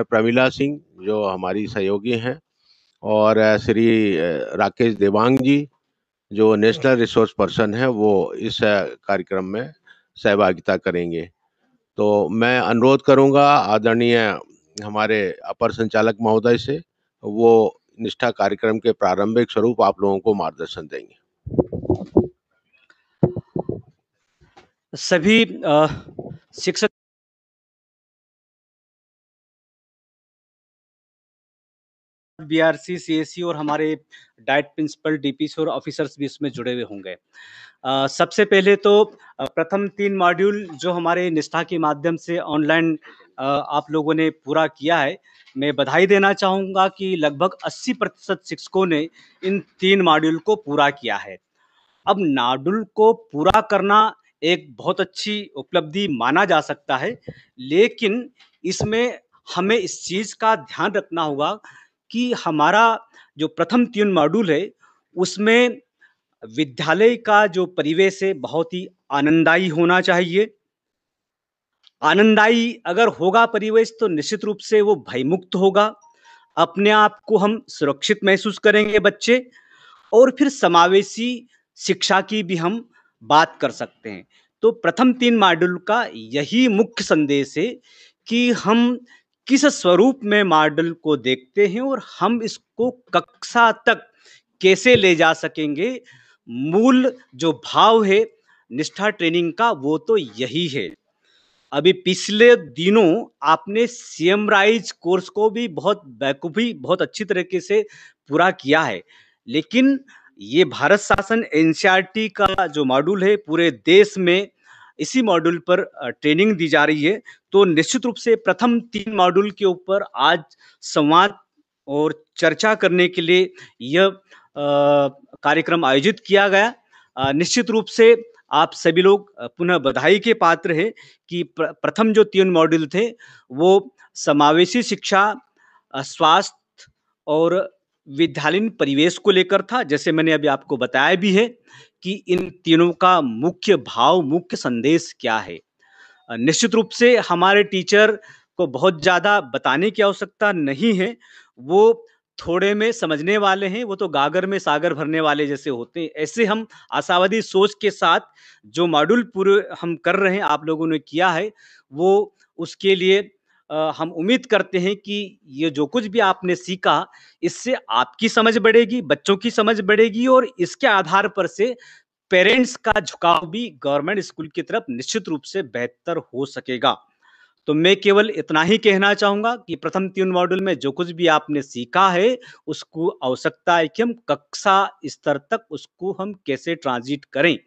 प्रमिला सिंह जो हमारी सहयोगी हैं, और श्री राकेश देवांग जी जो नेशनल रिसोर्स पर्सन है, वो इस कार्यक्रम में सहभागिता करेंगे। तो मैं अनुरोध करूंगा आदरणीय हमारे अपर संचालक महोदय से, वो निष्ठा कार्यक्रम के प्रारंभिक स्वरूप आप लोगों को मार्गदर्शन देंगे। सभी शिक्षक बीआरसी, सीएससी और हमारे डाइट प्रिंसिपल, डीपीसी और ऑफिसर्स भी इसमें जुड़े हुए होंगे। सबसे पहले तो प्रथम 3 मॉड्यूल जो हमारे निष्ठा के माध्यम से ऑनलाइन आप लोगों ने पूरा किया है, मैं बधाई देना चाहूँगा कि लगभग 80% शिक्षकों ने इन 3 मॉड्यूल को पूरा किया है। अब मॉड्यूल को पूरा करना एक बहुत अच्छी उपलब्धि माना जा सकता है, लेकिन इसमें हमें इस चीज़ का ध्यान रखना होगा कि हमारा जो प्रथम 3 मॉड्यूल है, उसमें विद्यालय का जो परिवेश है बहुत ही आनंददायी होना चाहिए। आनंददायी अगर होगा परिवेश तो निश्चित रूप से वो भयमुक्त होगा। अपने आप को हम सुरक्षित महसूस करेंगे बच्चे, और फिर समावेशी शिक्षा की भी हम बात कर सकते हैं। तो प्रथम 3 मॉड्यूल का यही मुख्य संदेश है कि हम किस स्वरूप में मॉडल को देखते हैं और हम इसको कक्षा तक कैसे ले जा सकेंगे। मूल जो भाव है निष्ठा ट्रेनिंग का वो तो यही है। अभी पिछले दिनों आपने सीएम राइज कोर्स को भी बहुत बखूबी बहुत अच्छी तरीके से पूरा किया है, लेकिन ये भारत शासन एनसीईआरटी का जो मॉड्यूल है पूरे देश में इसी मॉड्यूल पर ट्रेनिंग दी जा रही है। तो निश्चित रूप से प्रथम 3 मॉड्यूल के ऊपर आज संवाद और चर्चा करने के लिए यह कार्यक्रम आयोजित किया गया। निश्चित रूप से आप सभी लोग पुनः बधाई के पात्र हैं कि प्रथम जो 3 मॉड्यूल थे वो समावेशी शिक्षा, स्वास्थ्य और विद्यालयीन परिवेश को लेकर था। जैसे मैंने अभी आपको बताया भी है कि इन तीनों का मुख्य भाव, मुख्य संदेश क्या है। निश्चित रूप से हमारे टीचर को बहुत ज़्यादा बताने की आवश्यकता नहीं है, वो थोड़े में समझने वाले हैं, वो तो गागर में सागर भरने वाले जैसे होते हैं। ऐसे हम आशावादी सोच के साथ जो मॉड्यूल पूरे हम कर रहे हैं, आप लोगों ने किया है, वो उसके लिए हम उम्मीद करते हैं कि ये जो कुछ भी आपने सीखा, इससे आपकी समझ बढ़ेगी, बच्चों की समझ बढ़ेगी और इसके आधार पर से पेरेंट्स का झुकाव भी गवर्नमेंट स्कूल की तरफ निश्चित रूप से बेहतर हो सकेगा। तो मैं केवल इतना ही कहना चाहूँगा कि प्रथम 3 मॉड्यूल में जो कुछ भी आपने सीखा है, उसको आवश्यकता है कि हम कक्षा स्तर तक उसको हम कैसे ट्रांज़िट करें।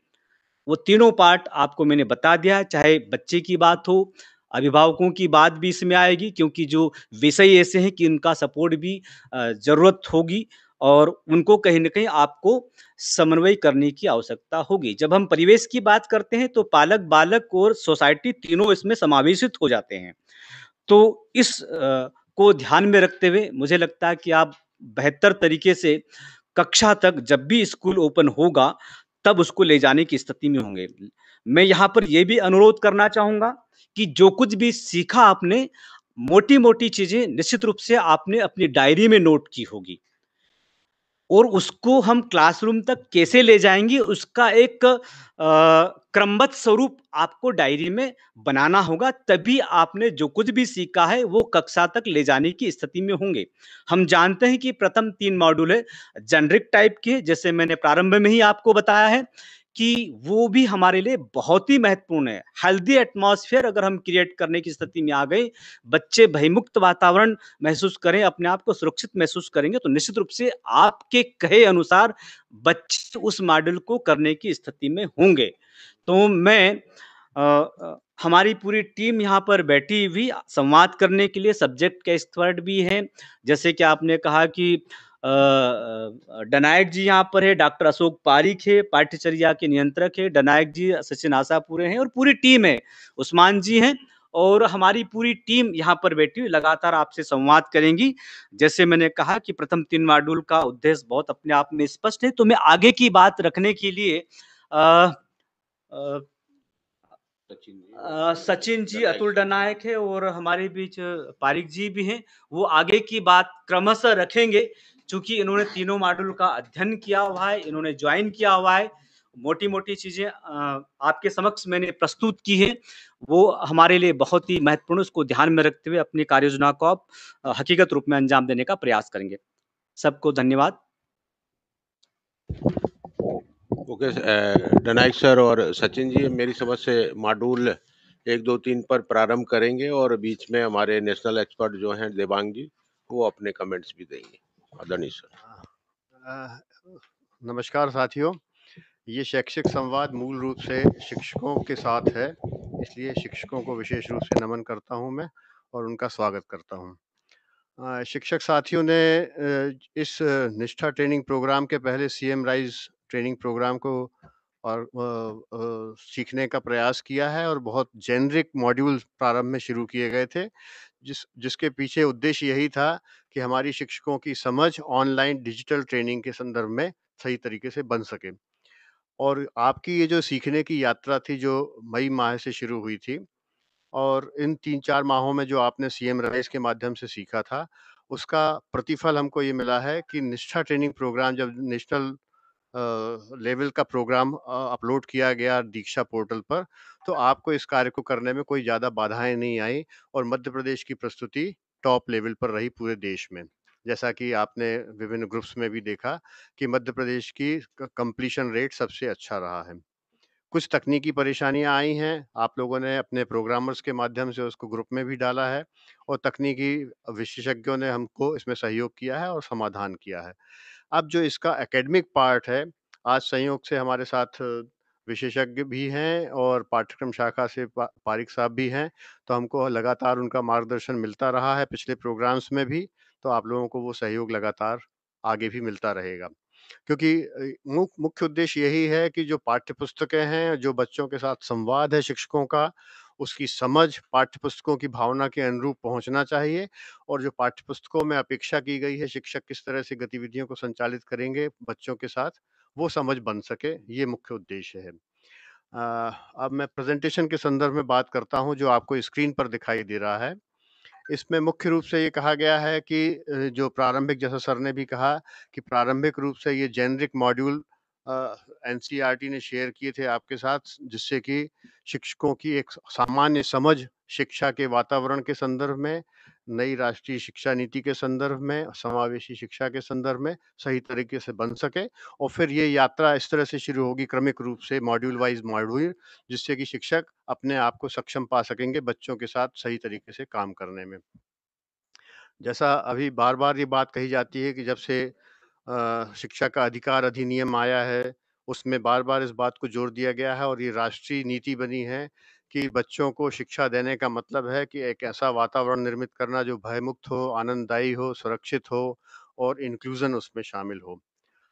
वो तीनों पार्ट आपको मैंने बता दिया है, चाहे बच्चे की बात हो, अभिभावकों की बात भी इसमें आएगी, क्योंकि जो विषय ऐसे हैं कि उनका सपोर्ट भी ज़रूरत होगी और उनको कहीं न कहीं आपको समन्वय करने की आवश्यकता होगी। जब हम परिवेश की बात करते हैं तो पालक, बालक और सोसाइटी तीनों इसमें समावेशित हो जाते हैं। तो इस को ध्यान में रखते हुए मुझे लगता है कि आप बेहतर तरीके से कक्षा तक जब भी स्कूल ओपन होगा, तब उसको ले जाने की स्थिति में होंगे। मैं यहाँ पर ये भी अनुरोध करना चाहूँगा कि जो कुछ भी सीखा आपने, मोटी-मोटी चीज़ें निश्चित रूप से आपने अपनी डायरी में नोट की होगी। और उसको हम क्लासरूम तक कैसे ले जाएँगे उसका एक क्रमबद्ध स्वरूप आपको डायरी में बनाना होगा, तभी आपने जो कुछ भी सीखा है वो कक्षा तक ले जाने की स्थिति में होंगे। हम जानते हैं कि प्रथम 3 मॉड्यूल है, जेनेरिक टाइप के, जैसे मैंने प्रारंभ में ही आपको बताया है कि वो भी हमारे लिए बहुत ही महत्वपूर्ण है। हेल्दी एटमॉस्फेयर अगर हम क्रिएट करने की स्थिति में आ गए, बच्चे भयमुक्त वातावरण महसूस करें, अपने आप को सुरक्षित महसूस करेंगे, तो निश्चित रूप से आपके कहे अनुसार बच्चे उस मॉडल को करने की स्थिति में होंगे। तो मैं हमारी पूरी टीम यहाँ पर बैठी हुई संवाद करने के लिए, सब्जेक्ट के एक्सपर्ट भी हैं। जैसे कि आपने कहा कि डनायक जी यहाँ पर है, डॉक्टर अशोक पारीक है, पाठ्यचर्या के नियंत्रक है, डनायक जी, सचिन आशापुरे हैं और पूरी टीम है, उस्मान जी हैं और हमारी पूरी टीम यहाँ पर बैठी हुई लगातार आपसे संवाद करेंगी। जैसे मैंने कहा कि प्रथम 3 मॉड्यूल का उद्देश्य बहुत अपने आप में स्पष्ट है, तो मैं आगे की बात रखने के लिए अ, सचिन जी और सचिन जी, डनायत अतुल सर। डनायक है और हमारे बीच पारिक जी भी हैं। वो आगे की बात क्रमशः रखेंगे, चूँकि इन्होंने तीनों मॉड्यूल का अध्ययन किया हुआ है, इन्होंने जॉइन किया हुआ है। मोटी-मोटी चीज़ें आपके समक्ष मैंने प्रस्तुत की हैं, वो हमारे लिए बहुत ही महत्वपूर्ण है, उसको ध्यान में रखते हुए अपनी कार्य योजना को आप हकीकत रूप में अंजाम देने का प्रयास करेंगे। सबको धन्यवाद। ओके डनायत सर और सचिन जी मेरी समझ से मॉड्यूल 1, 2, 3 पर प्रारंभ करेंगे और बीच में हमारे नेशनल एक्सपर्ट जो हैं देवांग जी, वो अपने कमेंट्स भी देंगे। आदरणीय सर। अ, नमस्कार साथियों, ये शैक्षिक संवाद मूल रूप से शिक्षकों के साथ है, इसलिए शिक्षकों को विशेष रूप से नमन करता हूँ मैं और उनका स्वागत करता हूँ। शिक्षक साथियों ने इस निष्ठा ट्रेनिंग प्रोग्राम के पहले सीएम राइज़ ट्रेनिंग प्रोग्राम को और सीखने का प्रयास किया है और बहुत जेनेरिक मॉड्यूल प्रारंभ में शुरू किए गए थे, जिसके पीछे उद्देश्य यही था कि हमारी शिक्षकों की समझ ऑनलाइन डिजिटल ट्रेनिंग के संदर्भ में सही तरीके से बन सके। और आपकी ये जो सीखने की यात्रा थी, जो मई माह से शुरू हुई थी और इन 3-4 माहों में जो आपने सीएम राइज़ के माध्यम से सीखा था, उसका प्रतिफल हमको ये मिला है कि निष्ठा ट्रेनिंग प्रोग्राम जब नेशनल लेवल का प्रोग्राम अपलोड किया गया दीक्षा पोर्टल पर, तो आपको इस कार्य को करने में कोई ज़्यादा बाधाएँ नहीं आई और मध्य प्रदेश की प्रस्तुति टॉप लेवल पर रही पूरे देश में। जैसा कि आपने विभिन्न ग्रुप्स में भी देखा कि मध्य प्रदेश की कंप्लीशन रेट सबसे अच्छा रहा है। कुछ तकनीकी परेशानियाँ आई हैं, आप लोगों ने अपने प्रोग्रामर्स के माध्यम से उसको ग्रुप में भी डाला है और तकनीकी विशेषज्ञों ने हमको इसमें सहयोग किया है और समाधान किया है। अब जो इसका एकेडमिक पार्ट है, आज संयोग से हमारे साथ विशेषज्ञ भी हैं और पाठ्यक्रम शाखा से पारिक साहब भी हैं, तो हमको लगातार उनका मार्गदर्शन मिलता रहा है पिछले प्रोग्राम्स में भी, तो आप लोगों को वो सहयोग लगातार आगे भी मिलता रहेगा। क्योंकि मुख्य उद्देश्य यही है कि जो पाठ्य पुस्तकें हैं, जो बच्चों के साथ संवाद है शिक्षकों का, उसकी समझ पाठ्य पुस्तकों की भावना के अनुरूप पहुँचना चाहिए और जो पाठ्य पुस्तकों में अपेक्षा की गई है, शिक्षक किस तरह से गतिविधियों को संचालित करेंगे बच्चों के साथ, वो समझ बन सके, ये मुख्य उद्देश्य है। अब मैं प्रेज़ेंटेशन के संदर्भ में बात करता हूँ, जो आपको स्क्रीन पर दिखाई दे रहा है। इसमें मुख्य रूप से ये कहा गया है कि जो प्रारंभिक, जैसा सर ने भी कहा कि प्रारंभिक रूप से ये जेनेरिक मॉड्यूल एनसीईआरटी ने शेयर किए थे आपके साथ, जिससे कि शिक्षकों की एक सामान्य समझ शिक्षा के वातावरण के संदर्भ में, नई राष्ट्रीय शिक्षा नीति के संदर्भ में, समावेशी शिक्षा के संदर्भ में सही तरीके से बन सके और फिर ये यात्रा इस तरह से शुरू होगी क्रमिक रूप से मॉड्यूल वाइज़ मॉड्यूल, जिससे कि शिक्षक अपने आप को सक्षम पा सकेंगे बच्चों के साथ सही तरीके से काम करने में। जैसा अभी बार-बार ये बात कही जाती है कि जब से शिक्षा का अधिकार अधिनियम आया है, उसमें बार-बार इस बात को जोर दिया गया है और ये राष्ट्रीय नीति बनी है कि बच्चों को शिक्षा देने का मतलब है कि एक ऐसा वातावरण निर्मित करना जो भयमुक्त हो, आनंददायी हो, सुरक्षित हो और इंक्लूज़न उसमें शामिल हो।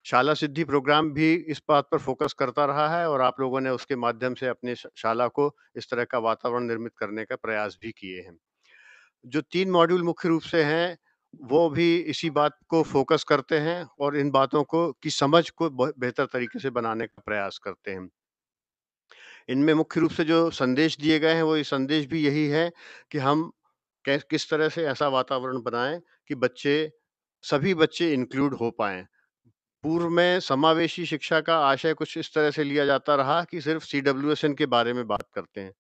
शाला सिद्धि प्रोग्राम भी इस बात पर फ़ोकस करता रहा है और आप लोगों ने उसके माध्यम से अपने शाला को इस तरह का वातावरण निर्मित करने का प्रयास भी किए हैं। जो 3 मॉड्यूल मुख्य रूप से हैं, वो भी इसी बात को फ़ोकस करते हैं और इन बातों को की समझ को बेहतर तरीके से बनाने का प्रयास करते हैं। इनमें मुख्य रूप से जो संदेश दिए गए हैं, वो ये संदेश भी यही है कि हम किस तरह से ऐसा वातावरण बनाएँ कि सभी बच्चे इंक्लूड हो पाएँ। पूर्व में समावेशी शिक्षा का आशय कुछ इस तरह से लिया जाता रहा कि सिर्फ सीडब्ल्यूएसएन के बारे में बात करते हैं,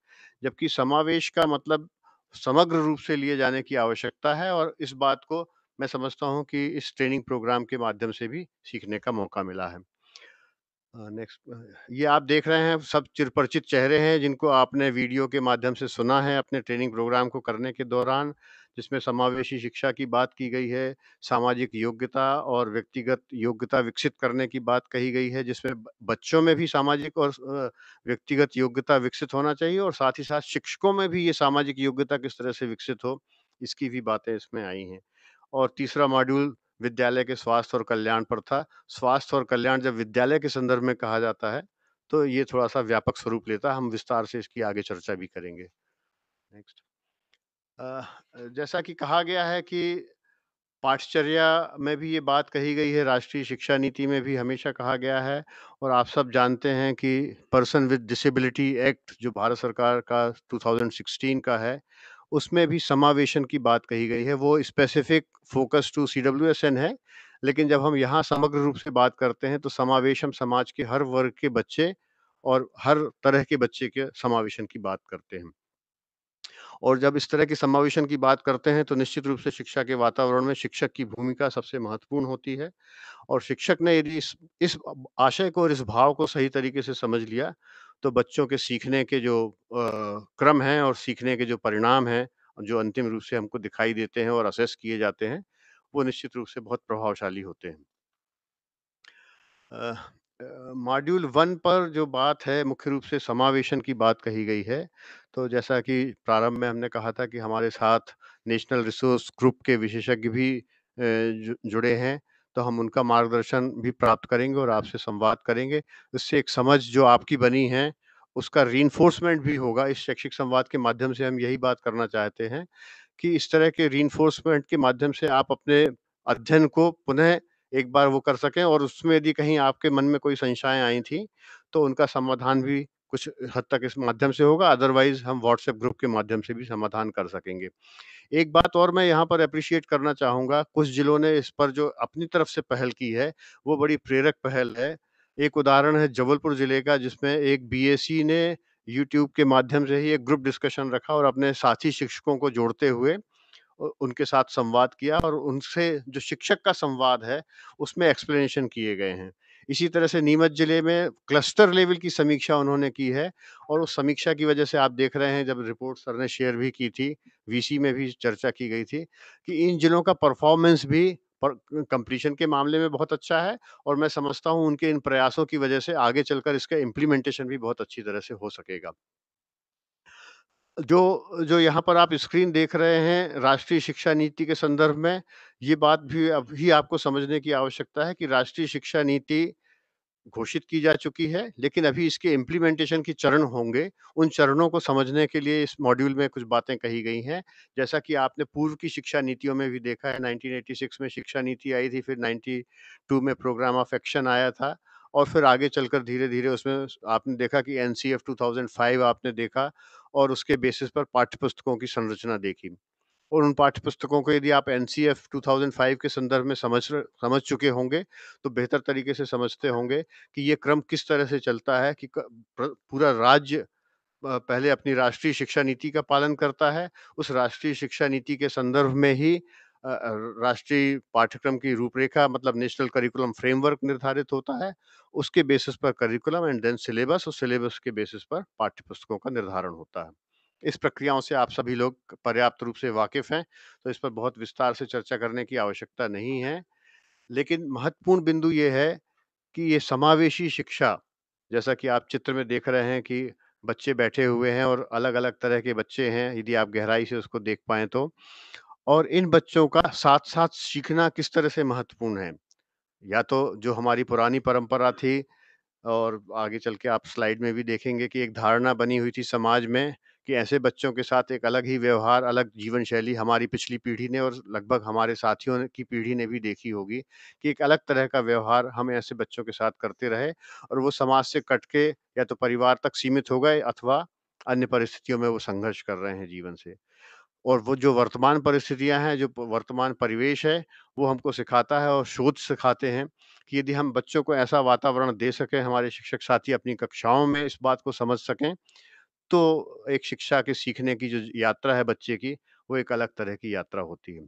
जबकि समावेश का मतलब समग्र रूप से लिए जाने की आवश्यकता है और इस बात को मैं समझता हूँ कि इस ट्रेनिंग प्रोग्राम के माध्यम से भी सीखने का मौका मिला है। नेक्स्ट ये आप देख रहे हैं सब चिरपरिचित चेहरे हैं जिनको आपने वीडियो के माध्यम से सुना है अपने ट्रेनिंग प्रोग्राम को करने के दौरान, जिसमें समावेशी शिक्षा की बात की गई है, सामाजिक योग्यता और व्यक्तिगत योग्यता विकसित करने की बात कही गई है, जिसमें बच्चों में भी सामाजिक और व्यक्तिगत योग्यता विकसित होना चाहिए और साथ ही साथ शिक्षकों में भी ये सामाजिक योग्यता किस तरह से विकसित हो, इसकी भी बातें इसमें आई हैं। और तीसरा मॉड्यूल विद्यालय के स्वास्थ्य और कल्याण पर था। स्वास्थ्य और कल्याण जब विद्यालय के संदर्भ में कहा जाता है, तो ये थोड़ा-सा व्यापक स्वरूप लेता है। हम विस्तार से इसकी आगे चर्चा भी करेंगे। नेक्स्ट। जैसा कि कहा गया है कि पाठचर्या में भी ये बात कही गई है, राष्ट्रीय शिक्षा नीति में भी हमेशा कहा गया है और आप सब जानते हैं कि पर्सन विद डिसेबिलिटी एक्ट जो भारत सरकार का 2016 का है, उसमें भी समावेशन की बात कही गई है। वो स्पेसिफिक फोकस टू सीडब्ल्यूएसएन है, लेकिन जब हम यहाँ समग्र रूप से बात करते हैं तो समावेश हम समाज के हर वर्ग के बच्चे और हर तरह के बच्चे के समावेशन की बात करते हैं। और जब इस तरह की समावेशन की बात करते हैं तो निश्चित रूप से शिक्षा के वातावरण में शिक्षक की भूमिका सबसे महत्वपूर्ण होती है और शिक्षक ने यदि इस आशय को और इस भाव को सही तरीके से समझ लिया तो बच्चों के सीखने के जो क्रम हैं और सीखने के जो परिणाम हैं जो अंतिम रूप से हमको दिखाई देते हैं और असेस किए जाते हैं वो निश्चित रूप से बहुत प्रभावशाली होते हैं। मॉड्यूल 1 पर जो बात है मुख्य रूप से समावेशन की बात कही गई है। तो जैसा कि प्रारंभ में हमने कहा था कि हमारे साथ नेशनल रिसोर्स ग्रुप के विशेषज्ञ भी जुड़े हैं, तो हम उनका मार्गदर्शन भी प्राप्त करेंगे और आपसे संवाद करेंगे। इससे एक समझ जो आपकी बनी है, उसका रीइंफोर्समेंट भी होगा। इस शैक्षिक संवाद के माध्यम से हम यही बात करना चाहते हैं कि इस तरह के रीइंफोर्समेंट के माध्यम से आप अपने अध्ययन को पुनः एक बार वो कर सकें और उसमें यदि कहीं आपके मन में कोई संशय आई थी, तो उनका समाधान भी कुछ हद तक इस माध्यम से होगा, अदरवाइज़ हम व्हाट्सएप ग्रुप के माध्यम से भी समाधान कर सकेंगे। एक बात और मैं यहाँ पर एप्रिशिएट करना चाहूँगा, कुछ जिलों ने इस पर जो अपनी तरफ से पहल की है, वो बड़ी प्रेरक पहल है। एक उदाहरण है जबलपुर जिले का जिसमें एक बीएसई ने यूट्यूब के माध्यम से ही एक ग्रुप डिस्कशन रखा और अपने साथी शिक्षकों को जोड़ते हुए उनके साथ संवाद किया और उनसे जो शिक्षक का संवाद है, उसमें एक्सप्लेनेशन किए गए हैं। इसी तरह से नीमच जिले में क्लस्टर लेवल की समीक्षा उन्होंने की है और उस समीक्षा की वजह से आप देख रहे हैं जब रिपोर्ट सर ने शेयर भी की थी, वीसी में भी चर्चा की गई थी कि इन जिलों का परफॉर्मेंस भी पर कंप्लीशन के मामले में बहुत अच्छा है और मैं समझता हूँ उनके इन प्रयासों की वजह से आगे चलकर इसका इम्प्लीमेंटेशन भी बहुत अच्छी तरह से हो सकेगा। जो जो यहाँ पर आप स्क्रीन देख रहे हैं राष्ट्रीय शिक्षा नीति के संदर्भ में, ये बात भी अभी आपको समझने की आवश्यकता है कि राष्ट्रीय शिक्षा नीति घोषित की जा चुकी है, लेकिन अभी इसके इम्प्लीमेंटेशन के चरण होंगे। उन चरणों को समझने के लिए इस मॉड्यूल में कुछ बातें कही गई हैं। जैसा कि आपने पूर्व की शिक्षा नीतियों में भी देखा है, 1986 में शिक्षा नीति आई थी, फिर 92 में प्रोग्राम ऑफ एक्शन आया था और फिर आगे चलकर धीरे-धीरे उसमें आपने देखा कि एनसीएफ 2005 आपने देखा और उसके बेसिस पर पाठ्यपुस्तकों की संरचना देखी। और उन पाठ्यपुस्तकों को यदि आप एनसीएफ 2005 के संदर्भ में समझ चुके होंगे, तो बेहतर तरीके से समझते होंगे कि ये क्रम किस तरह से चलता है कि पूरा राज्य पहले अपनी राष्ट्रीय शिक्षा नीति का पालन करता है। उस राष्ट्रीय शिक्षा नीति के संदर्भ में ही राष्ट्रीय पाठ्यक्रम की रूपरेखा मतलब नेशनल करिकुलम फ्रेमवर्क निर्धारित होता है। उसके बेसिस पर करिकुलम एंड देन सिलेबस और सिलेबस के बेसिस पर पाठ्यपुस्तकों का निर्धारण होता है। इस प्रक्रियाओं से आप सभी लोग पर्याप्त रूप से वाकिफ़ हैं, तो इस पर बहुत विस्तार से चर्चा करने की आवश्यकता नहीं है। लेकिन महत्वपूर्ण बिंदु ये है कि ये समावेशी शिक्षा, जैसा कि आप चित्र में देख रहे हैं कि बच्चे बैठे हुए हैं और अलग-अलग तरह के बच्चे हैं, यदि आप गहराई से उसको देख पाएँ तो। और इन बच्चों का साथ-साथ सीखना किस तरह से महत्वपूर्ण है। या तो जो हमारी पुरानी परंपरा थी और आगे चल के आप स्लाइड में भी देखेंगे कि एक धारणा बनी हुई थी समाज में कि ऐसे बच्चों के साथ एक अलग ही व्यवहार, अलग जीवन शैली हमारी पिछली पीढ़ी ने और लगभग हमारे साथियों की पीढ़ी ने भी देखी होगी कि एक अलग तरह का व्यवहार हम ऐसे बच्चों के साथ करते रहे और वो समाज से कट के या तो परिवार तक सीमित हो गए अथवा अन्य परिस्थितियों में वो संघर्ष कर रहे हैं जीवन से। और वो जो वर्तमान परिस्थितियाँ हैं, जो वर्तमान परिवेश है, वो हमको सिखाता है और शोध सिखाते हैं कि यदि हम बच्चों को ऐसा वातावरण दे सकें, हमारे शिक्षक साथी अपनी कक्षाओं में इस बात को समझ सकें, तो एक शिक्षा के सीखने की जो यात्रा है बच्चे की, वो एक अलग तरह की यात्रा होती है।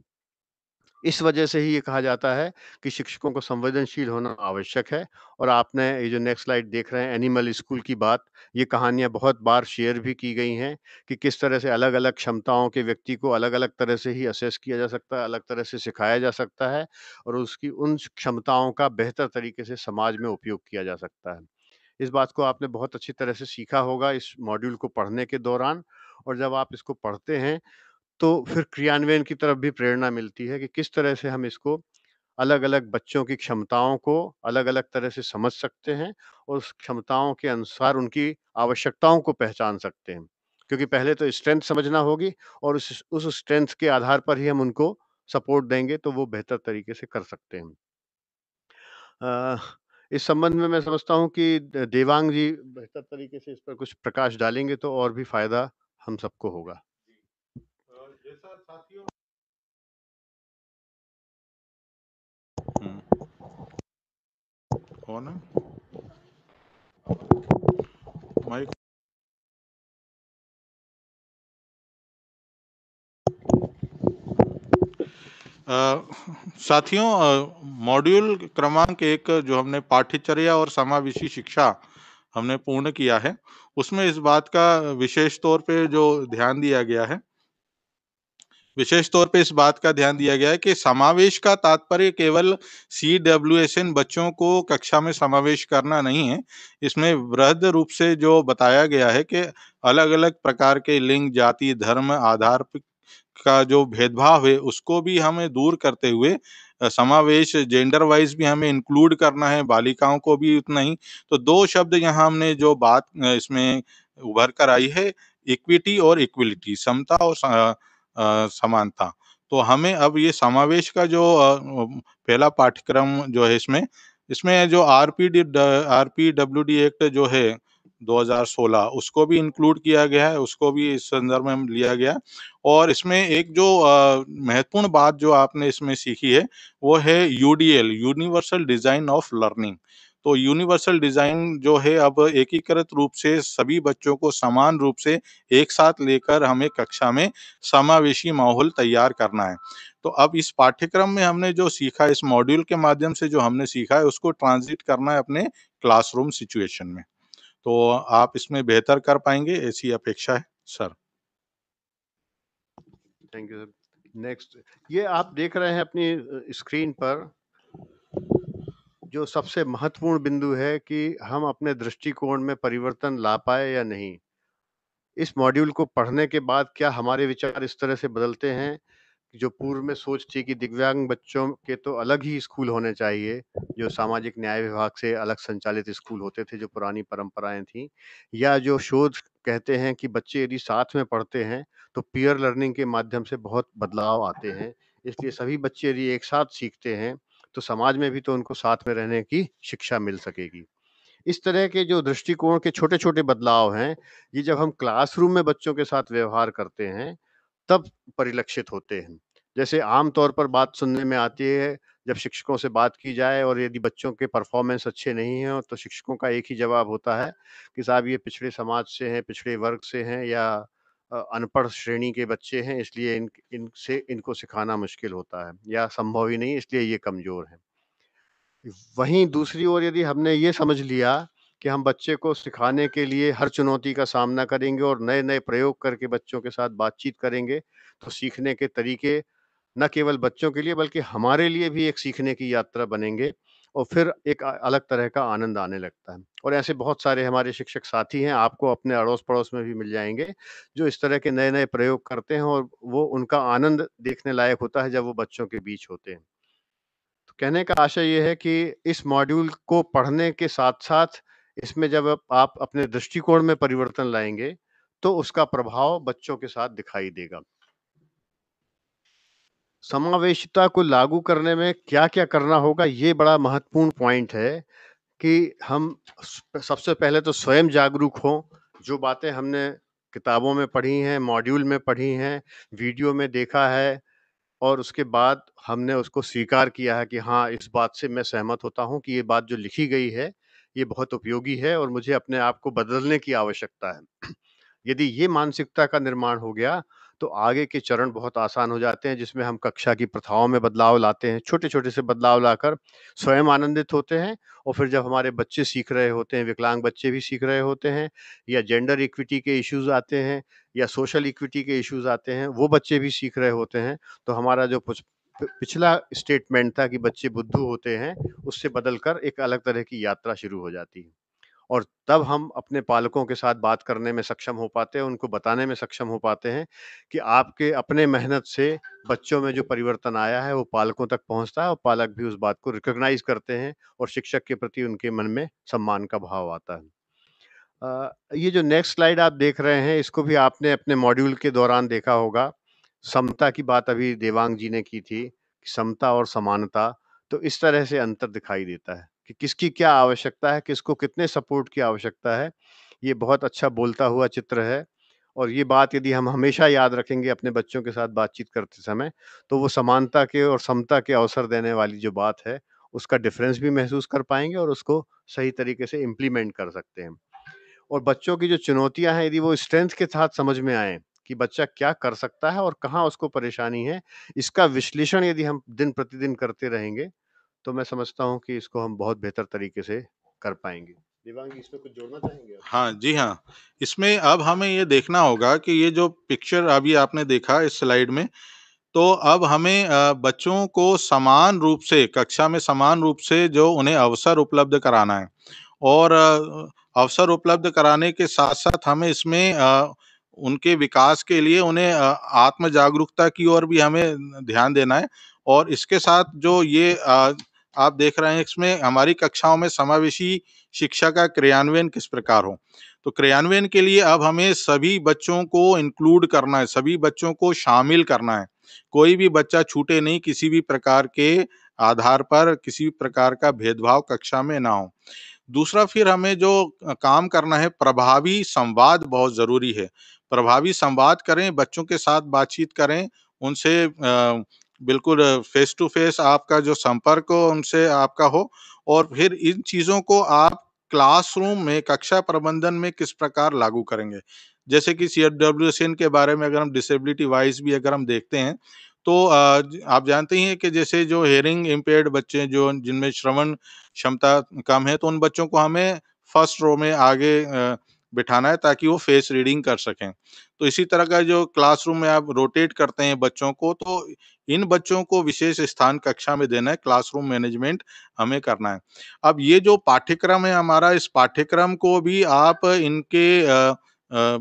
इस वजह से ही ये कहा जाता है कि शिक्षकों को संवेदनशील होना आवश्यक है और आपने ये जो नेक्स्ट स्लाइड देख रहे हैं एनिमल स्कूल की बात, ये कहानियाँ बहुत बार शेयर भी की गई हैं कि किस तरह से अलग-अलग क्षमताओं के व्यक्ति को अलग-अलग तरह से ही असेस किया जा सकता है, अलग तरह से सिखाया जा सकता है और उसकी उन क्षमताओं का बेहतर तरीके से समाज में उपयोग किया जा सकता है। इस बात को आपने बहुत अच्छी तरह से सीखा होगा इस मॉड्यूल को पढ़ने के दौरान और जब आप इसको पढ़ते हैं तो फिर क्रियान्वयन की तरफ भी प्रेरणा मिलती है कि किस तरह से हम इसको अलग-अलग बच्चों की क्षमताओं को अलग-अलग तरह से समझ सकते हैं और उस क्षमताओं के अनुसार उनकी आवश्यकताओं को पहचान सकते हैं। क्योंकि पहले तो स्ट्रेंथ समझना होगी और उस स्ट्रेंथ के आधार पर ही हम उनको सपोर्ट देंगे तो वो बेहतर तरीके से कर सकते हैं। इस संबंध में मैं समझता हूँ कि देवांग जी बेहतर तरीके से इस पर कुछ प्रकाश डालेंगे तो और भी फायदा हम सबको होगा। जैसा साथियों कौन है माइक? साथियों, मॉड्यूल क्रमांक 1 जो हमने पाठ्यचर्या और समावेशी शिक्षा हमने पूर्ण किया है, उसमें इस बात का विशेष तौर पे जो ध्यान दिया गया है, विशेष तौर पे इस बात का ध्यान दिया गया है कि समावेश का तात्पर्य केवल CWSN बच्चों को कक्षा में समावेश करना नहीं है। इसमें वृहद रूप से जो बताया गया है कि अलग-अलग प्रकार के लिंग, जाति, धर्म आधार का जो भेदभाव है उसको भी हमें दूर करते हुए समावेश जेंडर वाइज भी हमें इंक्लूड करना है, बालिकाओं को भी उतना ही। तो 2 शब्द यहाँ हमने जो बात इसमें उभर कर आई है, इक्विटी और इक्वलिटी, समता और समानता। तो हमें अब ये समावेश का जो पहला पाठ्यक्रम जो है इसमें जो RPWD एक्ट जो है 2016 उसको भी इंक्लूड किया गया है, उसको भी इस संदर्भ में लिया गया है। और इसमें एक जो महत्वपूर्ण बात जो आपने इसमें सीखी है वो है UDL, universal design of learning. तो यूनिवर्सल डिजाइन जो है अब एकीकृत रूप से सभी बच्चों को समान रूप से एक साथ लेकर हमें कक्षा में समावेशी माहौल तैयार करना है। तो अब इस पाठ्यक्रम में हमने जो सीखा, इस मॉड्यूल के माध्यम से जो हमने सीखा है उसको ट्रांजिट करना है अपने क्लासरूम सिचुएशन में। तो आप इसमें बेहतर कर पाएंगे, ऐसी अपेक्षा है sir. Thank you sir. Next, ये आप देख रहे हैं अपनी स्क्रीन पर जो सबसे महत्वपूर्ण बिंदु है कि हम अपने दृष्टिकोण में परिवर्तन ला पाए या नहीं। इस मॉड्यूल को पढ़ने के बाद क्या हमारे विचार इस तरह से बदलते हैं, जो पूर्व में सोच थी कि दिव्यांग बच्चों के तो अलग ही स्कूल होने चाहिए, जो सामाजिक न्याय विभाग से अलग संचालित स्कूल होते थे, जो पुरानी परंपराएं थीं, या जो शोध कहते हैं कि बच्चे यदि साथ में पढ़ते हैं तो पीयर लर्निंग के माध्यम से बहुत बदलाव आते हैं। इसलिए सभी बच्चे यदि एक साथ सीखते हैं तो समाज में भी तो उनको साथ में रहने की शिक्षा मिल सकेगी। इस तरह के जो दृष्टिकोण के छोटे-छोटे बदलाव हैं, ये जब हम क्लासरूम में बच्चों के साथ व्यवहार करते हैं, तब परिलक्षित होते हैं। जैसे आम तौर पर बात सुनने में आती है, जब शिक्षकों से बात की जाए और यदि बच्चों के परफॉर्मेंस अच्छे नहीं हैं, तो शिक्षकों का एक ही जवाब होता है कि साहब ये पिछड़े समाज से हैं, पिछड़े वर्ग से हैं या अनपढ़ श्रेणी के बच्चे हैं, इसलिए इनसे इनको सिखाना मुश्किल होता है या संभव ही नहीं, इसलिए ये कमज़ोर हैं। वहीं दूसरी ओर यदि हमने ये समझ लिया कि हम बच्चे को सिखाने के लिए हर चुनौती का सामना करेंगे और नए-नए प्रयोग करके बच्चों के साथ बातचीत करेंगे, तो सीखने के तरीके न केवल बच्चों के लिए बल्कि हमारे लिए भी एक सीखने की यात्रा बनेंगे और फिर एक अलग तरह का आनंद आने लगता है। और ऐसे बहुत सारे हमारे शिक्षक साथी हैं, आपको अपने अड़ोस-पड़ोस में भी मिल जाएँगे, जो इस तरह के नए-नए प्रयोग करते हैं और वो उनका आनंद देखने लायक होता है जब वो बच्चों के बीच होते हैं। तो कहने का आशय ये है कि इस मॉड्यूल को पढ़ने के साथ-साथ इसमें जब आप अपने दृष्टिकोण में परिवर्तन लाएँगे, तो उसका प्रभाव बच्चों के साथ दिखाई देगा। समावेशिता को लागू करने में क्या-क्या करना होगा, ये बड़ा महत्वपूर्ण पॉइंट है कि हम सबसे पहले तो स्वयं जागरूक हों। जो बातें हमने किताबों में पढ़ी हैं, मॉड्यूल में पढ़ी हैं, वीडियो में देखा है और उसके बाद हमने उसको स्वीकार किया है कि हाँ, इस बात से मैं सहमत होता हूँ कि ये बात जो लिखी गई है, ये बहुत उपयोगी है और मुझे अपने आप को बदलने की आवश्यकता है। यदि ये मानसिकता का निर्माण हो गया, तो आगे के चरण बहुत आसान हो जाते हैं, जिसमें हम कक्षा की प्रथाओं में बदलाव लाते हैं, छोटे-छोटे से बदलाव लाकर स्वयं आनंदित होते हैं और फिर जब हमारे बच्चे सीख रहे होते हैं, विकलांग बच्चे भी सीख रहे होते हैं या जेंडर इक्विटी के इश्यूज़ आते हैं या सोशल इक्विटी के इश्यूज़ आते हैं, वो बच्चे भी सीख रहे होते हैं, तो हमारा जो पिछला स्टेटमेंट था कि बच्चे बुद्धू होते हैं, उससे बदलकर एक अलग तरह की यात्रा शुरू हो जाती है। और तब हम अपने पालकों के साथ बात करने में सक्षम हो पाते हैं, उनको बताने में सक्षम हो पाते हैं कि आपके अपने मेहनत से बच्चों में जो परिवर्तन आया है, वो पालकों तक पहुँचता है और पालक भी उस बात को रिकॉग्नाइज़ करते हैं और शिक्षक के प्रति उनके मन में सम्मान का भाव आता है। ये जो नेक्स्ट स्लाइड आप देख रहे हैं, इसको भी आपने अपने मॉड्यूल के दौरान देखा होगा। समता की बात अभी देवांग जी ने की थी, कि समता और समानता, तो इस तरह से अंतर दिखाई देता है कि किसकी क्या आवश्यकता है, किसको कितने सपोर्ट की आवश्यकता है। ये बहुत अच्छा बोलता हुआ चित्र है और ये बात यदि हम हमेशा याद रखेंगे अपने बच्चों के साथ बातचीत करते समय, तो वो समानता के और समता के अवसर देने वाली जो बात है, उसका डिफरेंस भी महसूस कर पाएँगे और उसको सही तरीके से इम्प्लीमेंट कर सकते हैं। और बच्चों की जो चुनौतियाँ हैं, यदि वो स्ट्रेंथ के साथ समझ में आएँ कि बच्चा क्या कर सकता है और कहाँ उसको परेशानी है, इसका विश्लेषण यदि हम दिन-प्रतिदिन करते रहेंगे, तो मैं समझता हूँ कि इसको हम बहुत बेहतर तरीके से कर पाएँगे। देवांग जी, इसमें कुछ जोड़ना चाहेंगे आप? हाँ, जी हाँ। इसमें अब हमें ये देखना होगा कि ये जो पिक्चर अभी आपने देखा इस स्लाइड में, तो अब हमें बच्चों को समान रूप से कक्षा में समान रूप से जो उन्हें अवसर उपलब्ध कराना है और अवसर उपलब्ध कराने के साथ-साथ हमें इसमें उनके विकास के लिए उन्हें आत्म जागरूकता की ओर भी हमें ध्यान देना है और इसके साथ जो ये आप देख रहे हैं इसमें हमारी कक्षाओं में समावेशी शिक्षा का क्रियान्वयन किस प्रकार हो। तो क्रियान्वयन के लिए अब हमें सभी बच्चों को इंक्लूड करना है, सभी बच्चों को शामिल करना है। कोई भी बच्चा छूटे नहीं, किसी भी प्रकार के आधार पर किसी भी प्रकार का भेदभाव कक्षा में ना हो। दूसरा फिर हमें जो काम करना है, प्रभावी संवाद बहुत ज़रूरी है। प्रभावी संवाद करें, बच्चों के साथ बातचीत करें, उनसे बिल्कुल फ़ेस टू फ़ेस आपका जो संपर्क हो उनसे आपका हो और फिर इन चीज़ों को आप क्लासरूम में कक्षा प्रबंधन में किस प्रकार लागू करेंगे। जैसे कि CWSN के बारे में अगर हम डिसेबिलिटी वाइज़ भी अगर हम देखते हैं, तो आप जानते ही हैं कि जैसे जो हियरिंग इम्पेयर्ड बच्चे हैं, जो जिनमें श्रवण क्षमता कम है, तो उन बच्चों को हमें फर्स्ट रो में आगे बिठाना है ताकि वो फेस रीडिंग कर सकें। तो इसी तरह का जो क्लासरूम में आप रोटेट करते हैं बच्चों को, तो इन बच्चों को विशेष स्थान कक्षा में देना है, क्लासरूम मैनेजमेंट हमें करना है। अब ये जो पाठ्यक्रम है हमारा, इस पाठ्यक्रम को भी आप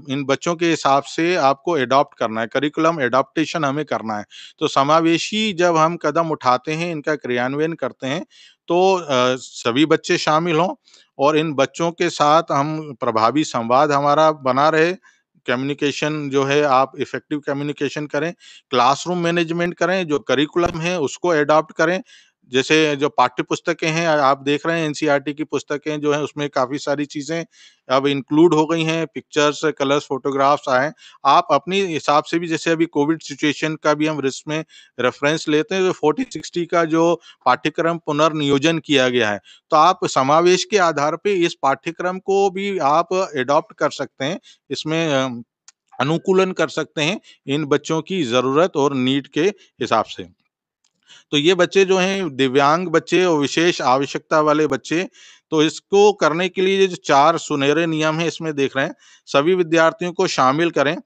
इन बच्चों के हिसाब से आपको एडॉप्ट करना है, करिकुलम एडॉप्टेशन हमें करना है। तो समावेशी जब हम कदम उठाते हैं, इनका क्रियान्वयन करते हैं, तो सभी बच्चे शामिल हों और इन बच्चों के साथ हम प्रभावी संवाद हमारा बना रहे, कम्युनिकेशन जो है आप इफ़ेक्टिव कम्युनिकेशन करें, क्लासरूम मैनेजमेंट करें, जो करिकुलम है उसको एडॉप्ट करें। जैसे जो पाठ्य पुस्तकें हैं आप देख रहे हैं एनसीईआरटी की पुस्तकें जो हैं उसमें काफ़ी सारी चीज़ें अब इंक्लूड हो गई हैं, पिक्चर्स, कलर्स, फ़ोटोग्राफ्स आए हैं। आप अपनी हिसाब से भी जैसे अभी कोविड सिचुएशन का भी हम इसमें रेफ़रेंस लेते हैं, तो 40-60 का जो पाठ्यक्रम पुनर्नियोजन किया गया है। तो आप समावेश के आधार पे इस पाठ्यक्रम को भी आप एडॉप्ट कर सकते हैं। इसमें अनुकूलन कर सकते हैं इन बच्चों की ज़रूरत और नीड के हिसाब से। तो ये बच्चे जो हैं दिव्यांग बच्चे और विशेष आवश्यकता वाले बच्चे, तो इसको करने के लिए ये जो 4 सुनहरे नियम हैं इसमें देख रहे हैं, सभी विद्यार्थियों को शामिल करें।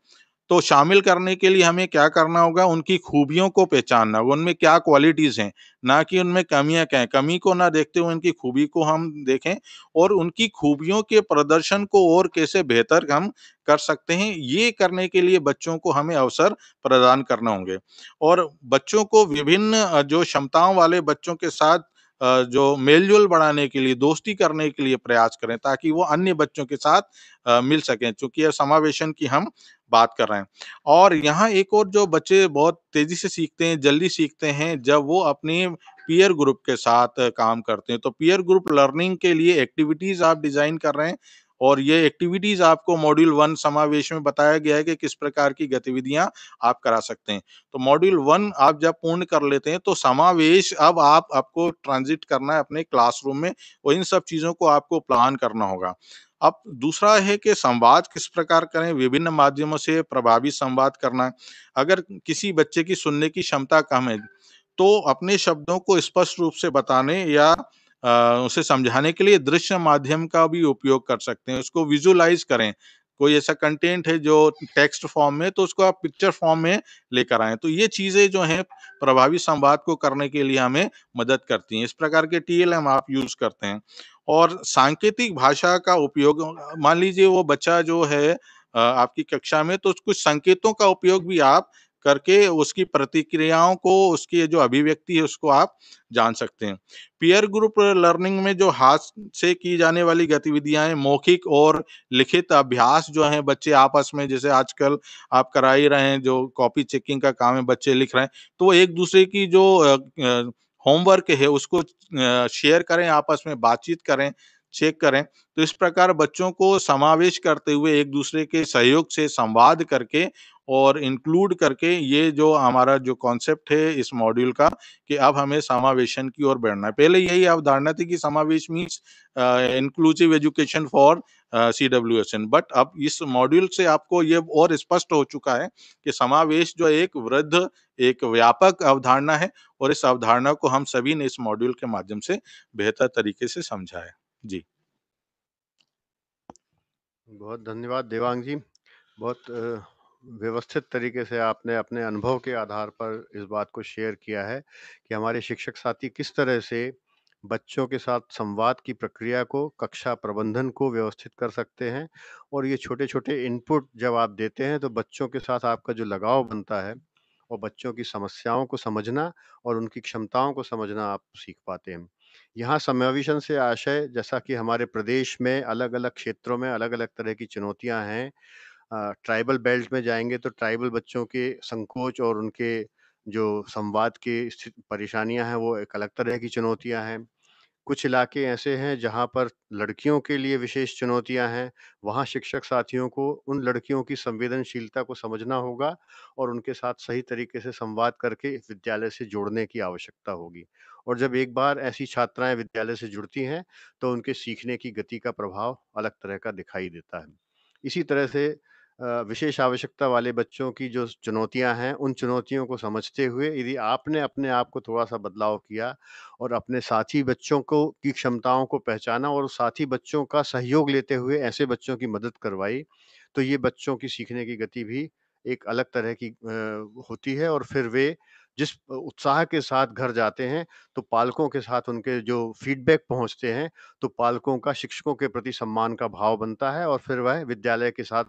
तो शामिल करने के लिए हमें क्या करना होगा, उनकी खूबियों को पहचानना होगा, उनमें क्या क्वालिटीज़ हैं, ना कि उनमें कमियाँ क्या हैं। कमी को ना देखते हुए उनकी खूबी को हम देखें और उनकी खूबियों के प्रदर्शन को और कैसे बेहतर हम कर सकते हैं, ये करने के लिए बच्चों को हमें अवसर प्रदान करना होंगे। और बच्चों को विभिन्न जो क्षमताओं वाले बच्चों के साथ जो मेल-जोल बढ़ाने के लिए, दोस्ती करने के लिए प्रयास करें ताकि वो अन्य बच्चों के साथ मिल सकें, चूँकि ये समावेशन की हम बात कर रहे हैं। और यहाँ एक और जो बच्चे बहुत तेज़ी से सीखते हैं, जल्दी सीखते हैं, जब वो अपनी पीयर ग्रुप के साथ काम करते हैं। तो पीयर ग्रुप लर्निंग के लिए एक्टिविटीज़ आप डिज़ाइन कर रहे हैं और ये एक्टिविटीज़ आपको मॉड्यूल 1 समावेश में बताया गया है कि किस प्रकार की गतिविधियाँ आप करा सकते हैं। तो मॉड्यूल 1 आप जब पूर्ण कर लेते हैं, तो समावेश अब आपको ट्रांज़िट करना है अपने क्लासरूम में और इन सब चीज़ों को आपको प्लान करना होगा। अब दूसरा है कि संवाद किस प्रकार करें, विभिन्न माध्यमों से प्रभावी संवाद करना है। अगर किसी बच्चे की सुनने की क्षमता कम है, तो अपने शब्दों को स्पष्ट रूप से बताने या उसे समझाने के लिए दृश्य माध्यम का भी उपयोग कर सकते हैं, उसको विजुअलाइज़ करें। कोई ऐसा कंटेंट है जो टेक्स्ट फॉर्म में, तो उसको आप पिक्चर फॉर्म में लेकर आएँ। तो ये चीज़ें जो हैं प्रभावी संवाद को करने के लिए हमें मदद करती हैं। इस प्रकार के टीएलएम आप यूज़ करते हैं। और सांकेतिक भाषा का उपयोग मान लीजिए वो बच्चा जो है आपकी कक्षा में, तो कुछ संकेतों का उपयोग भी आप करके उसकी प्रतिक्रियाओं को, उसकी जो अभिव्यक्ति है उसको आप जान सकते हैं। पीयर ग्रुप लर्निंग में जो हाथ से की जाने वाली गतिविधियाँ हैं, मौखिक और लिखित अभ्यास जो हैं, बच्चे आपस में जैसे आजकल आप करा ही रहे हैं, जो कॉपी चेकिंग का काम है, बच्चे लिख रहे हैं, तो वो एक-दूसरे की जो होमवर्क है उसको शेयर करें, आपस में बातचीत करें, चेक करें। तो इस प्रकार बच्चों को समावेश करते हुए एक-दूसरे के सहयोग से संवाद करके और इंक्लूड करके ये जो हमारा जो कॉन्सेप्ट है इस मॉड्यूल का, कि अब हमें समावेशन की ओर बढ़ना है। पहले यही अवधारणा थी कि समावेश means inclusive education for CWSN, but अब इस मॉड्यूल से आपको ये और स्पष्ट हो चुका है कि समावेश जो एक वृद्ध, एक व्यापक अवधारणा है और इस अवधारणा को हम सभी ने इस मॉड्यूल के माध्यम से बेहतर तरीके से समझा है। जी। बहुत धन्यवाद देवांग जी। बहुत व्यवस्थित तरीके से आपने अपने अनुभव के आधार पर इस बात को शेयर किया है कि हमारे शिक्षक साथी किस तरह से बच्चों के साथ संवाद की प्रक्रिया को, कक्षा प्रबंधन को व्यवस्थित कर सकते हैं। और ये छोटे-छोटे इनपुट जब आप देते हैं, तो बच्चों के साथ आपका जो लगाव बनता है और बच्चों की समस्याओं को समझना और उनकी क्षमताओं को समझना आप सीख पाते हैं। यहाँ समावेशन से आशय, जैसा कि हमारे प्रदेश में अलग-अलग क्षेत्रों में अलग-अलग तरह की चुनौतियाँ हैं। ट्राइबल बेल्ट में जाएँगे तो ट्राइबल बच्चों के संकोच और उनके जो संवाद की परेशानियाँ हैं, वो एक अलग तरह की चुनौतियाँ हैं। कुछ इलाके ऐसे हैं जहाँ पर लड़कियों के लिए विशेष चुनौतियाँ हैं। वहाँ शिक्षक साथियों को उन लड़कियों की संवेदनशीलता को समझना होगा और उनके साथ सही तरीके से संवाद करके विद्यालय से जोड़ने की आवश्यकता होगी। और जब एक बार ऐसी छात्राएँ विद्यालय से जुड़ती हैं, तो उनके सीखने की गति का प्रभाव अलग तरह का दिखाई देता है। इसी तरह से विशेष आवश्यकता वाले बच्चों की जो चुनौतियाँ हैं, उन चुनौतियों को समझते हुए यदि आपने अपने आप को थोड़ा-सा बदलाव किया और अपने साथी बच्चों को की क्षमताओं को पहचाना और साथी बच्चों का सहयोग लेते हुए ऐसे बच्चों की मदद करवाई, तो ये बच्चों की सीखने की गति भी एक अलग तरह की होती है। और फिर वे जिस उत्साह के साथ घर जाते हैं, तो पालकों के साथ उनके जो फीडबैक पहुँचते हैं, तो पालकों का शिक्षकों के प्रति सम्मान का भाव बनता है और फिर वह विद्यालय के साथ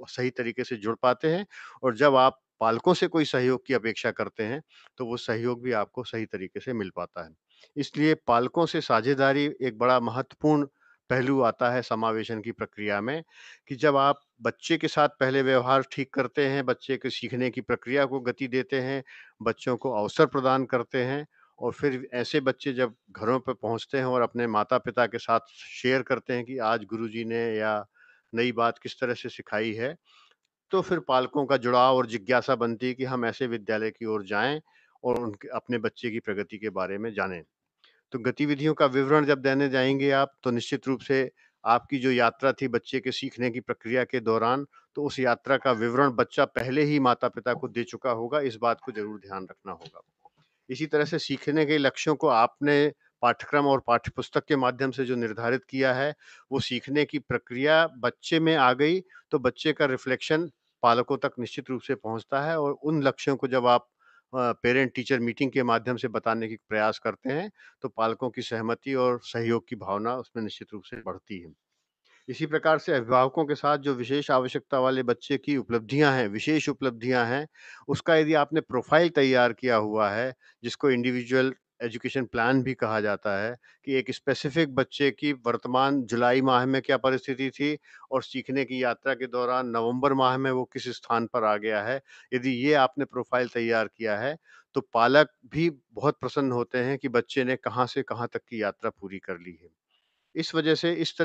सही तरीके से जुड़ पाते हैं। और जब आप पालकों से कोई सहयोग की अपेक्षा करते हैं, तो वो सहयोग भी आपको सही तरीके से मिल पाता है। इसलिए पालकों से साझेदारी एक बड़ा महत्वपूर्ण पहलू आता है समावेशन की प्रक्रिया में, कि जब आप बच्चे के साथ पहले व्यवहार ठीक करते हैं, बच्चे के सीखने की प्रक्रिया को गति देते हैं, बच्चों को अवसर प्रदान करते हैं और फिर ऐसे बच्चे जब घरों पे पहुँचते हैं और अपने माता-पिता के साथ शेयर करते हैं कि आज गुरुजी ने या नई बात किस तरह से सिखाई है, तो फिर पालकों का जुड़ाव और जिज्ञासा बनती है कि हम ऐसे विद्यालय की ओर जाएँ और उनके अपने बच्चे की प्रगति के बारे में जानें। तो गतिविधियों का विवरण जब देने जाएँगे आप, तो निश्चित रूप से आपकी जो यात्रा थी बच्चे के सीखने की प्रक्रिया के दौरान, तो उस यात्रा का विवरण बच्चा पहले ही माता-पिता को दे चुका होगा, इस बात को ज़रूर ध्यान रखना होगा। इसी तरह से सीखने के लक्ष्यों को आपने पाठ्यक्रम और पाठ्यपुस्तक के माध्यम से जो निर्धारित किया है, वो सीखने की प्रक्रिया बच्चे में आ गई, तो बच्चे का रिफ्लेक्शन पालकों तक निश्चित रूप से पहुँचता है और उन लक्ष्यों को जब आप पेरेंट टीचर मीटिंग के माध्यम से बताने की प्रयास करते हैं, तो पालकों की सहमति और सहयोग की भावना उसमें निश्चित रूप से बढ़ती है। इसी प्रकार से अभिभावकों के साथ जो विशेष आवश्यकता वाले बच्चे की उपलब्धियां हैं, विशेष उपलब्धियां हैं, उसका यदि आपने प्रोफाइल तैयार किया हुआ है, जिसको इंडिविजुअल एजुकेशन प्लान भी कहा जाता है, कि एक स्पेसिफिक बच्चे की वर्तमान जुलाई माह में क्या परिस्थिति थी और सीखने की यात्रा के दौरान नवंबर माह में वो किस स्थान पर आ गया है। यदि ये आपने प्रोफाइल तैयार किया है, तो पालक भी बहुत प्रसन्न होते हैं कि बच्चे ने कहाँ से कहाँ तक की यात्रा पूरी कर ली है। इस वजह से इस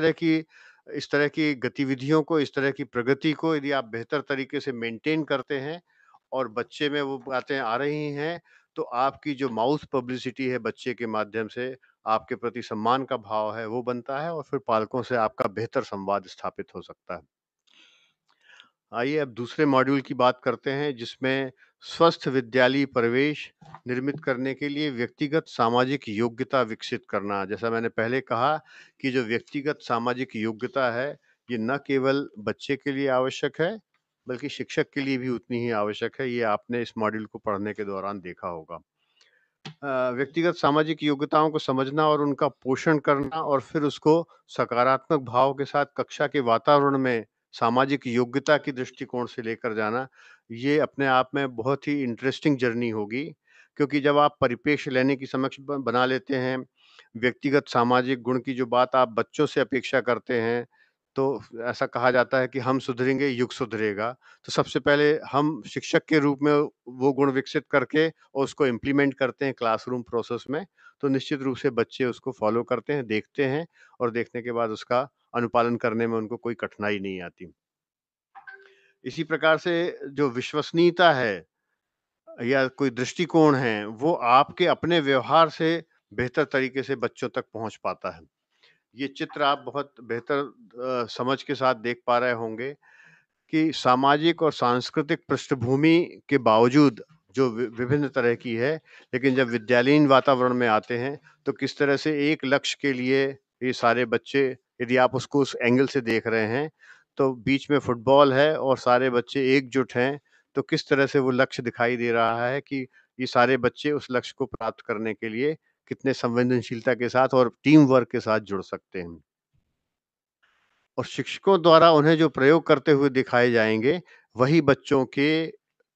तरह की गतिविधियों को, इस तरह की प्रगति को यदि आप बेहतर तरीके से मेंटेन करते हैं और बच्चे में वो बातें आ रही हैं, तो आपकी जो माउथ पब्लिसिटी है बच्चे के माध्यम से, आपके प्रति सम्मान का भाव है, वो बनता है और फिर पालकों से आपका बेहतर संवाद स्थापित हो सकता है। आइए अब दूसरे मॉड्यूल की बात करते हैं, जिसमें स्वस्थ विद्यालयी परिवेश निर्मित करने के लिए व्यक्तिगत सामाजिक योग्यता विकसित करना। जैसा मैंने पहले कहा कि जो व्यक्तिगत सामाजिक योग्यता है, ये न केवल बच्चे के लिए आवश्यक है, बल्कि शिक्षक के लिए भी उतनी ही आवश्यक है। ये आपने इस मॉड्यूल को पढ़ने के दौरान देखा होगा। व्यक्तिगत सामाजिक योग्यताओं को समझना और उनका पोषण करना और फिर उसको सकारात्मक भाव के साथ कक्षा के वातावरण में सामाजिक योग्यता की दृष्टिकोण से लेकर जाना, ये अपने आप में बहुत ही इंटरेस्टिंग जर्नी होगी, क्योंकि जब आप परिप्रेक्ष्य लेने की समक्ष बना लेते हैं, व्यक्तिगत सामाजिक गुण की जो बात आप बच्चों से अपेक्षा करते हैं, तो ऐसा कहा जाता है कि हम सुधरेंगे, युग सुधरेगा। तो सबसे पहले हम शिक्षक के रूप में वो गुण विकसित करके और उसको इम्प्लीमेंट करते हैं क्लासरूम प्रोसेस में, तो निश्चित रूप से बच्चे उसको फॉलो करते हैं, देखते हैं और देखने के बाद उसका अनुपालन करने में उनको कोई कठिनाई नहीं आती। इसी प्रकार से जो विश्वसनीयता है या कोई दृष्टिकोण है, वो आपके अपने व्यवहार से बेहतर तरीके से बच्चों तक पहुँच पाता है। ये चित्र आप बहुत बेहतर समझ के साथ देख पा रहे होंगे कि सामाजिक और सांस्कृतिक पृष्ठभूमि के बावजूद जो विभिन्न तरह की है, लेकिन जब विद्यालयीन वातावरण में आते हैं, तो किस तरह से एक लक्ष्य के लिए ये सारे बच्चे, यदि आप उसको उस एंगल से देख रहे हैं, तो बीच में फुटबॉल है और सारे बच्चे एकजुट हैं, तो किस तरह से वो लक्ष्य दिखाई दे रहा है कि ये सारे बच्चे उस लक्ष्य को प्राप्त करने के लिए कितने संवेदनशीलता के साथ और टीम वर्क के साथ जुड़ सकते हैं। और शिक्षकों द्वारा उन्हें जो प्रयोग करते हुए दिखाए जाएँगे, वही बच्चों के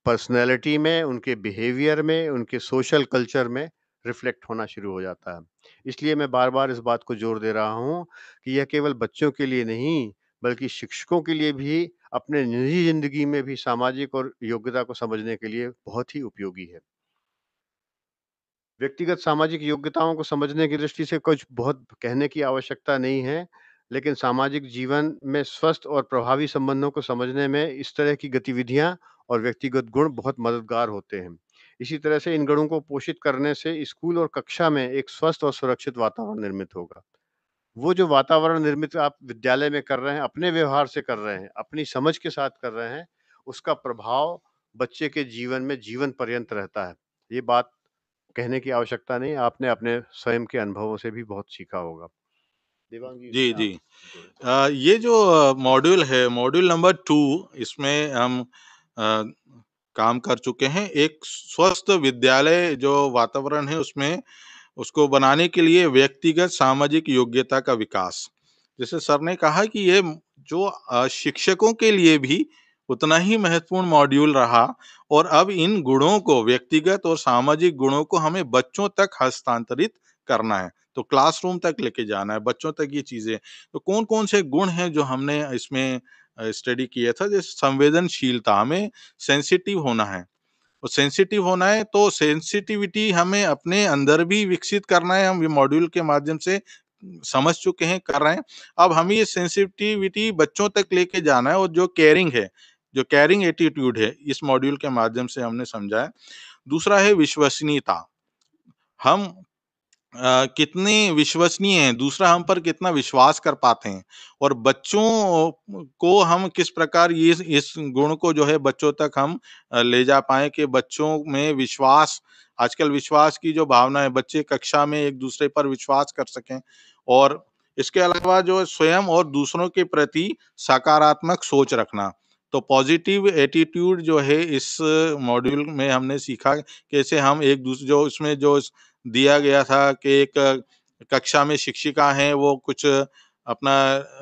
पर्सनैलिटी में, उनके बिहेवियर में, उनके सोशल कल्चर में रिफ्लेक्ट होना शुरू हो जाता है। इसलिए मैं बार-बार इस बात को ज़ोर दे रहा हूँ कि यह केवल बच्चों के लिए नहीं, बल्कि शिक्षकों के लिए भी अपने निजी ज़िंदगी में भी सामाजिक और योग्यता को समझने के लिए बहुत ही उपयोगी है। व्यक्तिगत सामाजिक योग्यताओं को समझने की दृष्टि से कुछ बहुत कहने की आवश्यकता नहीं है, लेकिन सामाजिक जीवन में स्वस्थ और प्रभावी संबंधों को समझने में इस तरह की गतिविधियाँ और व्यक्तिगत गुण बहुत मददगार होते हैं। इसी तरह से इन गुणों को पोषित करने से स्कूल और कक्षा में एक स्वस्थ और सुरक्षित वातावरण निर्मित होगा। वो जो वातावरण निर्मित आप विद्यालय में कर रहे हैं, अपने व्यवहार से कर रहे हैं, अपनी समझ के साथ कर रहे हैं, उसका प्रभाव बच्चे के जीवन में जीवन पर्यंत रहता है। ये बात कहने की आवश्यकता नहीं, आपने अपने स्वयं के अनुभवों से भी बहुत सीखा होगा। देवांग जी, जी, इसमें आप जी। जोड़ें। ये जो मॉड्यूल है, मॉड्यूल नंबर 2, इसमें हम अ, काम कर चुके हैं। एक स्वस्थ विद्यालय जो वातावरण है उसमें उसको बनाने के लिए व्यक्तिगत सामाजिक योग्यता का विकास। जैसे सर ने कहा कि ये जो शिक्षकों के लिए भी उतना ही महत्वपूर्ण मॉड्यूल रहा और अब इन गुणों को, व्यक्तिगत और सामाजिक गुणों को हमें बच्चों तक हस्तांतरित करना है। तो क्लासरूम तक लेके जाना है, बच्चों तक ये चीज़ें। तो कौन-कौन से गुण हैं जो हमने इसमें स्टडी किया था? जैसे संवेदनशीलता, हमें सेंसिटिव होना है। और सेंसिटिव होना है तो सेंसिटिविटी हमें अपने अंदर भी विकसित करना है। हम ये मॉड्यूल के माध्यम से समझ चुके हैं, कर रहे हैं। अब हमें ये सेंसिटिविटी बच्चों तक लेके जाना है और जो केयरिंग है, जो केयरिंग एटीट्यूड है, इस मॉड्यूल के माध्यम से हमने समझा है। दूसरा है विश्वसनीयता। हम कितने विश्वसनीय हैं, दूसरा हम पर कितना विश्वास कर पाते हैं और बच्चों को हम किस प्रकार ये इस गुण को जो है बच्चों तक हम ले जा पाएँ कि बच्चों में विश्वास, आजकल विश्वास की जो भावना है, बच्चे कक्षा में एक-दूसरे पर विश्वास कर सकें और इसके अलावा जो स्वयं और दूसरों के प्रति सकारात्मक सोच रखना। तो पॉजिटिव एटीट्यूड जो है इस मॉड्यूल में हमने सीखा, कैसे हम एक-दूसरे जो इसमें जो दिया गया था कि एक कक्षा में शिक्षिका हैं, वो कुछ अपना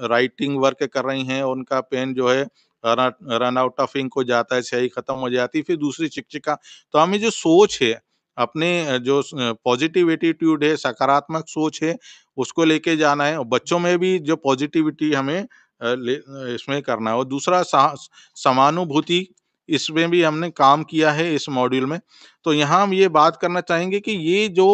राइटिंग वर्क कर रही हैं, उनका पेन जो है रन आउट ऑफ इंक हो जाता है, स्याही खत्म हो जाती है, फिर दूसरी शिक्षिका। तो हमें जो सोच है, अपने जो पॉजिटिव एटीट्यूड है, सकारात्मक सोच है, उसको लेके जाना है और बच्चों में भी जो पॉजिटिविटी हमें इसमें करना है और दूसरा समानुभूति, इसमें भी हमने काम किया है इस मॉड्यूल में। तो यहाँ हम ये बात करना चाहेंगे कि ये जो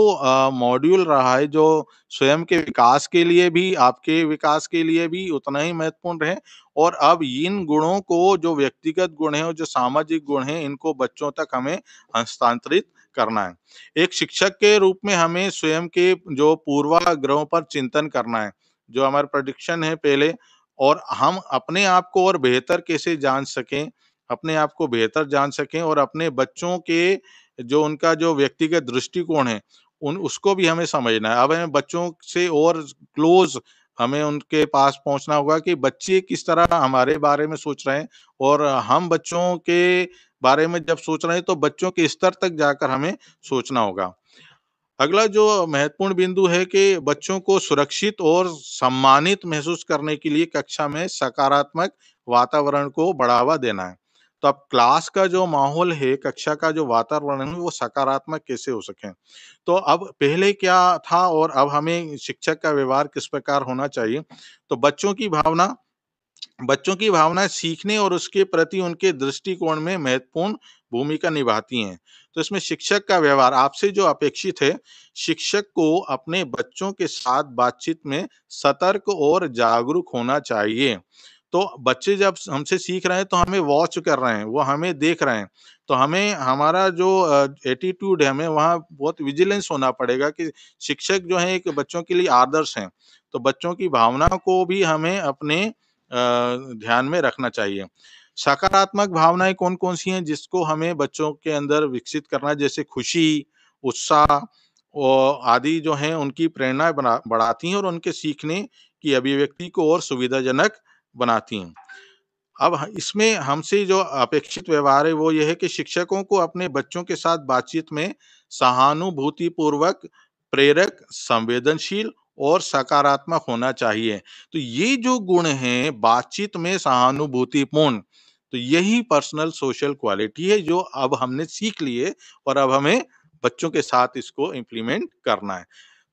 मॉड्यूल रहा है, जो स्वयं के विकास के लिए भी, आपके विकास के लिए भी उतना ही महत्वपूर्ण है और अब इन गुणों को, जो व्यक्तिगत गुण हैं और जो सामाजिक गुण हैं, इनको बच्चों तक हमें हस्तांतरित करना है। एक शिक्षक के रूप में हमें स्वयं के जो पूर्वाग्रहों पर चिंतन करना है, जो हमारा प्रेडिक्शन है पहले, और हम अपने आप को और बेहतर कैसे जान सकें, अपने आप को बेहतर जान सकें और अपने बच्चों के जो उनका जो व्यक्तिगत दृष्टिकोण है, उन उसको भी हमें समझना है। अब हमें बच्चों से और क्लोज़ हमें उनके पास पहुँचना होगा कि बच्चे किस तरह हमारे बारे में सोच रहे हैं और हम बच्चों के बारे में जब सोच रहे हैं, तो बच्चों के स्तर तक जाकर हमें सोचना होगा। अगला जो महत्वपूर्ण बिंदु है कि बच्चों को सुरक्षित और सम्मानित महसूस करने के लिए कक्षा में सकारात्मक वातावरण को बढ़ावा देना है। तो अब क्लास का जो माहौल है, कक्षा का जो वातावरण है, वो सकारात्मक कैसे हो सके? तो अब पहले क्या था और अब हमें शिक्षक का व्यवहार किस प्रकार होना चाहिए? तो बच्चों की भावनाएं सीखने और उसके प्रति उनके दृष्टिकोण में महत्वपूर्ण भूमिका निभाती हैं। तो इसमें शिक्षक का व्यवहार आपसे जो अपेक्षित है, शिक्षक को अपने बच्चों के साथ बातचीत में सतर्क और जागरूक होना चाहिए। तो बच्चे जब हमसे सीख रहे हैं तो हमें वॉच कर रहे हैं, वो हमें देख रहे हैं। तो हमें हमारा जो एटीट्यूड है, हमें वहाँ बहुत विजिलेंस होना पड़ेगा कि शिक्षक जो है एक बच्चों के लिए आदर्श हैं। तो बच्चों की भावना को भी हमें अपने ध्यान में रखना चाहिए। सकारात्मक भावनाएँ कौन-कौन सी हैं जिसको हमें बच्चों के अंदर विकसित करना है, जैसे खुशी, उत्साह आदि जो हैं उनकी प्रेरणा बढ़ाती हैं और उनके सीखने की अभिव्यक्ति को और सुविधाजनक बनाती हैं। अब इसमें हमसे जो अपेक्षित व्यवहार है वो ये है कि शिक्षकों को अपने बच्चों के साथ बातचीत में सहानुभूतिपूर्वक, प्रेरक, संवेदनशील और सकारात्मक होना चाहिए। तो ये जो गुण हैं बातचीत में सहानुभूतिपूर्ण, तो यही पर्सनल सोशल क्वालिटी है जो अब हमने सीख ली है और अब हमें बच्चों के साथ इसको इम्प्लीमेंट करना है।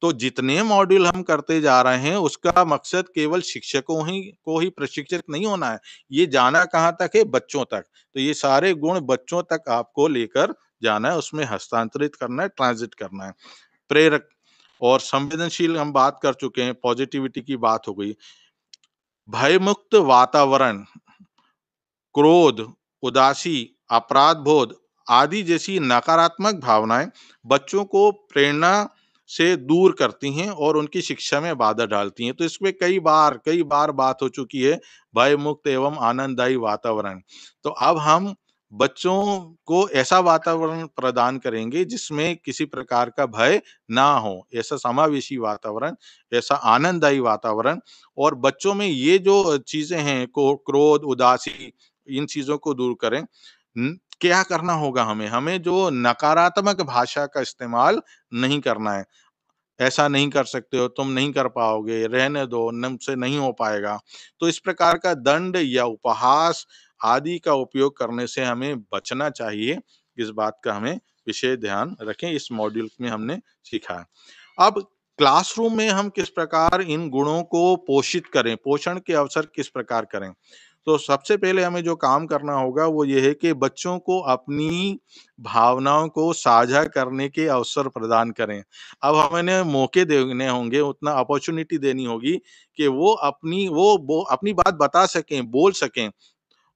तो जितने मॉड्यूल हम करते जा रहे हैं उसका मकसद केवल शिक्षकों को ही प्रशिक्षित नहीं होना है, ये जाना कहाँ तक है? बच्चों तक। तो ये सारे गुण बच्चों तक आपको लेकर जाना है, उसमें हस्तांतरित करना है, ट्रांज़िट करना है। प्रेरक और संवेदनशील हम बात कर चुके हैं, पॉजिटिविटी की बात हो गई। भयमुक्त वातावरण, क्रोध, उदासी, अपराध बोध आदि जैसी नकारात्मक भावनाएं बच्चों को प्रेरणा से दूर करती हैं और उनकी शिक्षा में बाधा डालती हैं। तो इसमें कई बार बात हो चुकी है भय मुक्त एवं आनंददायी वातावरण। तो अब हम बच्चों को ऐसा वातावरण प्रदान करेंगे जिसमें किसी प्रकार का भय ना हो, ऐसा समावेशी वातावरण, ऐसा आनंददायी वातावरण। और बच्चों में ये जो चीजें हैं क्रोध, उदासी, इन चीज़ों को दूर करें। क्या करना होगा हमें? हमें जो नकारात्मक भाषा का इस्तेमाल नहीं करना है। ऐसा नहीं कर सकते हो, तुम नहीं कर पाओगे, रहने दो, तुमसे नहीं हो पाएगा। तो इस प्रकार का दंड या उपहास आदि का उपयोग करने से हमें बचना चाहिए। इस बात का हमें विशेष ध्यान रखें, इस मॉड्यूल में हमने सीखा है। अब क्लासरूम में हम किस प्रकार इन गुणों को पोषित करें, पोषण के अवसर किस प्रकार करें? तो सबसे पहले हमें जो काम करना होगा वो ये है कि बच्चों को अपनी भावनाओं को साझा करने के अवसर प्रदान करें। अब हमें मौके देने होंगे, उतना अपॉर्च्युनिटी देनी होगी कि वो अपनी बात बता सकें, बोल सकें।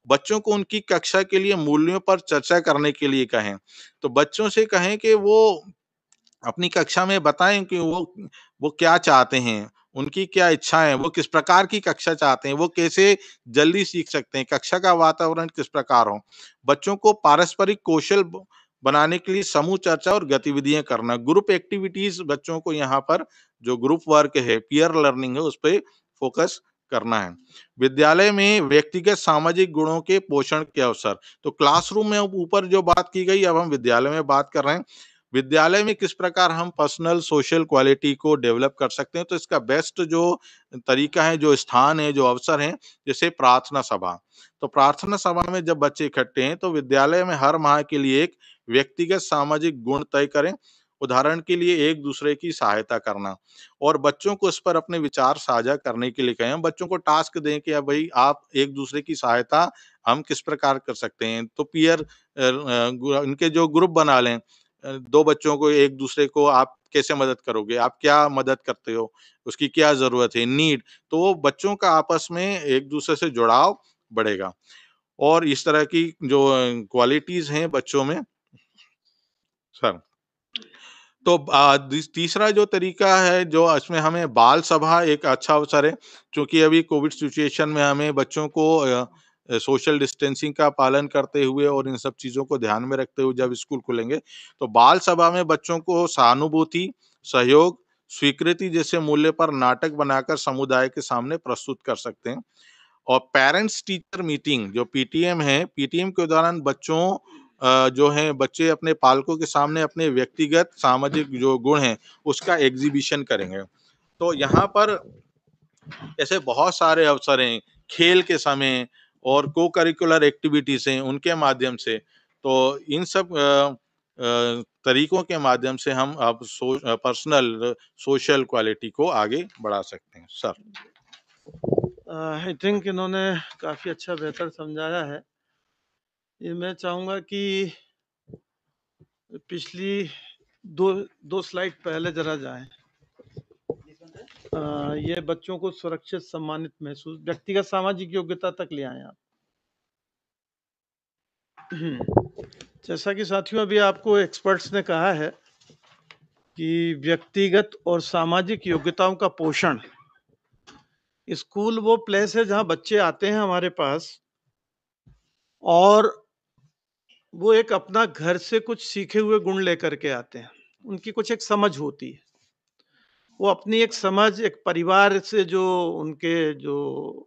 बच्चों को उनकी कक्षा के लिए मूल्यों पर चर्चा करने के लिए कहें। तो बच्चों से कहें कि वो अपनी कक्षा में बताएँ कि वो क्या चाहते हैं, उनकी क्या इच्छाएँ हैं, वो किस प्रकार की कक्षा चाहते हैं, वो कैसे जल्दी सीख सकते हैं, कक्षा का वातावरण किस प्रकार हो। बच्चों को पारस्परिक कौशल बनाने के लिए समूह चर्चा और गतिविधियाँ करना, ग्रुप एक्टिविटीज़ बच्चों को यहाँ पर जो ग्रुप वर्क है, पीयर लर्निंग है, उस पे फ़ोकस करना है। विद्यालय में व्यक्तिगत सामाजिक गुणों के पोषण के अवसर, तो क्लासरूम में अब ऊपर जो बात की गई, अब हम विद्यालय में बात कर रहे हैं। विद्यालय में किस प्रकार हम पर्सनल सोशल क्वालिटी को डेवलप कर सकते हैं, तो इसका बेस्ट जो तरीका है, जो स्थान है, जो अवसर है, जैसे प्रार्थना सभा। तो प्रार्थना सभा में जब बच्चे इकट्ठे हैं तो विद्यालय में हर माह के लिए एक व्यक्तिगत सामाजिक गुण तय करें। उदाहरण के लिए एक दूसरे की सहायता करना और बच्चों को इस पर अपने विचार साझा करने के लिए कहें। हम बच्चों को टास्क दें कि अब भाई आप एक दूसरे की सहायता हम किस प्रकार कर सकते हैं। तो पीयर इनके जो ग्रुप बना लें, 2 बच्चों को एक दूसरे को आप कैसे मदद करोगे? आप क्या मदद करते हो? उसकी क्या ज़रूरत है? नीड। तो वो बच्चों का आपस में एक दूसरे से जुड़ाव बढ़ेगा और इस तरह की जो क्वालिटीज़ हैं बच्चों में सर तो तीसरा जो तरीका है जो इसमें हमें बाल सभा एक अच्छा अवसर है, क्योंकि अभी कोविड सिचुएशन में हमें बच्चों को सोशल डिस्टेंसिंग का पालन करते हुए और इन सब चीज़ों को ध्यान में रखते हुए जब स्कूल खुलेंगे, तो बाल सभा में बच्चों को सहानुभूति, सहयोग, स्वीकृति जैसे मूल्य पर नाटक बनाकर समुदाय के सामने प्रस्तुत कर सकते हैं। और पेरेंट्स टीचर मीटिंग जो पीटीएम है, पीटीएम के दौरान जो हैं बच्चे अपने पालकों के सामने अपने व्यक्तिगत सामाजिक जो गुण हैं, उसका एग्ज़िबिशन करेंगे। तो यहाँ पर ऐसे बहुत सारे अवसर हैं, खेल के समय और को करिकुलर एक्टिविटीज हैं उनके माध्यम से, तो इन सब तरीकों के माध्यम से हम अब पर्सनल सोशल क्वालिटी को आगे बढ़ा सकते हैं। सर, आई थिंक इन्होंने काफी अच्छा बेहतर समझाया है। ये मैं चाहूंगा कि पिछली दो स्लाइड पहले जरा जाएं। ये बच्चों को सुरक्षित, सम्मानित महसूस, व्यक्तिगत सामाजिक योग्यता तक ले आए आप। जैसा कि साथियों अभी आपको एक्सपर्ट्स ने कहा है कि व्यक्तिगत और सामाजिक योग्यताओं का पोषण, स्कूल वो प्लेस है जहां बच्चे आते हैं हमारे पास और वो एक अपना घर से कुछ सीखे हुए गुण लेकर के आते हैं। उनकी कुछ एक समझ होती है, वो अपनी एक समझ, एक परिवार से जो उनके जो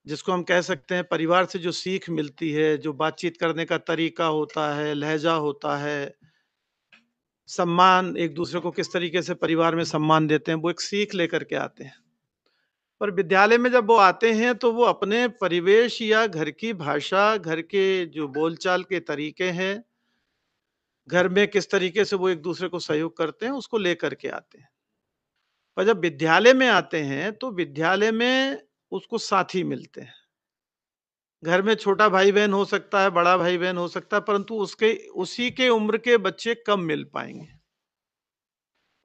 जिसको हम कह सकते हैं परिवार से जो सीख मिलती है, जो बातचीत करने का तरीका होता है, लहजा होता है, सम्मान, एक दूसरे को किस तरीके से परिवार में सम्मान देते हैं, वो एक सीख लेकर के आते हैं। पर विद्यालय में जब वो आते हैं तो वो अपने परिवेश या घर की भाषा, घर के जो बोलचाल के तरीके हैं, घर में किस तरीके से वो एक दूसरे को सहयोग करते हैं, उसको लेकर के आते हैं। पर जब विद्यालय में आते हैं तो विद्यालय में उसको साथी मिलते हैं। घर में छोटा भाई बहन हो सकता है, बड़ा भाई बहन हो सकता है, परंतु उसके उसी के उम्र के बच्चे कम मिल पाएंगे।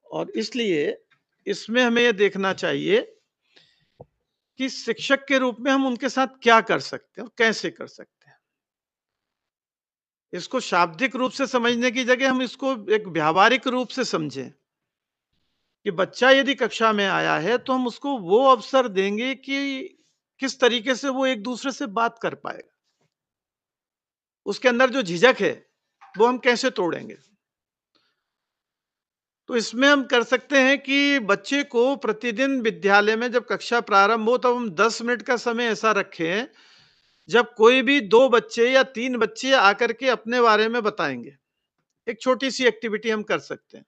और इसलिए इसमें हमें यह देखना चाहिए कि शिक्षक के रूप में हम उनके साथ क्या कर सकते हैं और कैसे कर सकते हैं। इसको शाब्दिक रूप से समझने की जगह हम इसको एक व्यावहारिक रूप से समझें कि बच्चा यदि कक्षा में आया है तो हम उसको वो अवसर देंगे कि किस तरीके से वो एक दूसरे से बात कर पाएगा। उसके अंदर जो झिझक है वो हम कैसे तोड़ेंगे। तो इसमें हम कर सकते हैं कि बच्चे को प्रतिदिन विद्यालय में जब कक्षा प्रारंभ हो तब हम 10 मिनट का समय ऐसा रखें जब कोई भी 2 बच्चे या 3 बच्चे आकर के अपने बारे में बताएंगे। एक छोटी सी एक्टिविटी हम कर सकते हैं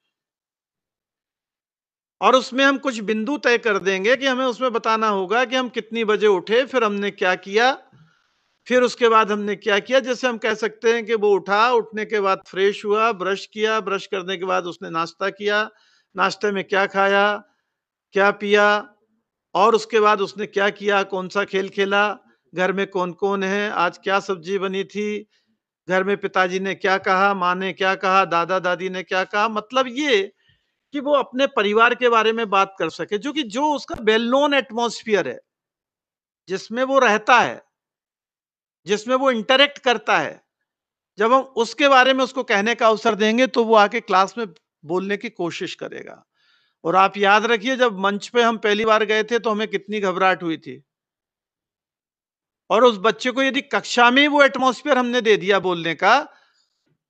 और उसमें हम कुछ बिंदु तय कर देंगे कि हमें उसमें बताना होगा कि हम कितनी बजे उठे, फिर हमने क्या किया, फिर उसके बाद हमने क्या किया। जैसे हम कह सकते हैं कि वो उठा, उठने के बाद फ्रेश हुआ, ब्रश किया, ब्रश करने के बाद उसने नाश्ता किया, नाश्ते में क्या खाया, क्या पिया और उसके बाद उसने क्या किया, कौन सा खेल खेला, घर में कौन कौन है, आज क्या सब्जी बनी थी, घर में पिताजी ने क्या कहा, माँ ने क्या कहा, दादा दादी ने क्या कहा। मतलब ये कि वो अपने परिवार के बारे में बात कर सके, जो उसका वेल नोन एटमॉस्फेयर है, जिसमें वो रहता है, जिसमें वो इंटरेक्ट करता है। जब हम उसके बारे में उसको कहने का अवसर देंगे तो वो आके क्लास में बोलने की कोशिश करेगा। और आप याद रखिए जब मंच पे हम पहली बार गए थे तो हमें कितनी घबराहट हुई थी, और उस बच्चे को यदि कक्षा में वो एटमॉस्फेयर हमने दे दिया बोलने का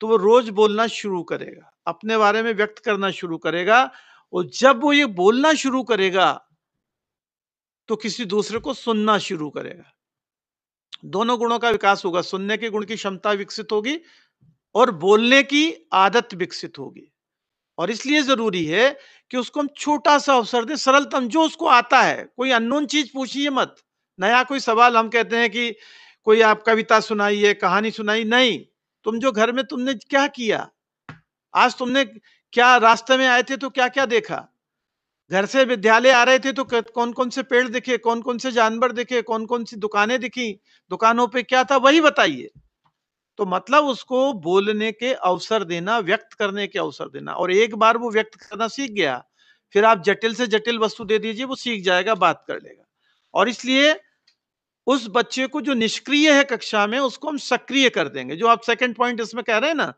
तो वो रोज बोलना शुरू करेगा, अपने बारे में व्यक्त करना शुरू करेगा। और जब वो ये बोलना शुरू करेगा तो किसी दूसरे को सुनना शुरू करेगा। दोनों गुणों का विकास होगा, सुनने के गुण की क्षमता विकसित होगी और बोलने की आदत विकसित होगी। और इसलिए जरूरी है कि उसको हम छोटा सा अवसर दें, सरलतम जो उसको आता है। कोई अननोन चीज पूछिए मत, नया कोई सवाल हम कहते हैं कि कोई आप कविता सुनाइए, कहानी सुनाई, नहीं। तुम जो घर में तुमने क्या किया, आज तुमने क्या रास्ते में आए थे तो क्या क्या देखा, घर से विद्यालय आ रहे थे तो कौन कौन से पेड़ दिखे, कौन कौन से जानवर दिखे, कौन कौन सी दुकानें दिखी, दुकानों पे क्या था, वही बताइए। तो मतलब उसको बोलने के अवसर देना, व्यक्त करने के अवसर देना। और एक बार वो व्यक्त करना सीख गया, फिर आप जटिल से जटिल वस्तु दे दीजिए, वो सीख जाएगा, बात कर लेगा। और इसलिए उस बच्चे को जो निष्क्रिय है कक्षा में उसको हम सक्रिय कर देंगे। जो आप सेकंड पॉइंट इसमें कह रहे हैं ना,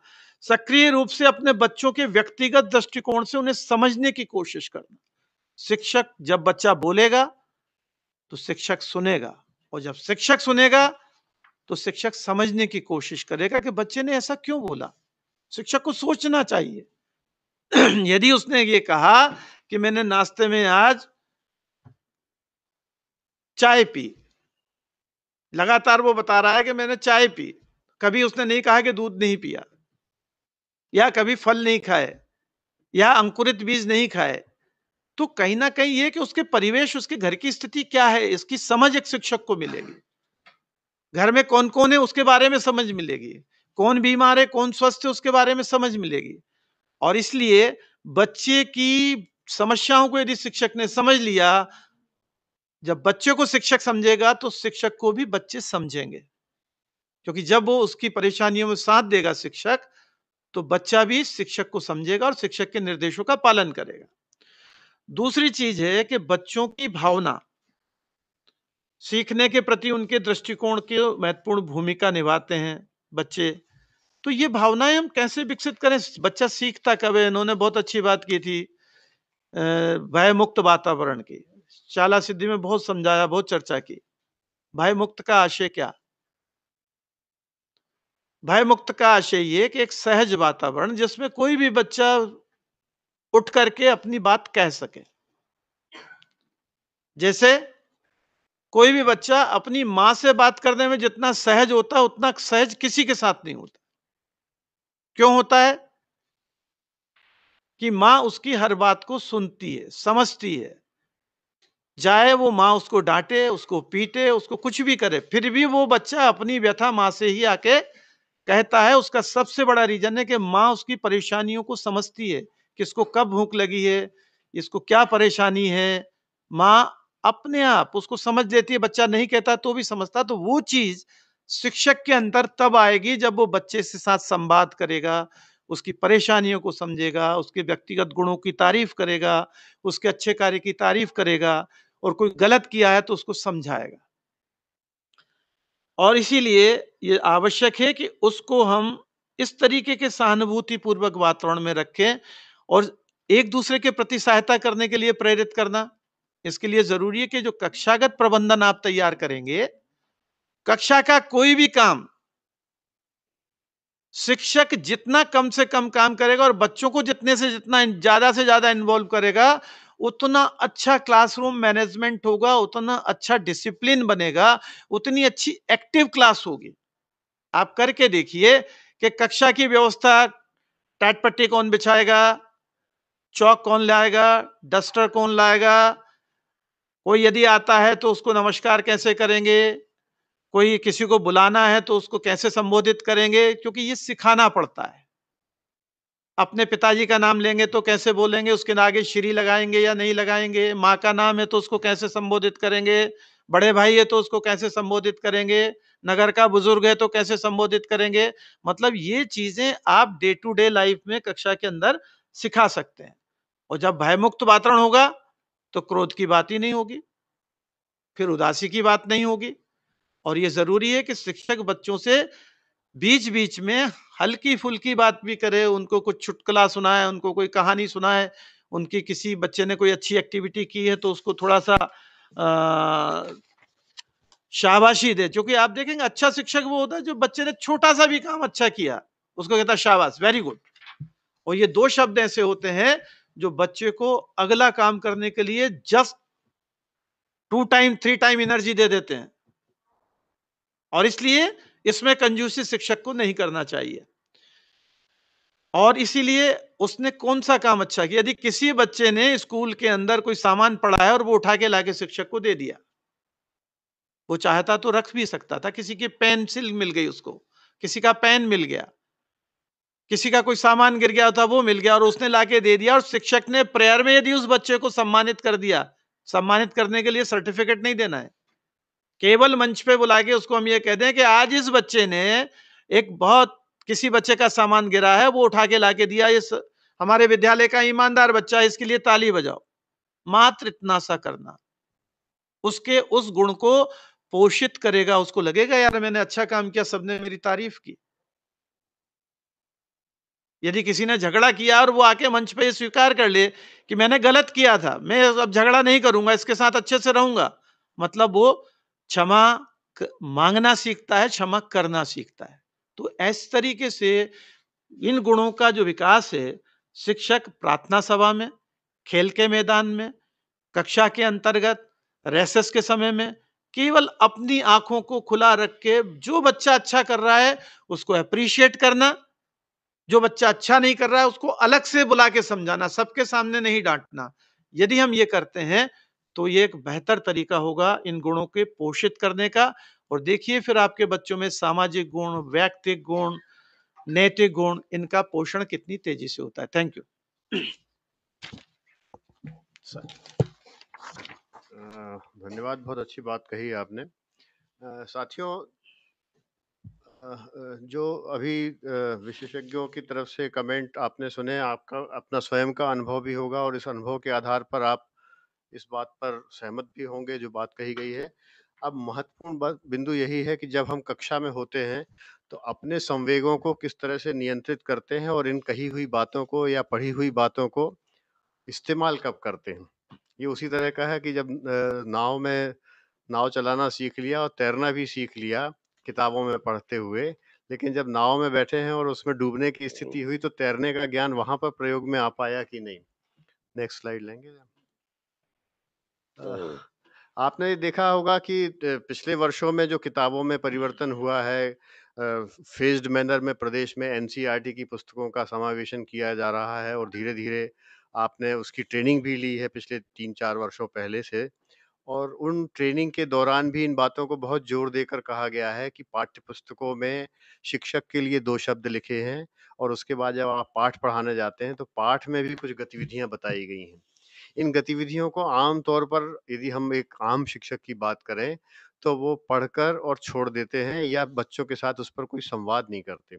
सक्रिय रूप से अपने बच्चों के व्यक्तिगत दृष्टिकोण से उन्हें समझने की कोशिश करना। शिक्षक, जब बच्चा बोलेगा तो शिक्षक सुनेगा, और जब शिक्षक सुनेगा तो शिक्षक समझने की कोशिश करेगा कि बच्चे ने ऐसा क्यों बोला। शिक्षक को सोचना चाहिए। यदि उसने ये कहा कि मैंने नाश्ते में आज चाय पी, लगातार वो बता रहा है कि मैंने चाय पी, कभी उसने नहीं कहा कि दूध नहीं पिया, या कभी फल नहीं खाए, या अंकुरित बीज नहीं खाए, तो कहीं ना कहीं ये कि उसके परिवेश, उसके घर की स्थिति क्या है, इसकी समझ एक शिक्षक को मिलेगी। घर में कौन कौन है उसके बारे में समझ मिलेगी, कौन बीमार है कौन स्वस्थ है उसके बारे में समझ मिलेगी। और इसलिए बच्चे की समस्याओं को यदि शिक्षक ने समझ लिया, जब बच्चे को शिक्षक समझेगा तो शिक्षक को भी बच्चे समझेंगे, क्योंकि जब वो उसकी परेशानियों में साथ देगा शिक्षक, तो बच्चा भी शिक्षक को समझेगा और शिक्षक के निर्देशों का पालन करेगा। दूसरी चीज है कि बच्चों की भावना सीखने के प्रति उनके दृष्टिकोण की महत्वपूर्ण भूमिका निभाते हैं बच्चे। तो ये भावनाएं हम कैसे विकसित करें? बच्चा सीखता कब है? इन्होंने बहुत अच्छी बात की थी भय मुक्त वातावरण की। शाला सिद्धि में बहुत समझाया, बहुत चर्चा की। भय मुक्त का आशय क्या? भय मुक्त का आशय ये कि एक सहज वातावरण जिसमें कोई भी बच्चा उठ करके अपनी बात कह सके। जैसे कोई भी बच्चा अपनी मां से बात करने में जितना सहज होता है उतना सहज किसी के साथ नहीं होता। क्यों होता है? कि मां उसकी हर बात को सुनती है, समझती है। चाहे वो मां उसको डांटे, उसको पीटे, उसको कुछ भी करे, फिर भी वो बच्चा अपनी व्यथा मां से ही आके कहता है। उसका सबसे बड़ा रीजन है कि मां उसकी परेशानियों को समझती है कि इसको कब भूख लगी है, इसको क्या परेशानी है। मां अपने आप उसको समझ देती है, बच्चा नहीं कहता तो भी समझता। तो वो चीज शिक्षक के अंदर तब आएगी जब वो बच्चे के साथ संवाद करेगा, उसकी परेशानियों को समझेगा, उसके व्यक्तिगत गुणों की तारीफ करेगा, उसके अच्छे कार्य की तारीफ करेगा, और कोई गलत किया है तो उसको समझाएगा। और इसीलिए ये आवश्यक है कि उसको हम इस तरीके के सहानुभूति पूर्वक वातावरण में रखें और एक दूसरे के प्रति सहायता करने के लिए प्रेरित करना। इसके लिए जरूरी है कि जो कक्षागत प्रबंधन आप तैयार करेंगे, कक्षा का कोई भी काम शिक्षक जितना कम से कम काम करेगा और बच्चों को जितने से ज्यादा इन्वॉल्व करेगा, उतना अच्छा क्लासरूम मैनेजमेंट होगा, उतना अच्छा डिसिप्लिन बनेगा, उतनी अच्छी एक्टिव क्लास होगी। आप करके देखिए कि कक्षा की व्यवस्था, टाट पट्टी कौन बिछाएगा, चौक कौन लाएगा, डस्टर कौन लाएगा, कोई यदि आता है तो उसको नमस्कार कैसे करेंगे, कोई किसी को बुलाना है तो उसको कैसे संबोधित करेंगे, क्योंकि ये सिखाना पड़ता है। अपने पिताजी का नाम लेंगे तो कैसे बोलेंगे, उसके आगे श्री लगाएंगे या नहीं लगाएंगे, माँ का नाम है तो उसको कैसे संबोधित करेंगे, बड़े भाई है तो उसको कैसे संबोधित करेंगे, नगर का बुजुर्ग है तो कैसे संबोधित करेंगे। मतलब ये चीजें आप डे टू डे लाइफ में कक्षा के अंदर सिखा सकते हैं। और जब भयमुक्त वातावरण होगा तो क्रोध की बात ही नहीं होगी, फिर उदासी की बात नहीं होगी। और ये जरूरी है कि शिक्षक बच्चों से बीच बीच में हल्की फुल्की बात भी करे, उनको कुछ चुटकुला सुनाए, उनको कोई कहानी सुनाए, उनकी किसी बच्चे ने कोई अच्छी एक्टिविटी की है तो उसको थोड़ा सा शाबाशी दे। क्योंकि आप देखेंगे अच्छा शिक्षक वो होता है जो बच्चे ने छोटा सा भी काम अच्छा किया उसको कहता है शाबाश, वेरी गुड। और ये दो शब्द ऐसे होते हैं जो बच्चे को अगला काम करने के लिए जस्ट 2 टाइम 3 टाइम एनर्जी दे देते हैं। और इसलिए इसमें कंजूसी शिक्षक को नहीं करना चाहिए। और इसीलिए उसने कौन सा काम अच्छा किया, यदि किसी बच्चे ने स्कूल के अंदर कोई सामान पड़ा है और वो उठा के लाके शिक्षक को दे दिया, वो चाहता तो रख भी सकता था, किसी की पेंसिल मिल गई उसको, किसी का पेन मिल गया, किसी का कोई सामान गिर गया था वो मिल गया और उसने लाके दे दिया, और शिक्षक ने प्रेयर में यदि उस बच्चे को सम्मानित कर दिया, सम्मानित करने के लिए सर्टिफिकेट नहीं देना है, केवल मंच पे बुला के उसको हम ये कह दें कि आज इस बच्चे ने एक बहुत किसी बच्चे का सामान गिरा है वो उठा के लाके दिया, इस हमारे विद्यालय का ईमानदार बच्चा है, इसके लिए ताली बजाओ। मात्र इतना सा करना उसके उस गुण को पोषित करेगा, उसको लगेगा यार मैंने अच्छा काम किया, सबने मेरी तारीफ की। यदि किसी ने झगड़ा किया और वो आके मंच पे स्वीकार कर ले कि मैंने गलत किया था, मैं अब झगड़ा नहीं करूंगा, इसके साथ अच्छे से रहूंगा, मतलब वो क्षमा मांगना सीखता है, क्षमा करना सीखता है। तो इस तरीके से इन गुणों का जो विकास है, शिक्षक प्रार्थना सभा में, खेल के मैदान में, कक्षा के अंतर्गत, रेसेस के समय में केवल अपनी आंखों को खुला रख के जो बच्चा अच्छा कर रहा है उसको अप्रिशिएट करना, जो बच्चा अच्छा नहीं कर रहा है उसको अलग से बुला के समझाना, सबके सामने नहीं डांटना। यदि हम ये करते हैं तो ये एक बेहतर तरीका होगा इन गुणों के पोषित करने का और देखिए फिर आपके बच्चों में सामाजिक गुण, व्यक्तिक गुण, नैतिक गुण, इनका पोषण कितनी तेजी से होता है। Thank you. धन्यवाद, बहुत अच्छी बात कही आपने। साथियों, जो अभी विशेषज्ञों की तरफ से कमेंट आपने सुने, आपका अपना स्वयं का अनुभव भी होगा और इस अनुभव के आधार पर आप इस बात पर सहमत भी होंगे जो बात कही गई है। अब महत्वपूर्ण बिंदु यही है कि जब हम कक्षा में होते हैं तो अपने संवेगों को किस तरह से नियंत्रित करते हैं और इन कही हुई बातों को या पढ़ी हुई बातों को इस्तेमाल कब करते हैं। ये उसी तरह का है कि जब नाव चलाना सीख लिया और तैरना भी सीख लिया किताबों में पढ़ते हुए, लेकिन जब नाव में बैठे हैं और उसमें डूबने की स्थिति हुई तो तैरने का ज्ञान वहां पर प्रयोग में आ पाया कि नहीं। नेक्स्ट स्लाइड लेंगे। आपने देखा होगा कि पिछले वर्षों में जो किताबों में परिवर्तन हुआ है, फेज्ड मैनर में प्रदेश में एनसीईआरटी की पुस्तकों का समावेशन किया जा रहा है और धीरे धीरे आपने उसकी ट्रेनिंग भी ली है पिछले 3-4 वर्षों पहले से। और उन ट्रेनिंग के दौरान भी इन बातों को बहुत जोर देकर कहा गया है कि पाठ्य पुस्तकों में शिक्षक के लिए 2 शब्द लिखे हैं और उसके बाद जब आप पाठ पढ़ाने जाते हैं तो पाठ में भी कुछ गतिविधियां बताई गई हैं। इन गतिविधियों को आम तौर पर यदि हम एक आम शिक्षक की बात करें तो वो पढ़कर और छोड़ देते हैं या बच्चों के साथ उस पर कोई संवाद नहीं करते।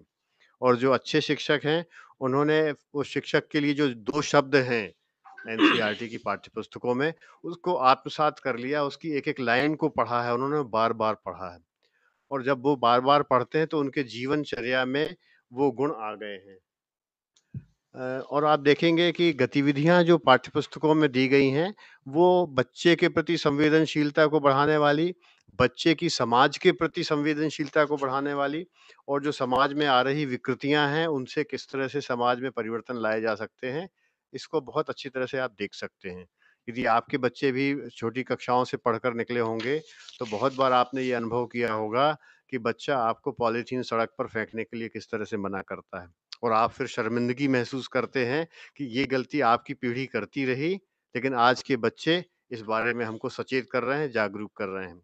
और जो अच्छे शिक्षक हैं उन्होंने उस शिक्षक के लिए जो 2 शब्द हैं एनसीईआरटी की पाठ्य पुस्तकों में उसको आत्मसात कर लिया, उसकी एक-एक लाइन को पढ़ा है, उन्होंने बार-बार पढ़ा है। और जब वो बार-बार पढ़ते हैं तो उनके जीवनचर्या में वो गुण आ गए हैं। और आप देखेंगे कि गतिविधियां जो पाठ्यपुस्तकों में दी गई हैं वो बच्चे के प्रति संवेदनशीलता को बढ़ाने वाली, बच्चे की समाज के प्रति संवेदनशीलता को बढ़ाने वाली और जो समाज में आ रही विकृतियां हैं उनसे किस तरह से समाज में परिवर्तन लाए जा सकते हैं, इसको बहुत अच्छी तरह से आप देख सकते हैं। यदि आपके बच्चे भी छोटी कक्षाओं से पढ़कर निकले होंगे तो बहुत बार आपने ये अनुभव किया होगा कि बच्चा आपको पॉलीथीन सड़क पर फेंकने के लिए किस तरह से मना करता है और आप फिर शर्मिंदगी महसूस करते हैं कि ये गलती आपकी पीढ़ी करती रही, लेकिन आज के बच्चे इस बारे में हमको सचेत कर रहे हैं, जागरूक कर रहे हैं।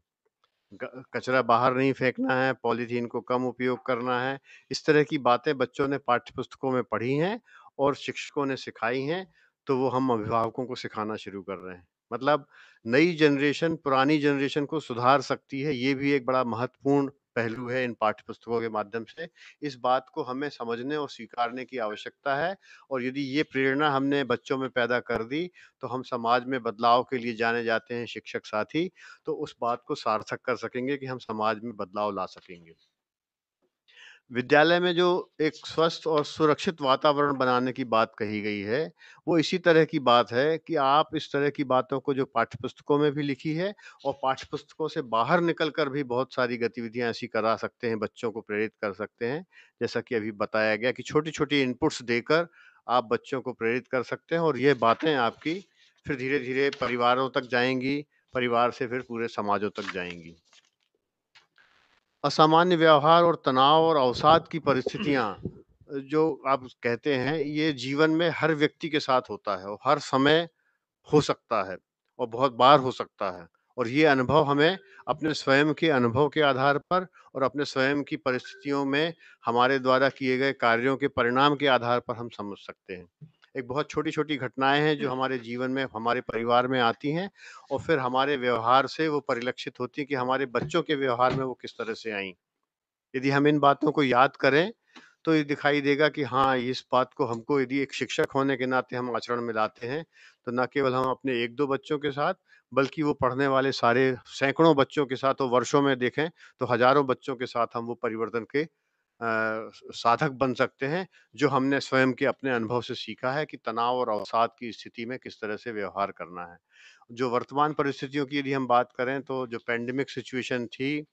कचरा बाहर नहीं फेंकना है, पॉलीथीन को कम उपयोग करना है। इस तरह की बातें बच्चों ने पाठ्य पुस्तकों में पढ़ी हैं और शिक्षकों ने सिखाई हैं, तो वो हम अभिभावकों को सिखाना शुरू कर रहे हैं। मतलब नई जनरेशन पुरानी जनरेशन को सुधार सकती है, ये भी एक बड़ा महत्वपूर्ण पहलू है इन पाठ्य पुस्तकों के माध्यम से। इस बात को हमें समझने और स्वीकारने की आवश्यकता है और यदि ये प्रेरणा हमने बच्चों में पैदा कर दी, तो हम समाज में बदलाव के लिए जाने जाते हैं शिक्षक साथी, तो उस बात को सार्थक कर सकेंगे कि हम समाज में बदलाव ला सकेंगे। विद्यालय में जो एक स्वस्थ और सुरक्षित वातावरण बनाने की बात कही गई है, वो इसी तरह की बात है कि आप इस तरह की बातों को जो पाठ्यपुस्तकों में भी लिखी है और पाठ्यपुस्तकों से बाहर निकल कर भी बहुत सारी गतिविधियां ऐसी करा सकते हैं, बच्चों को प्रेरित कर सकते हैं। जैसा कि अभी बताया गया कि छोटी-छोटी इनपुट्स देकर आप बच्चों को प्रेरित कर सकते हैं और ये बातें आपकी फिर धीरे-धीरे परिवारों तक जाएँगी, परिवार से फिर पूरे समाजों तक जाएँगी। असामान्य व्यवहार और तनाव और अवसाद की परिस्थितियाँ जो आप कहते हैं, ये जीवन में हर व्यक्ति के साथ होता है और हर समय हो सकता है और बहुत बार हो सकता है। और ये अनुभव हमें अपने स्वयं के अनुभव के आधार पर और अपने स्वयं की परिस्थितियों में हमारे द्वारा किए गए कार्यों के परिणाम के आधार पर हम समझ सकते हैं। एक बहुत छोटी-छोटी घटनाएँ हैं जो हमारे जीवन में, हमारे परिवार में आती हैं और फिर हमारे व्यवहार से वो परिलक्षित होती हैं कि हमारे बच्चों के व्यवहार में वो किस तरह से आईं। यदि हम इन बातों को याद करें, तो ये दिखाई देगा कि हाँ, इस बात को हमको यदि एक शिक्षक होने के नाते हम आचरण में लाते हैं, तो न केवल हम अपने 1-2 बच्चों के साथ, बल्कि वो पढ़ने वाले सारे सैकड़ों बच्चों के साथ और वर्षों में देखें, तो हज़ारों बच्चों के साथ हम वो परिवर्तन के साधक बन सकते हैं, जो हमने स्वयं के अपने अनुभव से सीखा है कि तनाव और अवसाद की स्थिति में किस तरह से व्यवहार करना है। जो वर्तमान परिस्थितियों की यदि हम बात करें, तो जो पैंडेमिक सिचुएशन थी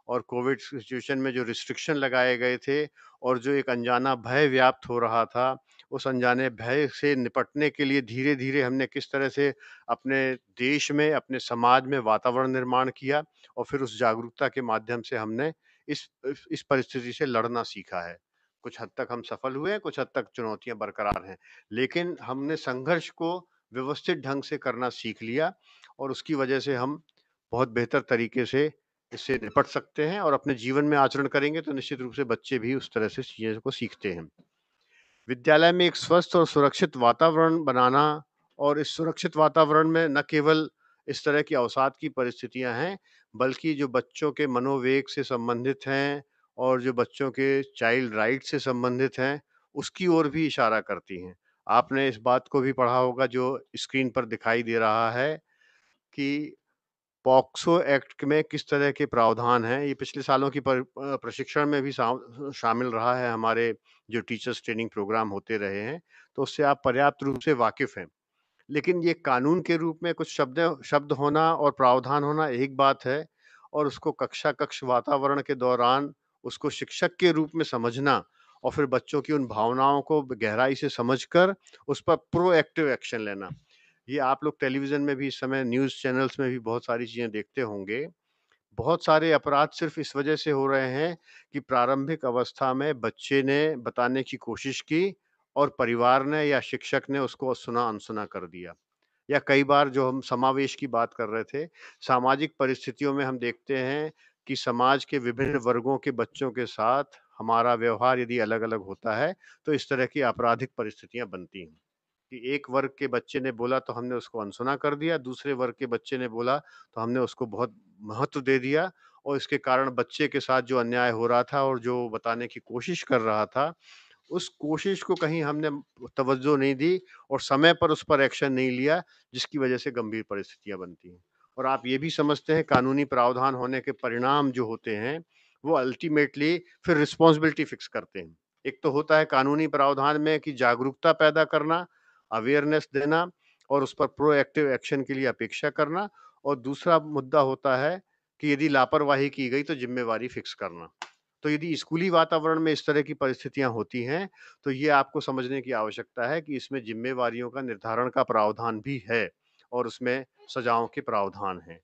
और कोविड सिचुएशन में जो रिस्ट्रिक्शन लगाए गए थे और जो एक अनजाना भय व्याप्त हो रहा था, उस अनजाने भय से निपटने के लिए धीरे-धीरे हमने किस तरह से अपने देश में, अपने समाज में वातावरण निर्माण किया और फिर उस जागरूकता के माध्यम से हमने इस परिस्थिति से लड़ना सीखा है। कुछ हद तक हम सफल हुए हैं, कुछ हद तक चुनौतियाँ बरकरार हैं, लेकिन हमने संघर्ष को व्यवस्थित ढंग से करना सीख लिया और उसकी वजह से हम बहुत बेहतर तरीके से इससे निपट सकते हैं और अपने जीवन में आचरण करेंगे तो निश्चित रूप से बच्चे भी उस तरह से चीज़ों को सीखते हैं। विद्यालय में एक स्वस्थ और सुरक्षित वातावरण बनाना, और इस सुरक्षित वातावरण में न केवल इस तरह की अवसाद की परिस्थितियां हैं, बल्कि जो बच्चों के मनोवेग से संबंधित हैं और जो बच्चों के चाइल्ड राइट से संबंधित हैं, उसकी ओर भी इशारा करती हैं। आपने इस बात को भी पढ़ा होगा जो स्क्रीन पर दिखाई दे रहा है कि पॉक्सो एक्ट में किस तरह के प्रावधान हैं। ये पिछले सालों की प्रशिक्षण में भी शामिल रहा है, हमारे जो टीचर्स ट्रेनिंग प्रोग्राम होते रहे हैं, तो उससे आप पर्याप्त रूप से वाकिफ़ हैं। लेकिन ये कानून के रूप में कुछ शब्द होना और प्रावधान होना एक बात है, और उसको कक्ष वातावरण के दौरान उसको शिक्षक के रूप में समझना और फिर बच्चों की उन भावनाओं को गहराई से समझकर उस पर प्रोएक्टिव एक्शन लेना। ये आप लोग टेलीविज़न में भी इस समय न्यूज़ चैनल्स में भी बहुत सारी चीज़ें देखते होंगे। बहुत सारे अपराध सिर्फ़ इस वजह से हो रहे हैं कि प्रारंभिक अवस्था में बच्चे ने बताने की कोशिश की और परिवार ने या शिक्षक ने उसको सुना-अनसुना कर दिया। या कई बार जो हम समावेश की बात कर रहे थे, सामाजिक परिस्थितियों में हम देखते हैं कि समाज के विभिन्न वर्गों के बच्चों के साथ हमारा व्यवहार यदि अलग-अलग होता है, तो इस तरह की आपराधिक परिस्थितियाँ बनती हैं। कि एक वर्ग के बच्चे ने बोला तो हमने उसको अनसुना कर दिया, दूसरे वर्ग के बच्चे ने बोला तो हमने उसको बहुत महत्व दे दिया, और इसके कारण बच्चे के साथ जो अन्याय हो रहा था और जो बताने की कोशिश कर रहा था, उस कोशिश को कहीं हमने तवज्जो नहीं दी और समय पर उस पर एक्शन नहीं लिया, जिसकी वजह से गंभीर परिस्थितियाँ बनती हैं। और आप ये भी समझते हैं कानूनी प्रावधान होने के परिणाम जो होते हैं, वो अल्टीमेटली फिर रिस्पॉन्सिबिलिटी फिक्स करते हैं। एक तो होता है कानूनी प्रावधान में कि जागरूकता पैदा करना, अवेयरनेस देना और उस पर प्रोएक्टिव एक्शन के लिए अपेक्षा करना, और दूसरा मुद्दा होता है कि यदि लापरवाही की गई तो जिम्मेवारी फिक्स करना। तो यदि स्कूली वातावरण में इस तरह की परिस्थितियां होती हैं, तो ये आपको समझने की आवश्यकता है कि इसमें जिम्मेवारियों का निर्धारण का प्रावधान भी है और उसमें सजाओं के प्रावधान हैं।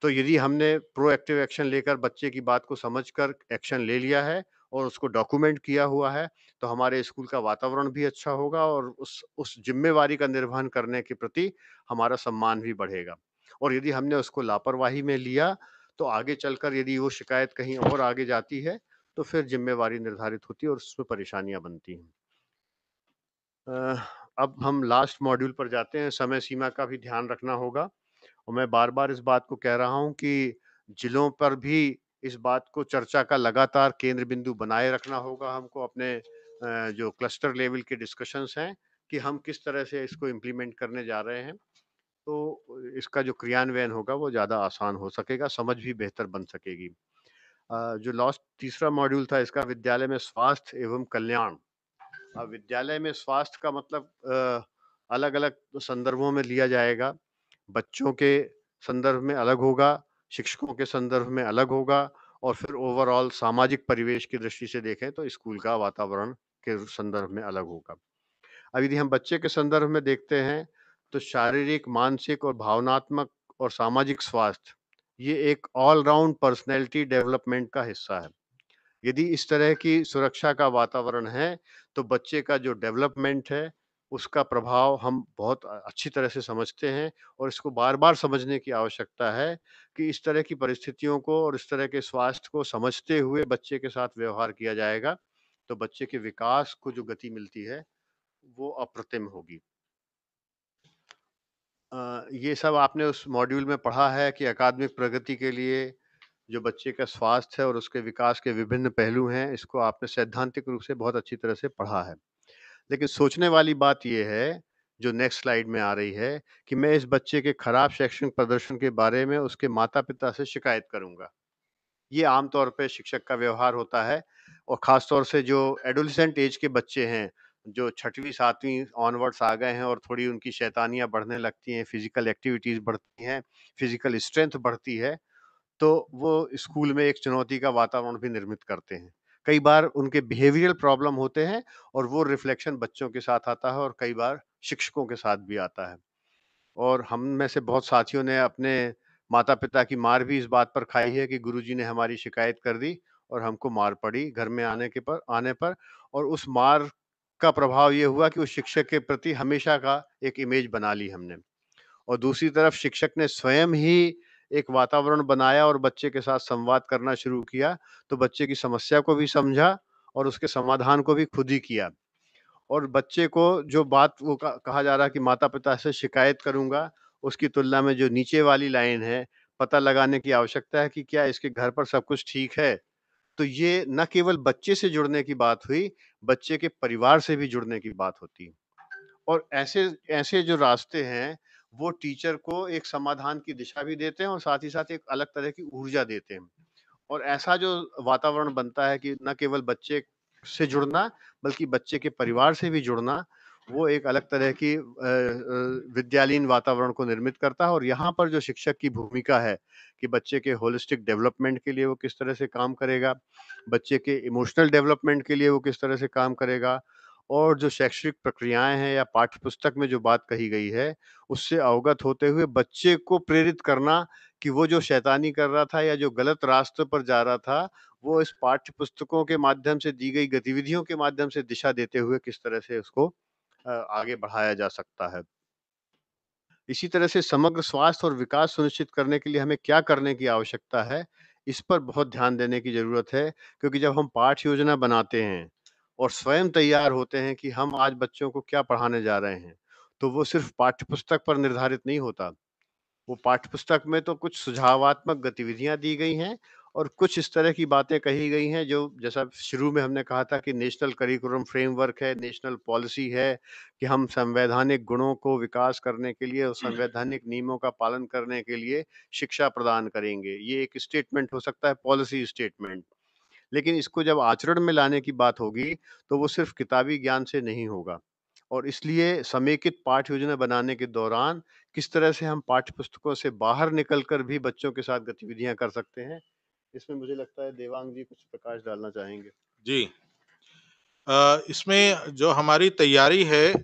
तो यदि हमने प्रोएक्टिव एक्शन लेकर बच्चे की बात को समझकर एक्शन ले लिया है और उसको डॉक्यूमेंट किया हुआ है, तो हमारे स्कूल का वातावरण भी अच्छा होगा और उस ज़िम्मेवारी का निर्वहन करने के प्रति हमारा सम्मान भी बढ़ेगा। और यदि हमने उसको लापरवाही में लिया, तो आगे चलकर यदि वो शिकायत कहीं और आगे जाती है, तो फिर ज़िम्मेवारी निर्धारित होती है और उसमें परेशानियाँ बनती हैं। अब हम लास्ट मॉड्यूल पर जाते हैं, समय सीमा का भी ध्यान रखना होगा। और मैं बार-बार इस बात को कह रहा हूँ कि जिलों पर भी इस बात को चर्चा का लगातार केंद्र बिंदु बनाए रखना होगा हमको, अपने जो क्लस्टर लेवल के डिस्कशंस हैं कि हम किस तरह से इसको इम्प्लीमेंट करने जा रहे हैं। तो इसका जो क्रियान्वयन होगा वो ज़्यादा आसान हो सकेगा, समझ भी बेहतर बन सकेगी। जो लास्ट तीसरा मॉड्यूल था इसका, विद्यालय में स्वास्थ्य एवं कल्याण। विद्यालय में स्वास्थ्य का मतलब अलग-अलग संदर्भों में लिया जाएगा। बच्चों के संदर्भ में अलग होगा, शिक्षकों के संदर्भ में अलग होगा, और फिर ओवरऑल सामाजिक परिवेश की दृष्टि से देखें तो स्कूल का वातावरण के संदर्भ में अलग होगा। अब यदि हम बच्चे के संदर्भ में देखते हैं, तो शारीरिक, मानसिक और भावनात्मक और सामाजिक स्वास्थ्य, ये एक ऑल राउंड पर्सनैलिटी डेवलपमेंट का हिस्सा है। यदि इस तरह की सुरक्षा का वातावरण है, तो बच्चे का जो डेवलपमेंट है, उसका प्रभाव हम बहुत अच्छी तरह से समझते हैं, और इसको बार-बार समझने की आवश्यकता है कि इस तरह की परिस्थितियों को और इस तरह के स्वास्थ्य को समझते हुए बच्चे के साथ व्यवहार किया जाएगा, तो बच्चे के विकास को जो गति मिलती है, वो अप्रतिम होगी। ये सब आपने उस मॉड्यूल में पढ़ा है कि अकादमिक प्रगति के लिए जो बच्चे का स्वास्थ्य है और उसके विकास के विभिन्न पहलू हैं, इसको आपने सैद्धांतिक रूप से बहुत अच्छी तरह से पढ़ा है। लेकिन सोचने वाली बात ये है, जो नेक्स्ट स्लाइड में आ रही है, कि मैं इस बच्चे के खराब शैक्षणिक प्रदर्शन के बारे में उसके माता-पिता से शिकायत करूँगा। ये आम तौर पे शिक्षक का व्यवहार होता है, और ख़ास तौर से जो एडोलेसेंट ऐज के बच्चे हैं, जो 6वीं 7वीं ऑनवर्ड्स आ गए हैं और थोड़ी उनकी शैतानियाँ बढ़ने लगती हैं, फ़िज़िकल एक्टिविटीज़ बढ़ती हैं, फ़िज़िकल स्ट्रेंथ बढ़ती है, तो वो स्कूल में एक चुनौती का वातावरण भी निर्मित करते हैं। कई बार उनके बिहेवियरल प्रॉब्लम होते हैं और वो रिफ्लेक्शन बच्चों के साथ आता है और कई बार शिक्षकों के साथ भी आता है। और हम में से बहुत साथियों ने अपने माता-पिता की मार भी इस बात पर खाई है कि गुरुजी ने हमारी शिकायत कर दी और हमको मार पड़ी घर में आने पर, और उस मार का प्रभाव ये हुआ कि उस शिक्षक के प्रति हमेशा का एक इमेज बना ली हमने। और दूसरी तरफ शिक्षक ने स्वयं ही एक वातावरण बनाया और बच्चे के साथ संवाद करना शुरू किया, तो बच्चे की समस्या को भी समझा और उसके समाधान को भी खुद ही किया। और बच्चे को जो बात वो कहा जा रहा है कि माता-पिता से शिकायत करूँगा, उसकी तुलना में जो नीचे वाली लाइन है, पता लगाने की आवश्यकता है कि क्या इसके घर पर सब कुछ ठीक है? तो ये न केवल बच्चे से जुड़ने की बात हुई, बच्चे के परिवार से भी जुड़ने की बात होती है। और ऐसे ऐसे जो रास्ते हैं, वो टीचर को एक समाधान की दिशा भी देते हैं और साथ ही साथ एक अलग तरह की ऊर्जा देते हैं। और ऐसा जो वातावरण बनता है कि न केवल बच्चे से जुड़ना, बल्कि बच्चे के परिवार से भी जुड़ना, वो एक अलग तरह की विद्यालयीन वातावरण को निर्मित करता है। और यहाँ पर जो शिक्षक की भूमिका है कि बच्चे के होलिस्टिक डेवलपमेंट के लिए वो किस तरह से काम करेगा, बच्चे के इमोशनल डेवलपमेंट के लिए वो किस तरह से काम करेगा, और जो शैक्षिक प्रक्रियाएँ हैं या पाठ्य पुस्तक में जो बात कही गई है, उससे अवगत होते हुए बच्चे को प्रेरित करना कि वो जो शैतानी कर रहा था या जो गलत रास्ते पर जा रहा था, वो इस पाठ्य पुस्तकों के माध्यम से दी गई गतिविधियों के माध्यम से दिशा देते हुए किस तरह से उसको आगे बढ़ाया जा सकता है। इसी तरह से समग्र स्वास्थ्य और विकास सुनिश्चित करने के लिए हमें क्या करने की आवश्यकता है, इस पर बहुत ध्यान देने की ज़रूरत है, क्योंकि जब हम पाठ्य योजना बनाते हैं और स्वयं तैयार होते हैं कि हम आज बच्चों को क्या पढ़ाने जा रहे हैं, तो वो सिर्फ़ पाठ्य पुस्तक पर निर्धारित नहीं होता। वो पाठ्यपुस्तक में तो कुछ सुझावात्मक गतिविधियाँ दी गई हैं और कुछ इस तरह की बातें कही गई हैं जो जैसा शुरू में हमने कहा था कि नेशनल करिकुलम फ्रेमवर्क है, नेशनल पॉलिसी है कि हम संवैधानिक गुणों को विकास करने के लिए और संवैधानिक नियमों का पालन करने के लिए शिक्षा प्रदान करेंगे। ये एक स्टेटमेंट हो सकता है, पॉलिसी स्टेटमेंट। लेकिन इसको जब आचरण में लाने की बात होगी, तो वो सिर्फ़ किताबी ज्ञान से नहीं होगा। और इसलिए समेकित पाठ्य योजना बनाने के दौरान किस तरह से हम पाठ्य पुस्तकों से बाहर निकल कर भी बच्चों के साथ गतिविधियाँ कर सकते हैं, इसमें मुझे लगता है देवांग जी कुछ प्रकाश डालना चाहेंगे। जी। इसमें जो हमारी तैयारी है,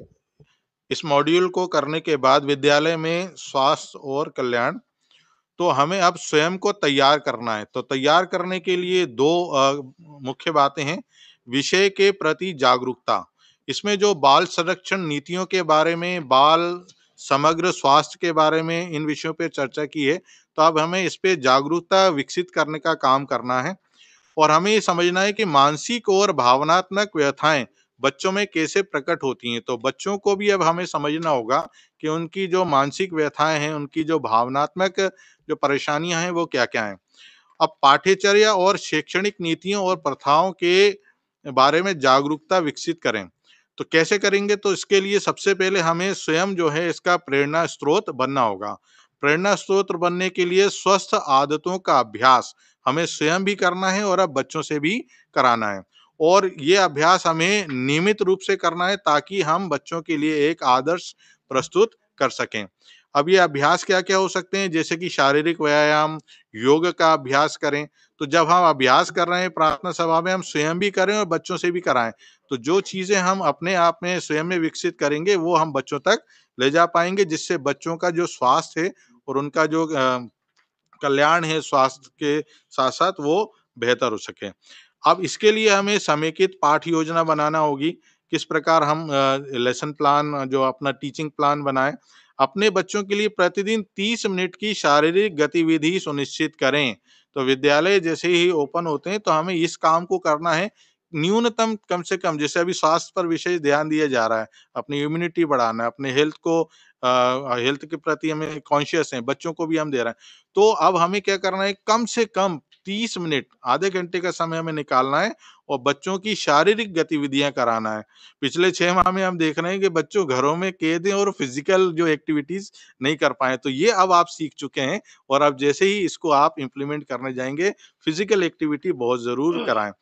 इस मॉड्यूल को करने के बाद विद्यालय में स्वास्थ्य और कल्याण, तो हमें अब स्वयं को तैयार करना है। तो तैयार करने के लिए 2 मुख्य बातें हैं। विषय के प्रति जागरूकता। इसमें जो बाल संरक्षण नीतियों के बारे में, बाल समग्र स्वास्थ्य के बारे में इन विषयों पे चर्चा की है, तो अब हमें इस पे जागरूकता विकसित करने का काम करना है। और हमें ये समझना है कि मानसिक और भावनात्मक व्यथाएँ बच्चों में कैसे प्रकट होती हैं। तो बच्चों को भी अब हमें समझना होगा कि उनकी जो मानसिक व्यथाएँ हैं, उनकी जो भावनात्मक जो परेशानियाँ हैं, वो क्या-क्या हैं। अब पाठ्यचर्या और शैक्षणिक नीतियों और प्रथाओं के बारे में जागरूकता विकसित करें। तो कैसे करेंगे? तो इसके लिए सबसे पहले हमें स्वयं जो है इसका प्रेरणा स्रोत बनना होगा। प्रेरणा स्रोत बनने के लिए स्वस्थ आदतों का अभ्यास हमें स्वयं भी करना है और अब बच्चों से भी कराना है। और ये अभ्यास हमें नियमित रूप से करना है ताकि हम बच्चों के लिए एक आदर्श प्रस्तुत कर सकें। अब ये अभ्यास क्या-क्या हो सकते हैं? जैसे कि शारीरिक व्यायाम, योग का अभ्यास करें। तो जब हम अभ्यास कर रहे हैं प्रार्थना सभा में, हम स्वयं भी करें और बच्चों से भी कराएँ। तो जो चीज़ें हम अपने आप में स्वयं में विकसित करेंगे, वो हम बच्चों तक ले जा पाएँगे, जिससे बच्चों का जो स्वास्थ्य है और उनका जो कल्याण है स्वास्थ्य के साथ-साथ, वो बेहतर हो सके। अब इसके लिए हमें समेकित पाठ योजना बनाना होगी। किस प्रकार हम लेसन प्लान जो अपना टीचिंग प्लान बनाएँ। अपने बच्चों के लिए प्रतिदिन 30 मिनट की शारीरिक गतिविधि सुनिश्चित करें। तो विद्यालय जैसे ही ओपन होते हैं, तो हमें इस काम को करना है। न्यूनतम कम से कम, जैसे अभी स्वास्थ्य पर विशेष ध्यान दिया जा रहा है, अपनी इम्यूनिटी बढ़ाना है, अपने हेल्थ के प्रति हमें कॉन्शियस हैं, बच्चों को भी हम दे रहे हैं। तो अब हमें क्या करना है, कम से कम 30 मिनट, आधे घंटे का समय हमें निकालना है और बच्चों की शारीरिक गतिविधियाँ कराना है। पिछले 6 माह में हम देख रहे हैं कि बच्चों घरों में कैद हैं और फिज़िकल जो एक्टिविटीज़ नहीं कर पाए। तो ये अब आप सीख चुके हैं और अब जैसे ही इसको आप इम्प्लीमेंट करने जाएँगे, फिज़िकल एक्टिविटी बहुत ज़रूर कराएँ।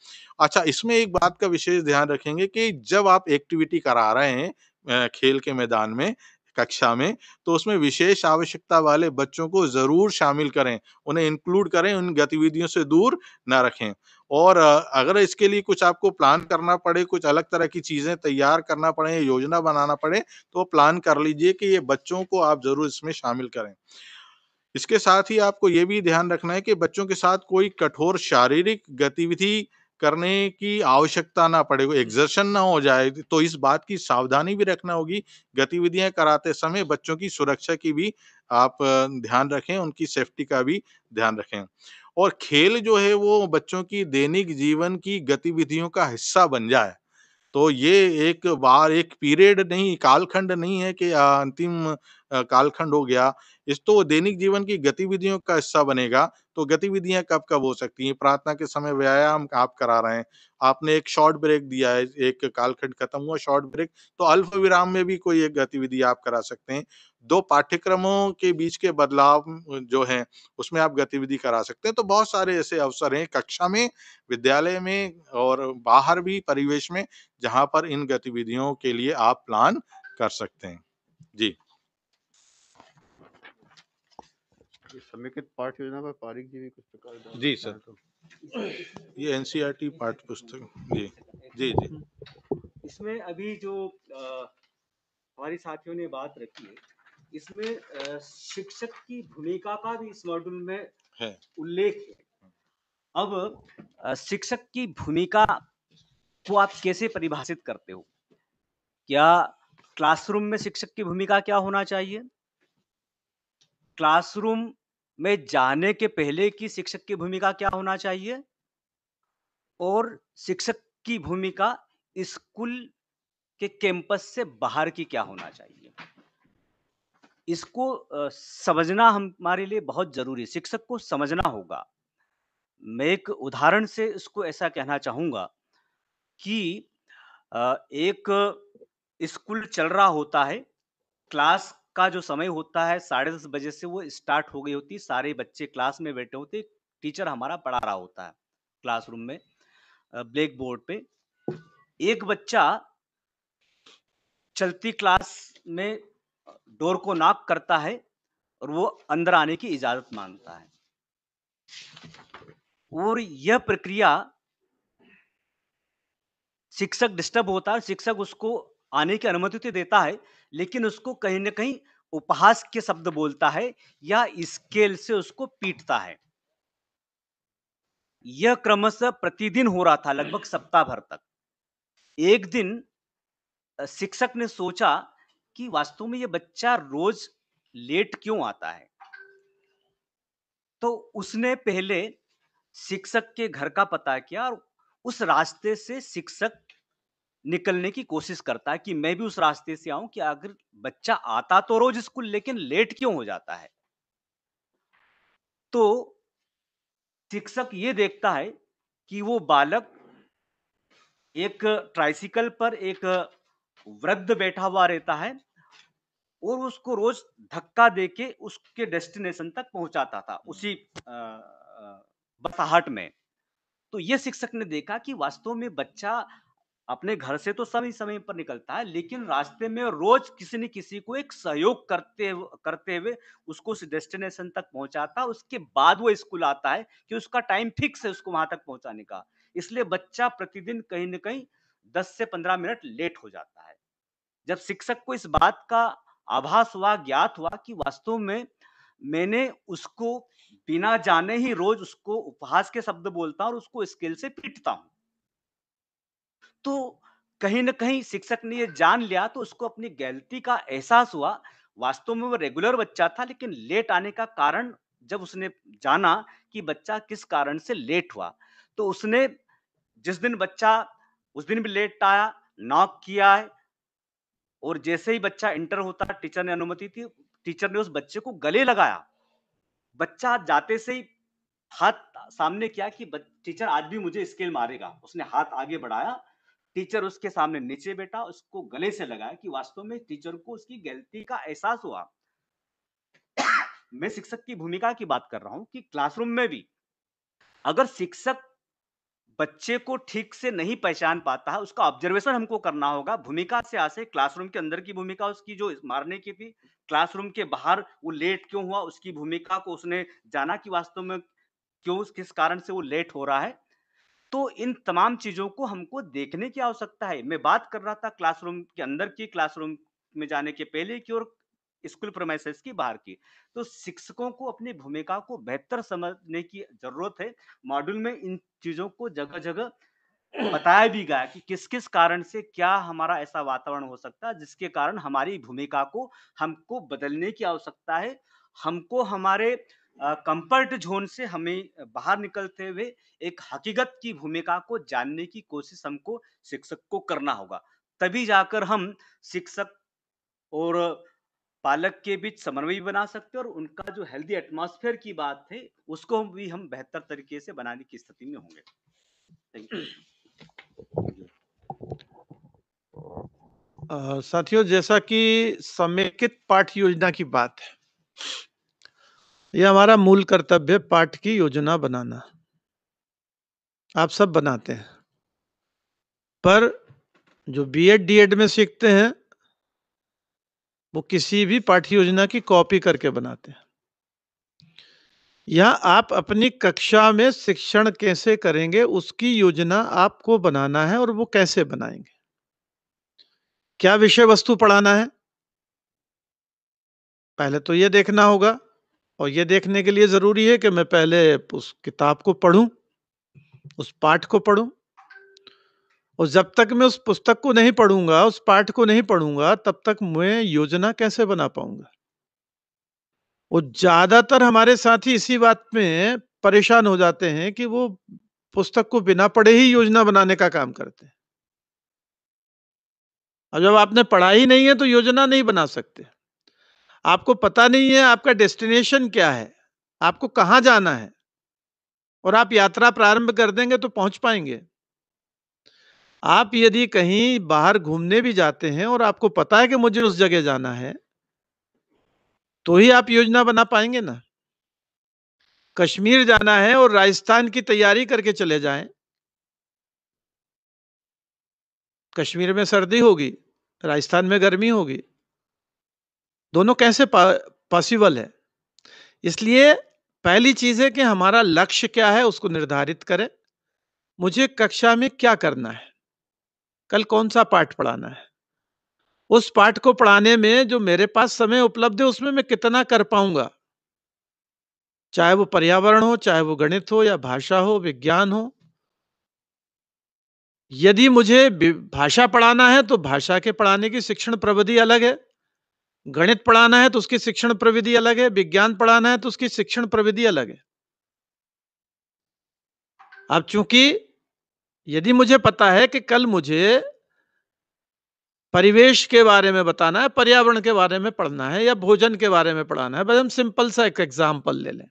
अच्छा, इसमें एक बात का विशेष ध्यान रखेंगे कि जब आप एक्टिविटी करा रहे हैं खेल के मैदान में, कक्षा में, तो उसमें विशेष आवश्यकता वाले बच्चों को ज़रूर शामिल करें, उन्हें इंक्लूड करें, उन गतिविधियों से दूर ना रखें। और अगर इसके लिए कुछ आपको प्लान करना पड़े, कुछ अलग तरह की चीज़ें तैयार करना पड़े, योजना बनाना पड़े, तो प्लान कर लीजिए कि ये बच्चों को आप ज़रूर इसमें शामिल करें। इसके साथ ही आपको ये भी ध्यान रखना है कि बच्चों के साथ कोई कठोर शारीरिक गतिविधि करने की आवश्यकता ना पड़े, एक्सर्शन ना हो जाए, तो इस बात की सावधानी भी रखना होगी। गतिविधियाँ कराते समय बच्चों की सुरक्षा की भी आप ध्यान रखें, उनकी सेफ्टी का भी ध्यान रखें। और खेल जो है वो बच्चों की दैनिक जीवन की गतिविधियों का हिस्सा बन जाए। तो ये एक बार एक पीरियड नहीं, कालखंड नहीं है कि अंतिम कालखंड हो गया। इस तो दैनिक जीवन की गतिविधियों का हिस्सा बनेगा, तो गतिविधियाँ कब-कब हो सकती हैं। प्रार्थना के समय व्यायाम आप करा रहे हैं, आपने एक शॉर्ट ब्रेक दिया है, एक कालखंड खत्म हुआ शॉर्ट ब्रेक, तो अल्प विराम में भी कोई एक गतिविधि आप करा सकते हैं। 2 पाठ्यक्रमों के बीच के बदलाव जो हैं, उसमें आप गतिविधि करा सकते हैं। तो बहुत सारे ऐसे अवसर हैं कक्षा में, विद्यालय में और बाहर भी परिवेश में, जहाँ पर इन गतिविधियों के लिए आप प्लान कर सकते हैं। जी। ये समेकित पाठ्य योजना पर पारिक जी भी कुछ प्रकार डाल जी, सकते हैं सर। तो। ये एनसीईआरटी पाठ्य पुस्तक। जी। जी, जी। इसमें अभी जो हमारी साथियों ने बात रखी है, इसमें शिक्षक की भूमिका का भी इस मॉड्यूल में है। उल्लेख है। अब शिक्षक की भूमिका को आप कैसे परिभाषित करते हो? क्या क्लासरूम में शिक्षक की भूमिका क्या होना चाहिए? क्लासरूम में जाने के पहले की शिक्षक की भूमिका क्या होना चाहिए? और शिक्षक की भूमिका स्कूल के कैंपस से बाहर की क्या होना चाहिए? इसको समझना हमारे लिए बहुत ज़रूरी है, शिक्षक को समझना होगा। मैं एक उदाहरण से इसको ऐसा कहना चाहूँगा कि एक स्कूल चल रहा होता है, क्लास का जो समय होता है 10:30 बजे से वो स्टार्ट हो गई होती है, सारे बच्चे क्लास में बैठे होते हैं, टीचर हमारा पढ़ा रहा होता है क्लासरूम में ब्लैक बोर्ड पे। एक बच्चा चलती क्लास में डोर को नॉक करता है और वो अंदर आने की इजाज़त माँगता है। और यह प्रक्रिया शिक्षक डिस्टर्ब होता है, शिक्षक उसको आने की अनुमति तो देता है, लेकिन उसको कहीं न कहीं उपहास के शब्द बोलता है या स्केल से उसको पीटता है। यह क्रमशः प्रतिदिन हो रहा था लगभग सप्ताह भर तक। एक दिन शिक्षक ने सोचा कि वास्तव में ये बच्चा रोज़ लेट क्यों आता है? तो उसने पहले शिक्षक के घर का पता किया और उस रास्ते से शिक्षक निकलने की कोशिश करता है कि मैं भी उस रास्ते से आऊं कि अगर बच्चा आता तो रोज स्कूल लेकिन लेट क्यों हो जाता है। तो शिक्षक ये देखता है कि वो बालक एक ट्राइसिकल पर एक वृद्ध बैठा हुआ रहता है और उसको रोज धक्का देके उसके डेस्टिनेशन तक पहुंचाता था उसी बसाहट में। तो ये शिक्षक ने देखा कि वास्तव में बच्चा अपने घर से तो समय-समय पर निकलता है, लेकिन रास्ते में रोज किसी न किसी को एक सहयोग करते हुए उसको उस डेस्टिनेशन तक पहुँचाता, उसके बाद वो स्कूल आता है कि उसका टाइम फिक्स है उसको वहाँ तक पहुँचाने का। इसलिए बच्चा प्रतिदिन कहीं न कहीं 10 से 15 मिनट लेट हो जाता है। जब शिक्षक को इस बात का आभास हुआ, ज्ञात हुआ कि वास्तव में मैंने उसको बिना जाने ही रोज उसको उपहास के शब्द बोलता हूँ और उसको स्केल से पीटता हूँ। तो कहीं न कहीं शिक्षक ने ये जान लिया तो उसको अपनी गलती का एहसास हुआ। वास्तव में वो रेगुलर बच्चा था लेकिन लेट आने का कारण जब उसने जाना कि बच्चा किस कारण से लेट हुआ, तो उसने जिस दिन बच्चा उस दिन भी लेट आया, नॉक किया है और जैसे ही बच्चा एंटर होता है टीचर ने अनुमति दी, टीचर ने उस बच्चे को गले लगाया। बच्चा जाते से ही हाथ सामने किया कि टीचर आज भी मुझे स्केल मारेगा। उसने हाथ आगे बढ़ाया, टीचर उसके सामने नीचे बैठा, उसको गले से लगाया कि वास्तव में टीचर को उसकी गलती का एहसास हुआ। मैं शिक्षक की भूमिका की बात कर रहा हूँ कि क्लासरूम में भी अगर शिक्षक बच्चे को ठीक से नहीं पहचान पाता है, उसका ऑब्जर्वेशन हमको करना होगा। भूमिका से आशय क्लासरूम के अंदर की भूमिका उसकी जो मारने की थी, क्लासरूम के बाहर वो लेट क्यों हुआ, उसकी भूमिका को उसने जाना कि वास्तव में क्यों किस कारण से वो लेट हो रहा है। तो इन तमाम चीज़ों को हमको देखने की आवश्यकता है। मैं बात कर रहा था क्लासरूम के अंदर की, क्लासरूम में जाने के पहले की और स्कूल प्रीमाइसेस की बाहर की। तो शिक्षकों को अपनी भूमिका को बेहतर समझने की ज़रूरत है। मॉड्यूल में इन चीज़ों को जगह-जगह बताया भी गया कि किस-किस कारण से क्या हमारा ऐसा वातावरण हो सकता है जिसके कारण हमारी भूमिका को हमको बदलने की आवश्यकता है। हमको हमारे कम्फर्ट ज़ोन से हमें बाहर निकलते हुए एक हकीकत की भूमिका को जानने की कोशिश हमको शिक्षक को करना होगा। तभी जाकर हम शिक्षक और पालक के बीच समन्वय भी बना सकते हैं और उनका जो हेल्दी एटमॉस्फेयर की बात है, उसको भी हम बेहतर तरीके से बनाने की स्थिति में होंगे। Thank you. साथियों, जैसा कि समेकित पाठ योजना की बात है, यह हमारा मूल कर्तव्य है, पाठ की योजना बनाना। आप सब बनाते हैं, पर जो बीएड डीएड में सीखते हैं वो किसी भी पाठ्य योजना की कॉपी करके बनाते हैं। यहाँ आप अपनी कक्षा में शिक्षण कैसे करेंगे उसकी योजना आपको बनाना है, और वो कैसे बनाएंगे, क्या विषय वस्तु पढ़ाना है, पहले तो ये देखना होगा। और ये देखने के लिए जरूरी है कि मैं पहले उस किताब को पढूं, उस पाठ को पढूं, और जब तक मैं उस पुस्तक को नहीं पढ़ूंगा, उस पाठ को नहीं पढ़ूंगा, तब तक मैं योजना कैसे बना पाऊंगा। और ज्यादातर हमारे साथी इसी बात में परेशान हो जाते हैं कि वो पुस्तक को बिना पढ़े ही योजना बनाने का काम करते हैं। और जब आपने पढ़ा ही नहीं है तो योजना नहीं बना सकते। आपको पता नहीं है आपका डेस्टिनेशन क्या है, आपको कहां जाना है, और आप यात्रा प्रारंभ कर देंगे तो पहुंच पाएंगे। आप यदि कहीं बाहर घूमने भी जाते हैं और आपको पता है कि मुझे उस जगह जाना है, तो ही आप योजना बना पाएंगे ना। कश्मीर जाना है और राजस्थान की तैयारी करके चले जाएं, कश्मीर में सर्दी होगी, राजस्थान में गर्मी होगी, दोनों कैसे पॉसिबल है। इसलिए पहली चीज है कि हमारा लक्ष्य क्या है, उसको निर्धारित करें। मुझे कक्षा में क्या करना है, कल कौन सा पाठ पढ़ाना है, उस पाठ को पढ़ाने में जो मेरे पास समय उपलब्ध है उसमें मैं कितना कर पाऊंगा, चाहे वो पर्यावरण हो, चाहे वो गणित हो, या भाषा हो, विज्ञान हो। यदि मुझे भाषा पढ़ाना है तो भाषा के पढ़ाने की शिक्षण प्रविधि अलग है, गणित पढ़ाना है तो उसकी शिक्षण प्रविधि अलग है, विज्ञान पढ़ाना है तो उसकी शिक्षण प्रविधि अलग है। अब चूंकि यदि मुझे पता है कि कल मुझे परिवेश के बारे में बताना है, पर्यावरण के बारे में पढ़ना है, या भोजन के बारे में पढ़ाना है, बस हम सिंपल सा एक एग्जाम्पल ले लें।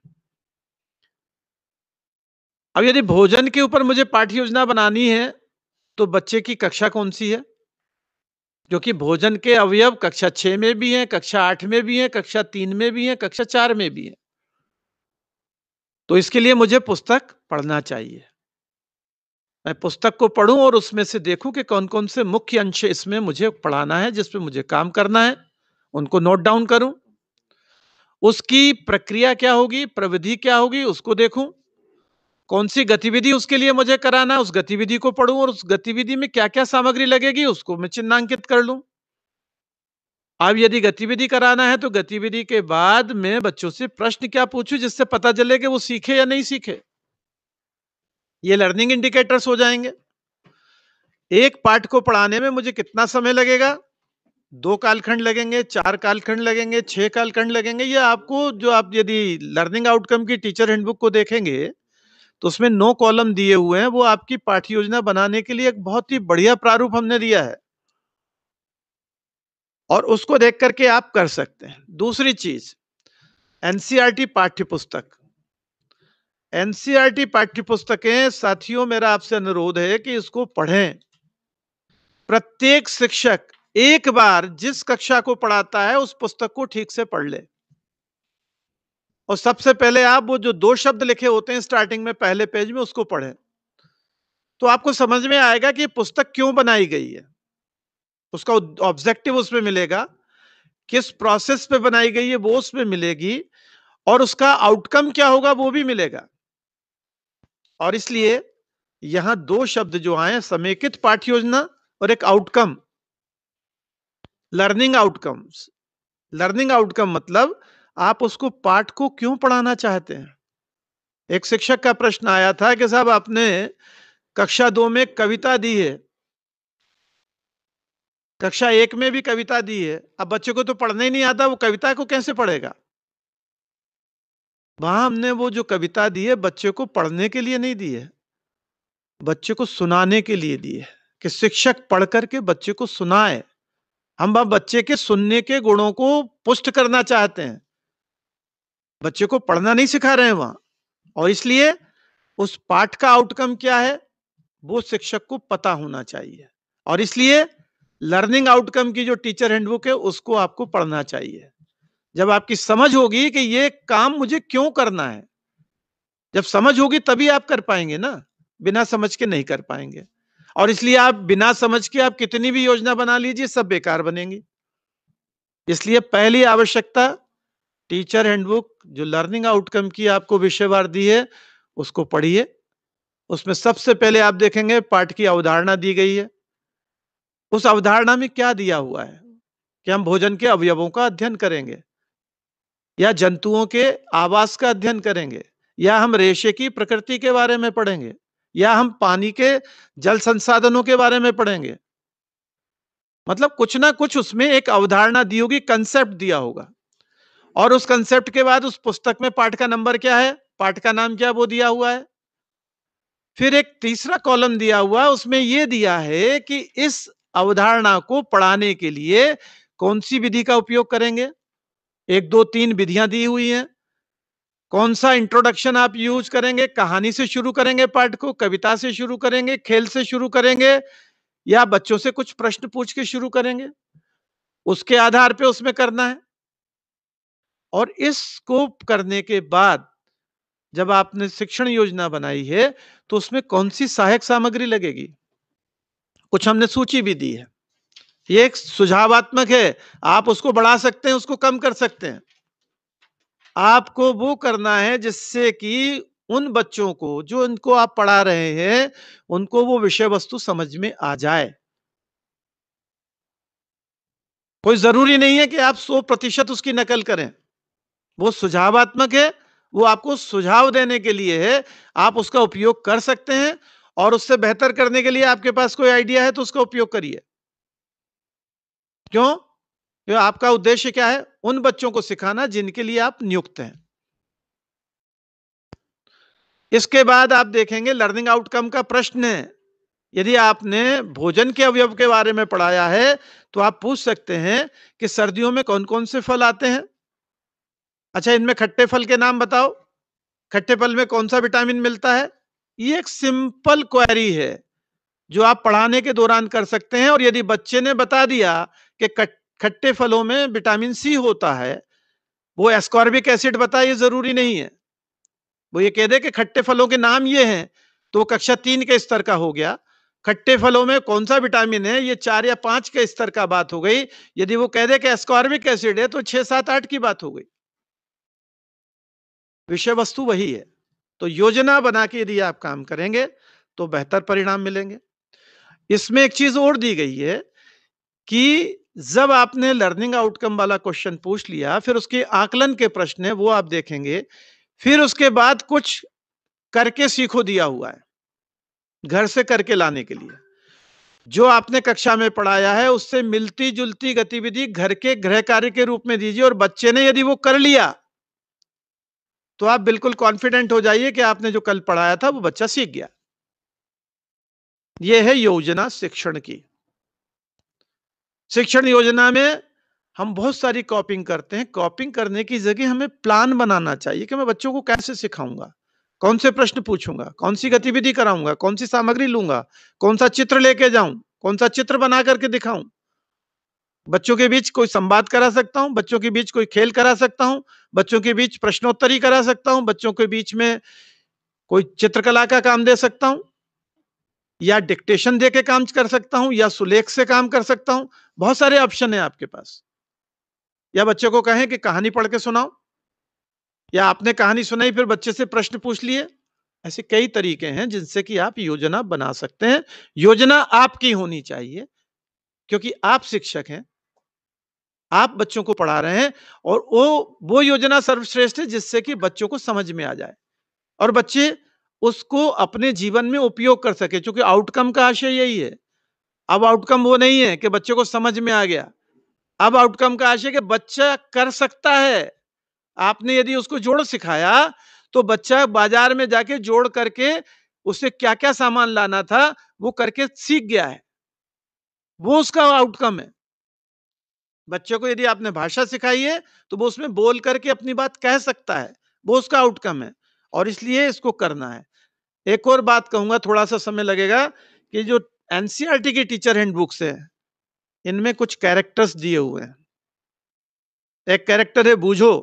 अब यदि भोजन के ऊपर मुझे पाठ्य योजना बनानी है तो बच्चे की कक्षा कौन सी है, क्योंकि भोजन के अवयव कक्षा 6 में भी हैं, कक्षा 8 में भी हैं, कक्षा 3 में भी हैं, कक्षा 4 में भी हैं। तो इसके लिए मुझे पुस्तक पढ़ना चाहिए। मैं पुस्तक को पढूं और उसमें से देखूं कि कौन कौन से मुख्य अंश इसमें मुझे पढ़ाना है, जिस पे मुझे काम करना है, उनको नोट डाउन करूं। उसकी प्रक्रिया क्या होगी, प्रविधि क्या होगी, उसको देखूं। कौन सी गतिविधि उसके लिए मुझे कराना है, उस गतिविधि को पढूं, और उस गतिविधि में क्या क्या सामग्री लगेगी उसको मैं चिन्हांकित कर लूं। अब यदि गतिविधि कराना है तो गतिविधि के बाद मैं बच्चों से प्रश्न क्या पूछूं जिससे पता चले कि वो सीखे या नहीं सीखे। ये लर्निंग इंडिकेटर्स हो जाएंगे। एक पाठ को पढ़ाने में मुझे कितना समय लगेगा, 2 कालखंड लगेंगे, 4 कालखंड लगेंगे, 6 कालखंड लगेंगे। ये आपको, जो आप यदि लर्निंग आउटकम की टीचर हैंडबुक को देखेंगे तो उसमें 9 कॉलम दिए हुए हैं। वो आपकी पाठ्य योजना बनाने के लिए एक बहुत ही बढ़िया प्रारूप हमने दिया है, और उसको देख करके आप कर सकते हैं। दूसरी चीज, एनसीईआरटी पाठ्य पुस्तक। एनसीईआरटी पाठ्य पुस्तकें, साथियों मेरा आपसे अनुरोध है कि इसको पढ़ें। प्रत्येक शिक्षक एक बार जिस कक्षा को पढ़ाता है उस पुस्तक को ठीक से पढ़ ले, और सबसे पहले आप वो जो 2 शब्द लिखे होते हैं स्टार्टिंग में पहले पेज में, उसको पढ़ें। तो आपको समझ में आएगा कि पुस्तक क्यों बनाई गई है, उसका ऑब्जेक्टिव उसमें मिलेगा, किस प्रोसेस पे बनाई गई है वो उसमें मिलेगी, और उसका आउटकम क्या होगा वो भी मिलेगा। और इसलिए यहां 2 शब्द जो आए, समेकित पाठ्य योजना और एक outcome, learning outcomes. Learning outcome मतलब आप उसको पाठ को क्यों पढ़ाना चाहते हैं। एक शिक्षक का प्रश्न आया था कि साहब आपने कक्षा 2 में कविता दी है, कक्षा 1 में भी कविता दी है। अब बच्चे को तो पढ़ने ही नहीं आता, वो कविता को कैसे पढ़ेगा? वहां हमने वो जो कविता दी है बच्चे को पढ़ने के लिए नहीं दी है, बच्चे को सुनाने के लिए दी है, कि शिक्षक पढ़ करके बच्चे को सुनाए। हम अब बच्चे के सुनने के गुणों को पुष्ट करना चाहते हैं, बच्चे को पढ़ना नहीं सिखा रहे हैं वहां। और इसलिए उस पाठ का आउटकम क्या है वो शिक्षक को पता होना चाहिए, और इसलिए लर्निंग आउटकम की जो टीचर हैंडबुक है उसको आपको पढ़ना चाहिए। जब आपकी समझ होगी कि ये काम मुझे क्यों करना है, जब समझ होगी तभी आप कर पाएंगे ना, बिना समझ के नहीं कर पाएंगे। और इसलिए आप बिना समझ के आप कितनी भी योजना बना लीजिए, सब बेकार बनेंगी। इसलिए पहली आवश्यकता टीचर हैंडबुक जो लर्निंग आउटकम की आपको विषयवार दी है उसको पढ़िए। उसमें सबसे पहले आप देखेंगे पाठ की अवधारणा दी गई है। उस अवधारणा में क्या दिया हुआ है कि हम भोजन के अवयवों का अध्ययन करेंगे, या जंतुओं के आवास का अध्ययन करेंगे, या हम रेशे की प्रकृति के बारे में पढ़ेंगे, या हम पानी के जल संसाधनों के बारे में पढ़ेंगे। मतलब कुछ ना कुछ उसमें एक अवधारणा दी होगी, कंसेप्ट दिया होगा। और उस कंसेप्ट के बाद उस पुस्तक में पाठ का नंबर क्या है, पाठ का नाम क्या वो दिया हुआ है। फिर एक तीसरा कॉलम दिया हुआ है, उसमें यह दिया है कि इस अवधारणा को पढ़ाने के लिए कौन सी विधि का उपयोग करेंगे। 1 2 3 विधियां दी हुई हैं। कौन सा इंट्रोडक्शन आप यूज करेंगे, कहानी से शुरू करेंगे पाठ को, कविता से शुरू करेंगे, खेल से शुरू करेंगे, या बच्चों से कुछ प्रश्न पूछ के शुरू करेंगे, उसके आधार पे उसमें करना है। और इसको करने के बाद जब आपने शिक्षण योजना बनाई है तो उसमें कौन सी सहायक सामग्री लगेगी, कुछ हमने सूची भी दी है। ये एक सुझावात्मक है, आप उसको बढ़ा सकते हैं, उसको कम कर सकते हैं। आपको वो करना है जिससे कि उन बच्चों को जो इनको आप पढ़ा रहे हैं उनको वो विषय वस्तु समझ में आ जाए। कोई जरूरी नहीं है कि आप 100% उसकी नकल करें, वो सुझावात्मक है, वो आपको सुझाव देने के लिए है, आप उसका उपयोग कर सकते हैं। और उससे बेहतर करने के लिए आपके पास कोई आइडिया है तो उसका उपयोग करिए। क्यों? क्यों? आपका उद्देश्य क्या है, उन बच्चों को सिखाना जिनके लिए आप नियुक्त हैं। इसके बाद आप देखेंगे लर्निंग आउटकम का प्रश्न है। यदि आपने भोजन के अवयव के बारे में पढ़ाया है तो आप पूछ सकते हैं कि सर्दियों में कौन कौन से फल आते हैं। अच्छा, इनमें खट्टे फल के नाम बताओ, खट्टे फल में कौन सा विटामिन मिलता है। ये एक सिंपल क्वेरी है जो आप पढ़ाने के दौरान कर सकते हैं। और यदि बच्चे ने बता दिया कि खट्टे फलों में विटामिन सी होता है, वो एस्कॉर्बिक एसिड बताए, ये जरूरी नहीं है, वो ये कह दे कि खट्टे फलों के नाम ये हैं, तो कक्षा 3 के स्तर का हो गया। खट्टे फलों में कौन सा विटामिन है, ये 4 या 5 के स्तर का बात हो गई। यदि वो कह दे कि एस्कॉर्बिक एसिड है तो 6 7 8 की बात हो गई। विषय वस्तु वही है। तो योजना बना के यदि आप काम करेंगे तो बेहतर परिणाम मिलेंगे। इसमें एक चीज और दी गई है कि जब आपने लर्निंग आउटकम वाला क्वेश्चन पूछ लिया, फिर उसके आकलन के प्रश्न है वो आप देखेंगे, फिर उसके बाद कुछ करके सीखो दिया हुआ है, घर से करके लाने के लिए। जो आपने कक्षा में पढ़ाया है उससे मिलती जुलती गतिविधि घर के गृह कार्य के रूप में दीजिए, और बच्चे ने यदि वो कर लिया तो आप बिल्कुल कॉन्फिडेंट हो जाइए कि आपने जो कल पढ़ाया था वो बच्चा सीख गया। यह है योजना शिक्षण की। शिक्षण योजना में हम बहुत सारी कॉपिंग करते हैं। कॉपिंग करने की जगह हमें प्लान बनाना चाहिए कि मैं बच्चों को कैसे सिखाऊंगा, कौन से प्रश्न पूछूंगा, कौन सी गतिविधि कराऊंगा, कौन सी सामग्री लूंगा, कौन सा चित्र लेके जाऊं, कौन सा चित्र बना करके दिखाऊं। बच्चों के बीच कोई संवाद करा सकता हूं, बच्चों के बीच कोई खेल करा सकता हूं, बच्चों के बीच प्रश्नोत्तरी करा सकता हूं, बच्चों के बीच में कोई चित्रकला का काम दे सकता हूं, या डिक्टेशन दे के काम कर सकता हूं, या सुलेख से काम कर सकता हूं। बहुत सारे ऑप्शन है आपके पास। या बच्चे को कहें कि कहानी पढ़ के सुनाओ, या आपने कहानी सुनाई फिर बच्चे से प्रश्न पूछ लिए। ऐसे कई तरीके हैं जिनसे कि आप योजना बना सकते हैं। योजना आपकी होनी चाहिए क्योंकि आप शिक्षक हैं, आप बच्चों को पढ़ा रहे हैं, और वो योजना सर्वश्रेष्ठ है जिससे कि बच्चों को समझ में आ जाए और बच्चे उसको अपने जीवन में उपयोग कर सके, क्योंकि आउटकम का आशय यही है। अब आउटकम वो नहीं है कि बच्चे को समझ में आ गया, अब आउटकम का आशय कि बच्चा कर सकता है। आपने यदि उसको जोड़ सिखाया तो बच्चा बाजार में जाके जोड़ करके उसे क्या-क्या सामान लाना था वो करके सीख गया है, वो उसका आउटकम है। बच्चे को यदि आपने भाषा सिखाई है तो वो उसमें बोल करके अपनी बात कह सकता है, वो उसका आउटकम है और इसलिए इसको करना है। एक और बात कहूंगा, थोड़ा सा समय लगेगा, कि जो एनसीईआरटी की टीचर हैंडबुक्स है, इनमें कुछ कैरेक्टर्स दिए हुए हैं। एक कैरेक्टर है बूझो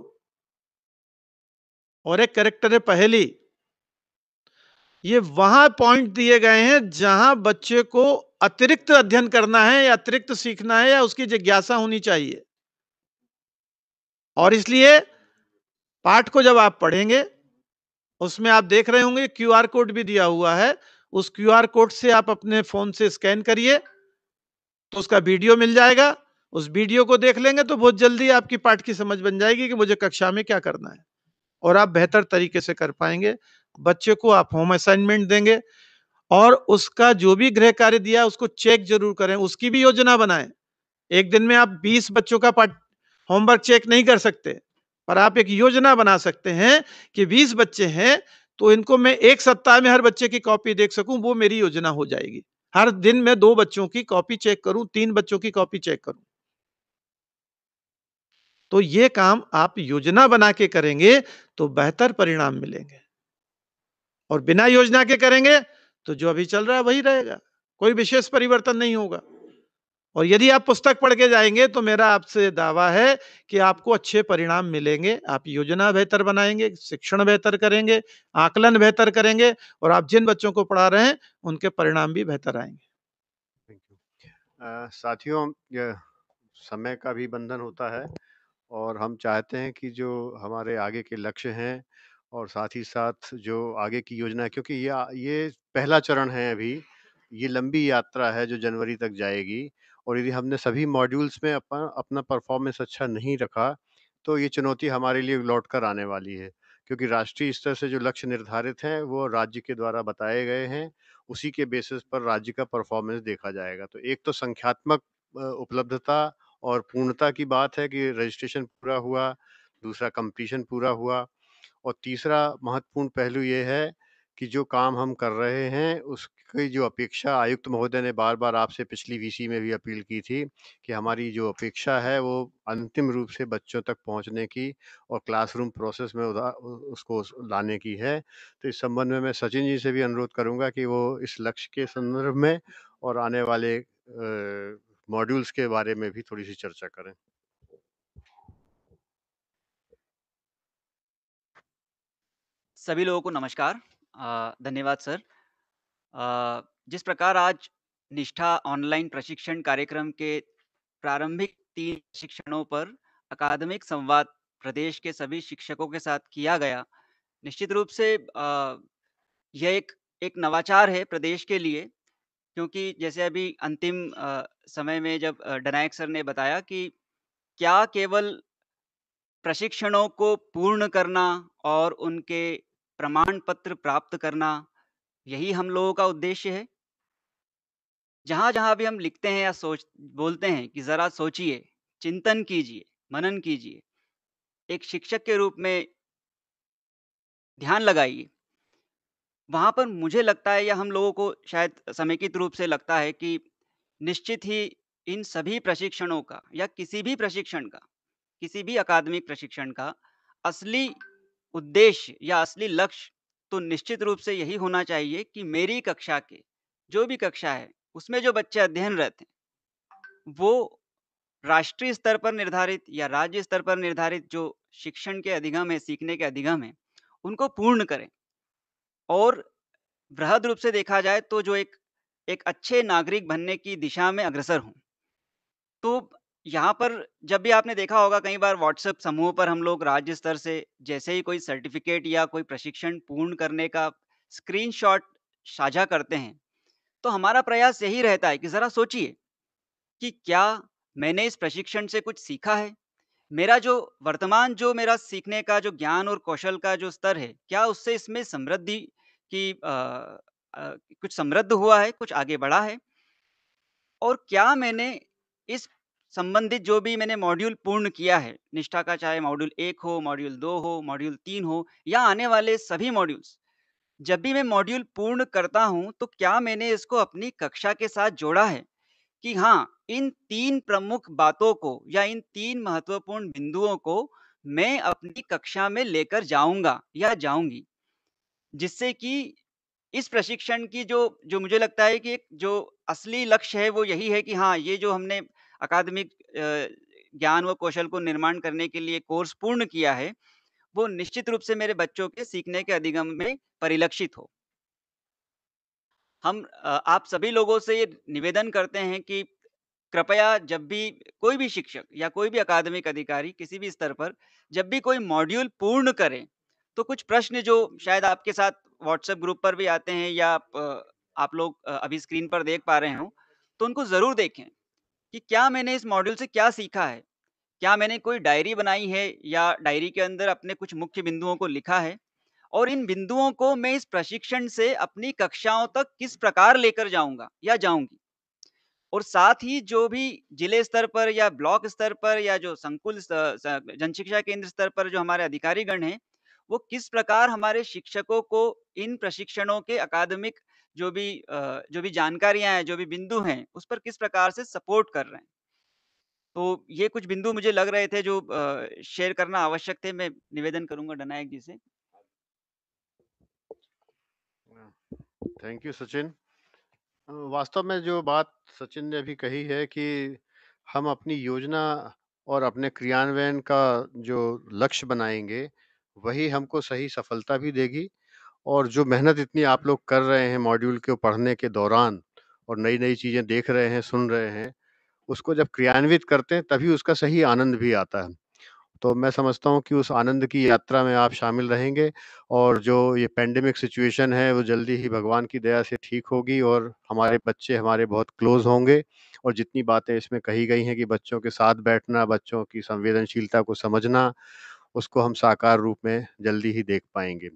और एक कैरेक्टर है पहेली। ये वहां पॉइंट दिए गए हैं जहां बच्चे को अतिरिक्त अध्ययन करना है या अतिरिक्त सीखना है या उसकी जिज्ञासा होनी चाहिए। और इसलिए पाठ को जब आप पढ़ेंगे, उसमें आप देख रहे होंगे क्यूआर कोड भी दिया हुआ है, उस क्यूआर कोड से आप अपने फोन से स्कैन करिए तो उसका वीडियो मिल जाएगा। उस वीडियो को देख लेंगे तो बहुत जल्दी आपकी पाठ की समझ बन जाएगी कि मुझे कक्षा में क्या करना है और आप बेहतर तरीके से कर पाएंगे। बच्चे को आप होम असाइनमेंट देंगे और उसका जो भी गृह कार्य दिया उसको चेक जरूर करें, उसकी भी योजना बनाएं। एक दिन में आप 20 बच्चों का पाठ होमवर्क चेक नहीं कर सकते, पर आप एक योजना बना सकते हैं कि 20 बच्चे हैं तो इनको मैं एक सप्ताह में हर बच्चे की कॉपी देख सकूं, वो मेरी योजना हो जाएगी। हर दिन मैं 2 बच्चों की कॉपी चेक करूं, 3 बच्चों की कॉपी चेक करूं। तो ये काम आप योजना बना के करेंगे तो बेहतर परिणाम मिलेंगे, और बिना योजना के करेंगे तो जो अभी चल रहा है वही रहेगा, कोई विशेष परिवर्तन नहीं होगा। और यदि आप पुस्तक पढ़ के जाएंगे तो मेरा आपसे दावा है कि आपको अच्छे परिणाम मिलेंगे। आप योजना बेहतर बनाएंगे, शिक्षण बेहतर करेंगे, आकलन बेहतर करेंगे और आप जिन बच्चों को पढ़ा रहे हैं उनके परिणाम भी बेहतर आएंगे। Thank you. साथियों, समय का भी बंधन होता है और हम चाहते हैं कि जो हमारे आगे के लक्ष्य हैं और साथ ही साथ जो आगे की योजना है, क्योंकि ये पहला चरण है अभी, ये लंबी यात्रा है जो जनवरी तक जाएगी और यदि हमने सभी मॉड्यूल्स में अपना परफॉर्मेंस अच्छा नहीं रखा तो ये चुनौती हमारे लिए लौट कर आने वाली है, क्योंकि राष्ट्रीय स्तर से जो लक्ष्य निर्धारित हैं वो राज्य के द्वारा बताए गए हैं, उसी के बेसिस पर राज्य का परफॉर्मेंस देखा जाएगा। तो एक तो संख्यात्मक उपलब्धता और पूर्णता की बात है कि रजिस्ट्रेशन पूरा हुआ, दूसरा कंप्लीशन पूरा हुआ और तीसरा महत्वपूर्ण पहलू ये है कि जो काम हम कर रहे हैं उसकी जो अपेक्षा, आयुक्त महोदय ने बार-बार आपसे पिछली वीसी में भी अपील की थी कि हमारी जो अपेक्षा है वो अंतिम रूप से बच्चों तक पहुंचने की और क्लासरूम प्रोसेस में उसको लाने की है। तो इस संबंध में मैं सचिन जी से भी अनुरोध करूंगा कि वो इस लक्ष्य के संदर्भ में और आने वाले मॉड्यूल्स के बारे में भी थोड़ी सी चर्चा करें। सभी लोगों को नमस्कार। धन्यवाद सर। जिस प्रकार आज निष्ठा ऑनलाइन प्रशिक्षण कार्यक्रम के प्रारंभिक 3 प्रशिक्षणों पर अकादमिक संवाद प्रदेश के सभी शिक्षकों के साथ किया गया, निश्चित रूप से यह एक नवाचार है प्रदेश के लिए, क्योंकि जैसे अभी अंतिम समय में जब डनायक सर ने बताया कि क्या केवल प्रशिक्षणों को पूर्ण करना और उनके प्रमाण पत्र प्राप्त करना, यही हम लोगों का उद्देश्य है? जहाँ-जहाँ भी हम लिखते हैं या बोलते हैं कि ज़रा सोचिए, चिंतन कीजिए, मनन कीजिए, एक शिक्षक के रूप में ध्यान लगाइए। वहाँ पर मुझे लगता है या हम लोगों को शायद समेकित रूप से लगता है कि निश्चित ही इन सभी प्रशिक्षणों का या किसी भी प्रशिक्षण का, किसी भी अकादमिक प्रशिक्षण का असली उद्देश्य या असली लक्ष्य तो निश्चित रूप से यही होना चाहिए कि मेरी कक्षा के जो भी कक्षा है उसमें जो बच्चे अध्ययनरत हैं वो राष्ट्रीय स्तर पर निर्धारित या राज्य स्तर पर निर्धारित जो शिक्षण के अधिगम है, सीखने के अधिगम है, उनको पूर्ण करें और बृहद रूप से देखा जाए तो जो एक एक अच्छे नागरिक बनने की दिशा में अग्रसर हों। तो यहाँ पर जब भी आपने देखा होगा कई बार व्हाट्सएप समूह पर हम लोग राज्य स्तर से जैसे ही कोई सर्टिफिकेट या कोई प्रशिक्षण पूर्ण करने का स्क्रीनशॉट साझा करते हैं, तो हमारा प्रयास यही रहता है कि ज़रा सोचिए कि क्या मैंने इस प्रशिक्षण से कुछ सीखा है? मेरा जो वर्तमान जो मेरा सीखने का जो ज्ञान और कौशल का जो स्तर है, क्या उससे इसमें समृद्धि कि कुछ समृद्ध हुआ है, कुछ आगे बढ़ा है और क्या मैंने इस संबंधित जो भी मैंने मॉड्यूल पूर्ण किया है, निष्ठा का चाहे मॉड्यूल 1 हो, मॉड्यूल 2 हो, मॉड्यूल 3 हो या आने वाले सभी मॉड्यूल्स, जब भी मैं मॉड्यूल पूर्ण करता हूँ, तो क्या मैंने इसको अपनी कक्षा के साथ जोड़ा है? कि हाँ, इन 3 प्रमुख बातों को या इन 3 महत्वपूर्ण बिंदुओं को मैं अपनी कक्षा में लेकर जाऊँगा या जाऊँगी। जिससे कि इस प्रशिक्षण की जो जो मुझे लगता है कि एक जो असली लक्ष्य है वो यही है कि हाँ, ये जो हमने अकादमिक ज्ञान व कौशल को निर्माण करने के लिए कोर्स पूर्ण किया है, वो निश्चित रूप से मेरे बच्चों के सीखने के अधिगम में परिलक्षित हो। हम आप सभी लोगों से ये निवेदन करते हैं कि कृपया जब भी कोई भी शिक्षक या कोई भी अकादमिक अधिकारी किसी भी स्तर पर जब भी कोई मॉड्यूल पूर्ण करे, तो कुछ प्रश्न जो शायद आपके साथ व्हाट्सएप ग्रुप पर भी आते हैं या आप लोग अभी स्क्रीन पर देख पा रहे हों, तो उनको ज़रूर देखें कि क्या मैंने इस मॉड्यूल से क्या सीखा है? क्या मैंने कोई डायरी बनाई है या डायरी के अंदर अपने कुछ मुख्य बिंदुओं को लिखा है? और इन बिंदुओं को मैं इस प्रशिक्षण से अपनी कक्षाओं तक किस प्रकार लेकर जाऊँगा या जाऊँगी? और साथ ही जो भी जिले स्तर पर या ब्लॉक स्तर पर या जो संकुल जन शिक्षा केंद्र स्तर पर जो हमारे अधिकारीगण हैं, वो किस प्रकार हमारे शिक्षकों को इन प्रशिक्षणों के अकादमिक जो भी जानकारियाँ हैं, जो भी बिंदु हैं, उस पर किस प्रकार से सपोर्ट कर रहे हैं। तो ये कुछ बिंदु मुझे लग रहे थे जो शेयर करना आवश्यक थे। मैं निवेदन करूँगा डनायक जी से। Thank you Sachin. वास्तव में जो बात सचिन ने अभी कही है कि हम अपनी योजना और अपने क्रियान्वयन का जो लक्ष्य बनाएँगे, वही हमको सही सफलता भी देगी और जो मेहनत इतनी आप लोग कर रहे हैं मॉड्यूल को पढ़ने के दौरान और नई-नई चीज़ें देख रहे हैं, सुन रहे हैं, उसको जब क्रियान्वित करते हैं तभी उसका सही आनंद भी आता है। तो मैं समझता हूँ कि उस आनंद की यात्रा में आप शामिल रहेंगे और जो ये पैंडेमिक सिचुएशन है, वो जल्दी ही भगवान की दया से ठीक होगी और हमारे बच्चे हमारे बहुत क्लोज़ होंगे और जितनी बातें इसमें कही गई हैं कि बच्चों के साथ बैठना, बच्चों की संवेदनशीलता को समझना, उसको हम साकार रूप में जल्दी ही देख पाएँगे।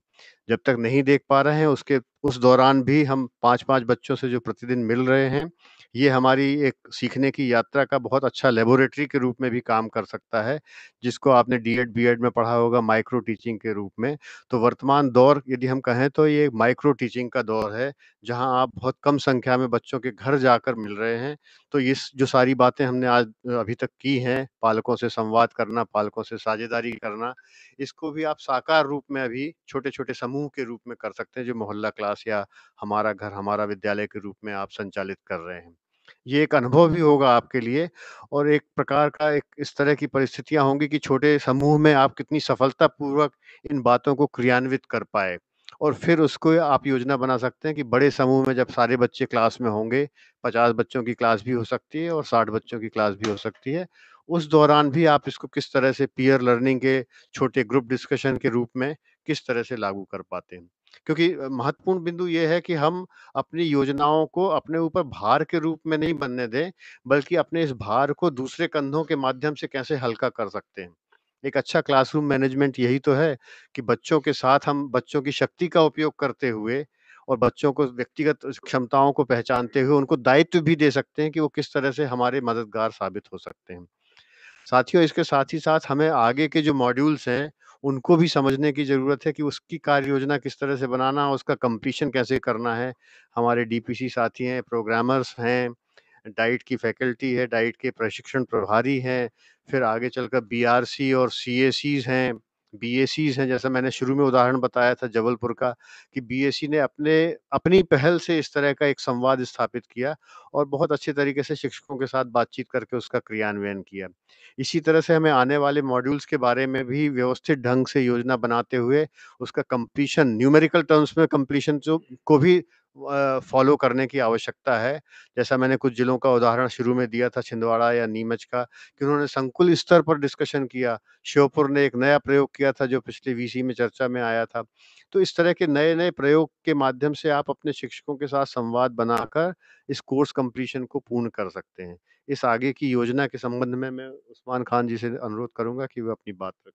जब तक नहीं देख पा रहे हैं, उसके उस दौरान भी हम 5-5 बच्चों से जो प्रतिदिन मिल रहे हैं, ये हमारी एक सीखने की यात्रा का बहुत अच्छा लैबोरेटरी के रूप में भी काम कर सकता है, जिसको आपने डीएड, बीएड में पढ़ा होगा माइक्रो टीचिंग के रूप में। तो वर्तमान दौर यदि हम कहें तो ये माइक्रो टीचिंग का दौर है, जहाँ आप बहुत कम संख्या में बच्चों के घर जाकर मिल रहे हैं। तो इस जो सारी बातें हमने आज अभी तक की हैं, पालकों से संवाद करना, पालकों से साझेदारी करना, इसको भी आप साकार रूप में अभी छोटे-छोटे समूह के रूप में कर सकते हैं, जो मोहल्ला क्लास या हमारा घर, हमारा विद्यालय के रूप में आप संचालित कर रहे हैं। ये एक अनुभव भी होगा आपके लिए और एक प्रकार का एक इस तरह की परिस्थितियाँ होंगी कि छोटे समूह में आप कितनी सफलतापूर्वक इन बातों को क्रियान्वित कर पाए और फिर उसको आप योजना बना सकते हैं कि बड़े समूह में जब सारे बच्चे क्लास में होंगे, 50 बच्चों की क्लास भी हो सकती है और 60 बच्चों की क्लास भी हो सकती है। उस दौरान भी आप इसको किस तरह से पीयर लर्निंग के छोटे ग्रुप डिस्कशन के रूप में किस तरह से लागू कर पाते हैं। क्योंकि महत्वपूर्ण बिंदु ये है कि हम अपनी योजनाओं को अपने ऊपर भार के रूप में नहीं बनने दें, बल्कि अपने इस भार को दूसरे कंधों के माध्यम से कैसे हल्का कर सकते हैं। एक अच्छा क्लासरूम मैनेजमेंट यही तो है कि बच्चों के साथ हम बच्चों की शक्ति का उपयोग करते हुए और बच्चों को व्यक्तिगत क्षमताओं को पहचानते हुए उनको दायित्व भी दे सकते हैं कि वो किस तरह से हमारे मददगार साबित हो सकते हैं। साथियों, इसके साथ ही साथ हमें आगे के जो मॉड्यूल्स हैं, उनको भी समझने की ज़रूरत है कि उसकी कार्य योजना किस तरह से बनाना, उसका कंप्लीशन कैसे करना है। हमारे डीपीसी साथी हैं, प्रोग्रामर्स हैं, डाइट की फैकल्टी है, डाइट के प्रशिक्षण प्रभारी हैं, फिर आगे चलकर बीआरसी और सीएसीज़ हैं, बीएसीज़ हैं, जैसा मैंने शुरू में उदाहरण बताया था जबलपुर का कि बीएसी ने अपनी पहल से इस तरह का एक संवाद स्थापित किया और बहुत अच्छे तरीके से शिक्षकों के साथ बातचीत करके उसका क्रियान्वयन किया। इसी तरह से हमें आने वाले मॉड्यूल्स के बारे में भी व्यवस्थित ढंग से योजना बनाते हुए उसका कंप्लीशन न्यूमेरिकल टर्म्स में कंप्लीशन जो को भी फॉलो करने की आवश्यकता है। जैसा मैंने कुछ जिलों का उदाहरण शुरू में दिया था छिंदवाड़ा या नीमच का कि उन्होंने संकुल स्तर पर डिस्कशन किया। श्योपुर ने एक नया प्रयोग किया था जो पिछले वीसी में चर्चा में आया था। तो इस तरह के नए-नए प्रयोग के माध्यम से आप अपने शिक्षकों के साथ संवाद बनाकर इस कोर्स कंप्लीशन को पूर्ण कर सकते हैं। इस आगे की योजना के संबंध में मैं उस्मान खान जी से अनुरोध करूँगा कि वो अपनी बात रखें।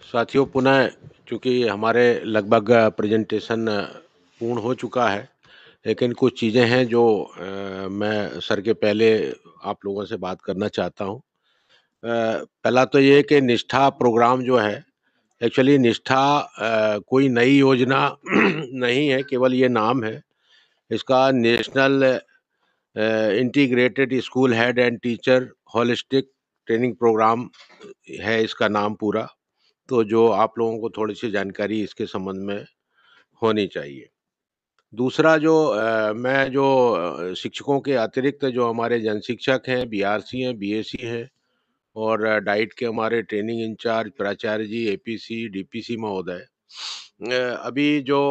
साथियों, पुनः चूँकि हमारे लगभग प्रेज़ेंटेशन पूर्ण हो चुका है, लेकिन कुछ चीज़ें हैं जो मैं सर के पहले आप लोगों से बात करना चाहता हूँ। पहला तो ये कि निष्ठा प्रोग्राम जो है, एक्चुअली निष्ठा कोई नई योजना नहीं है, केवल ये नाम है। इसका national integrated school head and teacher holistic training programme है इसका नाम पूरा। तो जो आप लोगों को थोड़ी-सी जानकारी इसके संबंध में होनी चाहिए। दूसरा जो मैं जो शिक्षकों के अतिरिक्त जो हमारे जन शिक्षक हैं, बीआरसी हैं, बीएसी हैं और डाइट के हमारे ट्रेनिंग इंचार्ज प्राचार्य जी, एपीसी, डीपीसी महोदय। अभी जो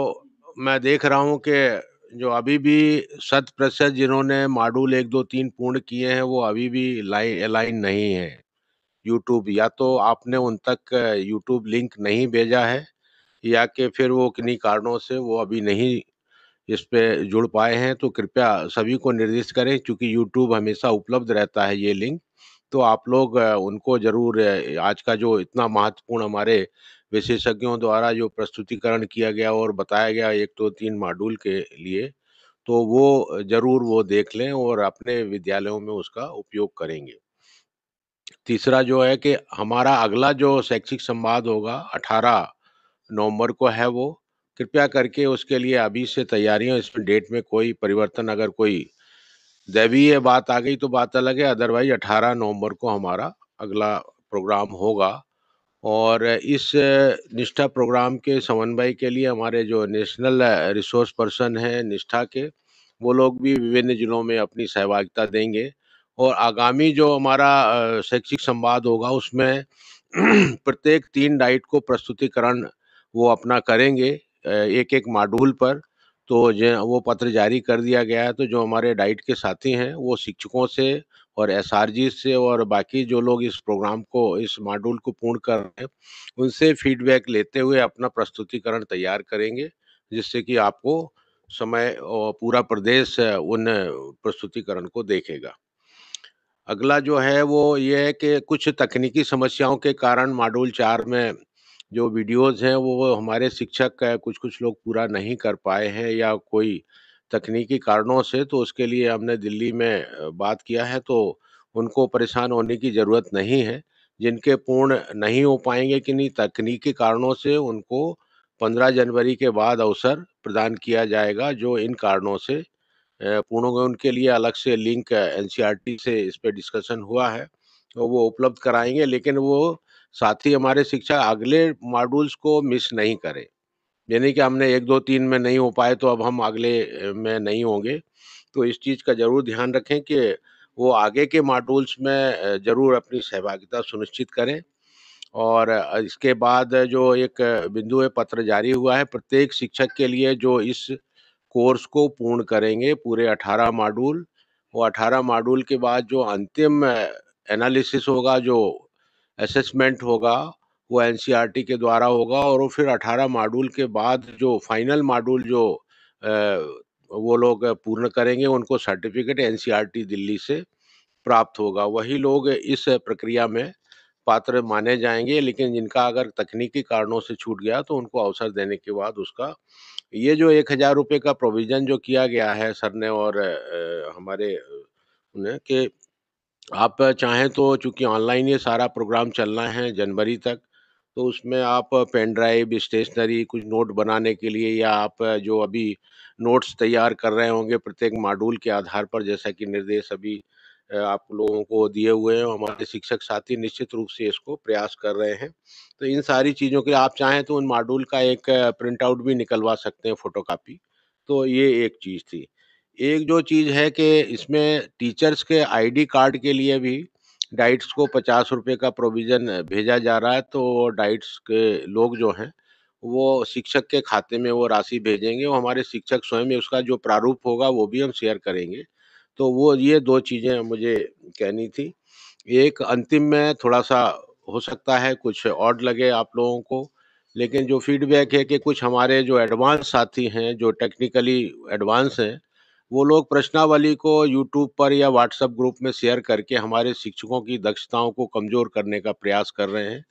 मैं देख रहा हूँ कि जो अभी भी 100% जिन्होंने मॉड्यूल 1, 2, 3 पूर्ण किए हैं, वो अभी भी अलाइन नहीं हैं। यूट्यूब या तो आपने उन तक यूट्यूब लिंक नहीं भेजा है या कि फिर वो किन्हीं कारणों से वो अभी नहीं इस पे जुड़ पाए हैं, तो कृपया सभी को निर्देशित करें चूँकि यूट्यूब हमेशा उपलब्ध रहता है ये लिंक। तो आप लोग उनको ज़रूर आज का जो इतना महत्वपूर्ण हमारे विशेषज्ञों द्वारा जो प्रस्तुतिकरण किया गया और बताया गया 1, 2, 3 मॉड्यूल के लिए, तो वो ज़रूर वो देख लें और अपने विद्यालयों में उसका उपयोग करेंगे। तीसरा जो है कि हमारा अगला जो शैक्षिक संवाद होगा 18 नवंबर को है वो। कृपया करके उसके लिए अभी से तैयारियाँ इसमें डेट में कोई परिवर्तन अगर कोई दैवीय बात आ गई तो बात अलग है, अदरवाइज़ 18 नवंबर को हमारा अगला प्रोग्राम होगा। और इस निष्ठा प्रोग्राम के समन्वय के लिए हमारे जो नेशनल रिसोर्स पर्सन हैं निष्ठा के, वो लोग भी विभिन्न जिलों में अपनी सहभागिता देंगे और आगामी जो हमारा शैक्षिक संवाद होगा उसमें प्रत्येक 3 डाइट को प्रस्तुतिकरण वो अपना करेंगे एक-एक मॉड्यूल पर। तो ज वो पत्र जारी कर दिया गया है, तो जो हमारे डाइट के साथी हैं, वो शिक्षकों से और एसआरजी से और बाकी जो लोग इस प्रोग्राम को, इस मॉड्यूल को पूर्ण कर रहे हैं, उनसे फीडबैक लेते हुए अपना प्रस्तुतिकरण तैयार करेंगे, जिससे कि आपको समय और पूरा प्रदेश उन प्रस्तुतिकरण को देखेगा। अगला जो है वो ये है कि कुछ तकनीकी समस्याओं के कारण मॉड्यूल 4 में जो वीडियोज़ हैं वो हमारे शिक्षक कुछ-कुछ लोग पूरा नहीं कर पाए हैं या कोई तकनीकी कारणों से, तो उसके लिए हमने दिल्ली में बात किया है, तो उनको परेशान होने की ज़रूरत नहीं है। जिनके पूर्ण नहीं हो पाएँगे किन्हीं तकनीकी कारणों से उनको 15 जनवरी के बाद अवसर प्रदान किया जाएगा, जो इन कारणों से पूर्ण होंगे। उनके लिए अलग से लिंक एनसीईआरटी से इस पे डिस्कशन हुआ है, तो वो उपलब्ध कराएँगे, लेकिन वो साथ ही हमारे शिक्षक अगले मॉड्यूल्स को मिस नहीं करें। यानी कि हमने 1, 2, 3 में नहीं हो पाए तो अब हम अगले में नहीं होंगे। तो इस चीज़ का ज़रूर ध्यान रखें कि वो आगे के मॉड्यूल्स में ज़रूर अपनी सहभागिता सुनिश्चित करें। और इसके बाद जो एक बिंदु है पत्र जारी हुआ है प्रत्येक शिक्षक के लिए जो इस कोर्स को पूर्ण करेंगे पूरे 18 मॉड्यूल, वो 18 मॉड्यूल के बाद जो अंतिम एनालिसिस होगा, जो असेसमेंट होगा, वो एनसीईआरटी के द्वारा होगा और वो फिर 18 मॉड्यूल के बाद जो फाइनल मॉड्यूल जो वो लोग पूर्ण करेंगे, उनको सर्टिफ़िकेट एनसीईआरटी दिल्ली से प्राप्त होगा। वही लोग इस प्रक्रिया में पात्र माने जाएँगे, लेकिन जिनका अगर तकनीकी कारणों से छूट गया, तो उनको अवसर देने के बाद उसका ये जो ₹1000 का प्रोविज़न जो किया गया है सर ने और हमारे ने कि आप चाहें तो चूँकि ऑनलाइन ये सारा प्रोग्राम चलना है जनवरी तक, तो उसमें आप पेन ड्राइव, स्टेशनरी, कुछ नोट बनाने के लिए या आप जो अभी नोट्स तैयार कर रहे होंगे प्रत्येक मॉड्यूल के आधार पर जैसा कि निर्देश अभी आप लोगों को दिए हुए हैं, हमारे शिक्षक साथी निश्चित रूप से इसको प्रयास कर रहे हैं। तो इन सारी चीज़ों के लिए आप चाहें तो उन मॉड्यूल का एक प्रिंट आउट भी निकलवा सकते हैं फ़ोटोकॉपी। तो ये एक चीज़ थी। एक जो चीज़ है कि इसमें टीचर्स के आईडी कार्ड के लिए भी डाइट्स को ₹50 का प्रोविज़न भेजा जा रहा है, तो डाइट्स के लोग जो हैं, वो शिक्षक के खाते में वो राशि भेजेंगे और हमारे शिक्षक स्वयं उसका जो प्रारूप होगा, वो भी हम शेयर करेंगे। तो वो ये 2 चीज़ें मुझे कहनी थी। एक अंतिम में थोड़ा-सा हो सकता है कुछ ऑड लगे आप लोगों को, लेकिन जो फीडबैक है कि कुछ हमारे जो एडवांस साथी हैं, जो टेक्निकली एडवांस हैं, वो लोग प्रश्नावली को यूट्यूब पर या व्हाट्सएप ग्रुप में शेयर करके हमारे शिक्षकों की दक्षताओं को कमज़ोर करने का प्रयास कर रहे हैं।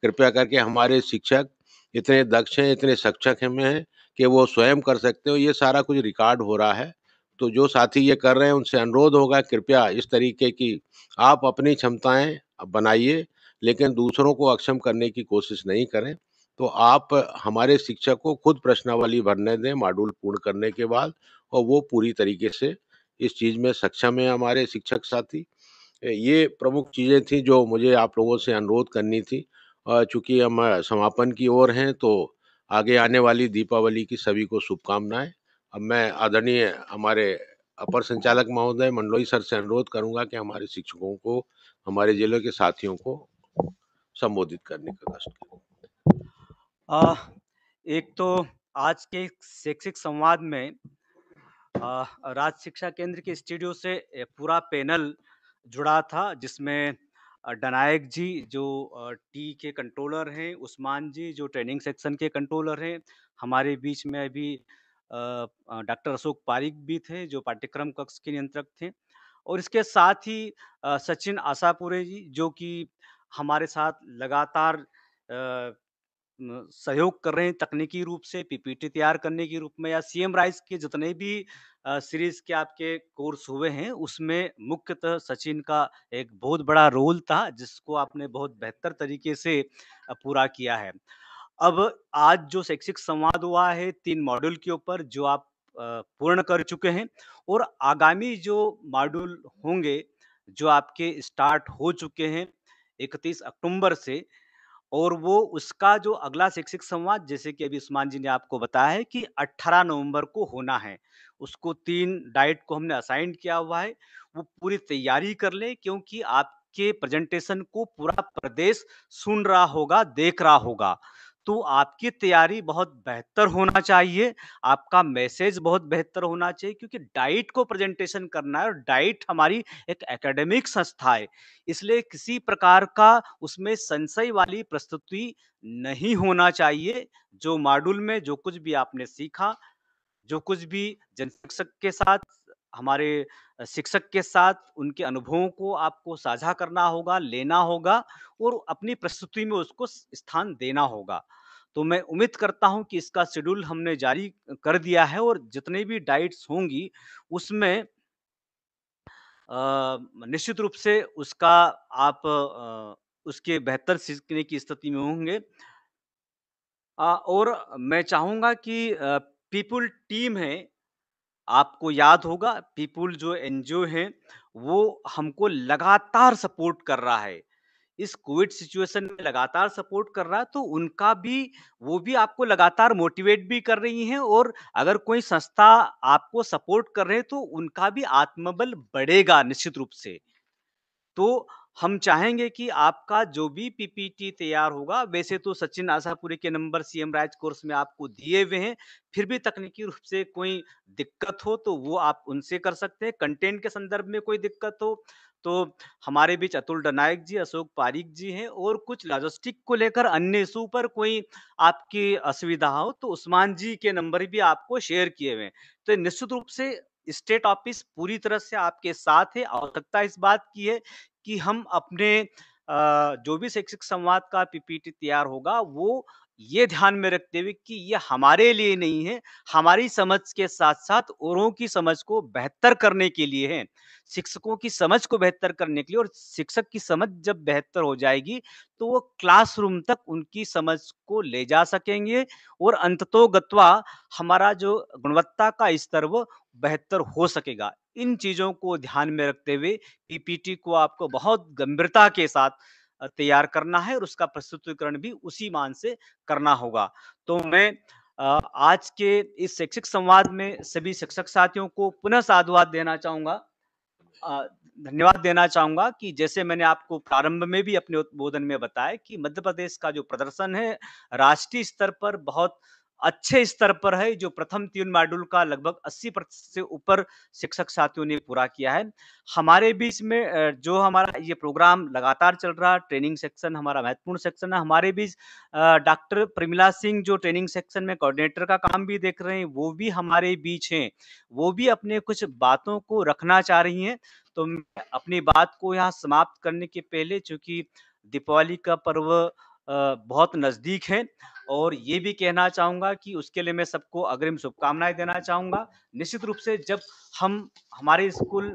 कृपया करके हमारे शिक्षक इतने दक्ष हैं, इतने सक्षम हैं कि वो स्वयं कर सकते हो। ये सारा कुछ रिकॉर्ड हो रहा है। तो जो साथी ये कर रहे हैं उनसे अनुरोध होगा कृपया इस तरीके की आप अपनी क्षमताएँ बनाइए, लेकिन दूसरों को अक्षम करने की कोशिश नहीं करें। तो आप हमारे शिक्षक को खुद प्रश्नावली भरने दें मॉड्यूल पूर्ण करने के बाद, और वो पूरी तरीके से इस चीज़ में सक्षम हैं हमारे शिक्षक साथी। ये प्रमुख चीज़ें थी जो मुझे आप लोगों से अनुरोध करनी थी। चूँकि हम समापन की ओर हैं, तो आगे आने वाली दीपावली की सभी को शुभकामनाएँ। अब मैं आदरणीय हमारे अपर संचालक महोदय मंडलोई सर से अनुरोध करूँगा कि हमारे शिक्षकों को, हमारे जिले के साथियों को संबोधित करने का कष्ट करें। एक तो आज के शैक्षिक संवाद में राज्य शिक्षा केंद्र के स्टूडियो से पूरा पैनल जुड़ा था, जिसमें डनायक जी जो टी के कंट्रोलर हैं, उस्मान जी जो ट्रेनिंग सेक्शन के कंट्रोलर हैं, हमारे बीच में अभी डॉक्टर अशोक पारिक भी थे जो पाठ्यक्रम कक्ष के नियंत्रक थे, और इसके साथ ही सचिन आशापुरे जी जो कि हमारे साथ लगातार सहयोग कर रहे हैं तकनीकी रूप से पीपीटी तैयार करने के रूप में, या सीएम राइज के जितने भी सीरीज के आपके कोर्स हुए हैं उसमें मुख्यतः सचिन का एक बहुत बड़ा रोल था, जिसको आपने बहुत बेहतर तरीके से पूरा किया है। अब आज जो शैक्षिक संवाद हुआ है 3 मॉड्यूल के ऊपर जो आप पूर्ण कर चुके हैं, और आगामी जो मॉड्यूल होंगे जो आपके स्टार्ट हो चुके हैं 31 अक्टूबर से, और वो उसका जो अगला शैक्षिक संवाद जैसे कि अभी उस्मान जी ने आपको बताया है कि 18 नवंबर को होना है। उसको 3 डाइट को हमने असाइन किया हुआ है। वो पूरी तैयारी कर लें, क्योंकि आपके प्रेज़ेंटेशन को पूरा प्रदेश सुन रहा होगा, देख रहा होगा। तो आपकी तैयारी बहुत बेहतर होना चाहिए, आपका मैसेज बहुत बेहतर होना चाहिए, क्योंकि डाइट को प्रेज़ेंटेशन करना है, और डाइट हमारी एक एकेडमिक संस्था है। इसलिए किसी प्रकार का उसमें संशय वाली प्रस्तुति नहीं होना चाहिए। जो मॉड्यूल में जो कुछ भी आपने सीखा, जो कुछ भी जन शिक्षक के साथ, हमारे शिक्षक के साथ उनके अनुभवों को आपको साझा करना होगा, लेना होगा, और अपनी प्रस्तुति में उसको स्थान देना होगा। तो मैं उम्मीद करता हूँ कि इसका शेड्यूल हमने जारी कर दिया है, और जितने भी डाइट्स होंगी उसमें निश्चित रूप से उसका आप उसके बेहतर सीखने की स्थिति में होंगे। और मैं चाहूँगा कि पीपल टीम है, आपको याद होगा पीपल जो एनजीओ है, वो हमको लगातार सपोर्ट कर रहा है। इस कोविड सिचुएशन में लगातार सपोर्ट कर रहा है, तो उनका भी वो भी आपको लगातार मोटिवेट भी कर रही हैं, और अगर कोई संस्था आपको सपोर्ट कर रहे हैं, तो उनका भी आत्मबल बढ़ेगा निश्चित रूप से। तो हम चाहेंगे कि आपका जो भी पीपीटी तैयार होगा, वैसे तो सचिन आशापुरे के नंबर सीएम राइज कोर्स में आपको दिए हुए हैं, फिर भी तकनीकी रूप से कोई दिक्कत हो तो वो आप उनसे कर सकते हैं। कंटेंट के संदर्भ में कोई दिक्कत हो तो हमारे बीच अतुल डनायक जी, अशोक पारिक जी हैं, और कुछ लॉजिस्टिक को लेकर अन्य इशू पर कोई आपकी असुविधा हो तो उस्मान जी के नंबर भी आपको शेयर किए हुए हैं। तो निश्चित रूप से स्टेट ऑफिस पूरी तरह से आपके साथ है। आवश्यकता इस बात की है कि हम अपने जो भी शैक्षिक संवाद का पीपीटी तैयार होगा, वो ये ध्यान में रखते हुए कि ये हमारे लिए नहीं है, हमारी समझ के साथ-साथ औरों की समझ को बेहतर करने के लिए है। शिक्षकों की समझ को बेहतर करने के लिए, और शिक्षक की समझ जब बेहतर हो जाएगी, तो वो क्लासरूम तक उनकी समझ को ले जा सकेंगे, और अंततोगत्वा हमारा जो गुणवत्ता का स्तर वो बेहतर हो सकेगा। इन चीज़ों को ध्यान में रखते हुए पीपीटी को आपको बहुत गंभीरता के साथ तैयार करना है, और उसका प्रस्तुतिकरण भी उसी मान से करना होगा। तो मैं आज के इस शैक्षिक संवाद में सभी शिक्षक साथियों को पुनः साधुवाद देना चाहूँगा। धन्यवाद देना चाहूँगा कि जैसे मैंने आपको प्रारंभ में भी अपने उद्बोधन में बताया कि मध्य प्रदेश का जो प्रदर्शन है, राष्ट्रीय स्तर पर बहुत अच्छे स्तर पर है, जो प्रथम 3 मॉड्यूल का लगभग 80% से ऊपर शिक्षक साथियों ने पूरा किया है। हमारे बीच में जो हमारा ये प्रोग्राम लगातार चल रहा है, ट्रेनिंग सेक्शन हमारा महत्वपूर्ण सेक्शन है। हमारे बीच डॉक्टर प्रमिला सिंह जो ट्रेनिंग सेक्शन में कोऑर्डिनेटर का काम भी देख रहे हैं, वो भी हमारे बीच हैं। वो भी अपने कुछ बातों को रखना चाह रही हैं। तो मैं अपनी बात को यहाँ समाप्त करने के पहले, चूँकि दीपावली का पर्व बहुत नज़दीक हैं और ये भी कहना चाहूँगा कि उसके लिए मैं सबको अग्रिम शुभकामनाएँ देना चाहूँगा। निश्चित रूप से जब हम हमारे स्कूल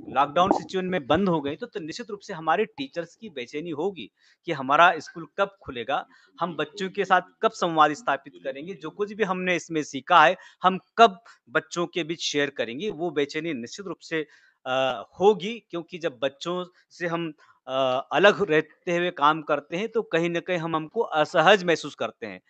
लॉकडाउन सिचुएशन में बंद हो गए तो निश्चित रूप से हमारे टीचर्स की बेचैनी होगी कि हमारा स्कूल कब खुलेगा, हम बच्चों के साथ कब संवाद स्थापित करेंगे, जो कुछ भी हमने इसमें सीखा है, हम कब बच्चों के बीच शेयर करेंगे, वो बेचैनी निश्चित रूप से होगी क्योंकि जब बच्चों से हम अलग रहते हुए काम करते हैं तो कहीं न कहीं हम हमको असहज महसूस करते हैं।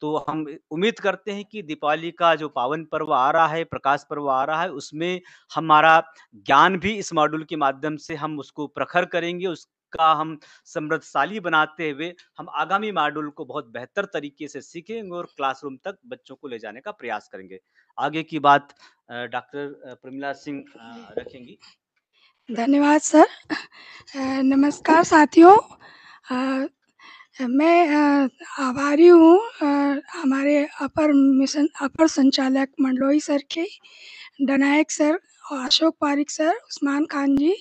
तो हम उम्मीद करते हैं कि दीपावली का जो पावन पर्व आ रहा है, प्रकाश पर्व आ रहा है, उसमें हमारा ज्ञान भी इस मॉड्यूल के माध्यम से हम उसको प्रखर करेंगे, उसका हम समृद्धशाली बनाते हुए हम आगामी मॉड्यूल को बहुत बेहतर तरीके से सीखेंगे और क्लासरूम तक बच्चों को ले जाने का प्रयास करेंगे। आगे की बात डॉक्टर प्रमिला सिंह रखेंगी। धन्यवाद सर। नमस्कार साथियों। अ, मैं आभारी हूँ हमारे अपर संचालक मंडलोई सर के, डनायक सर और अशोक पारिक सर, उस्मान खान जी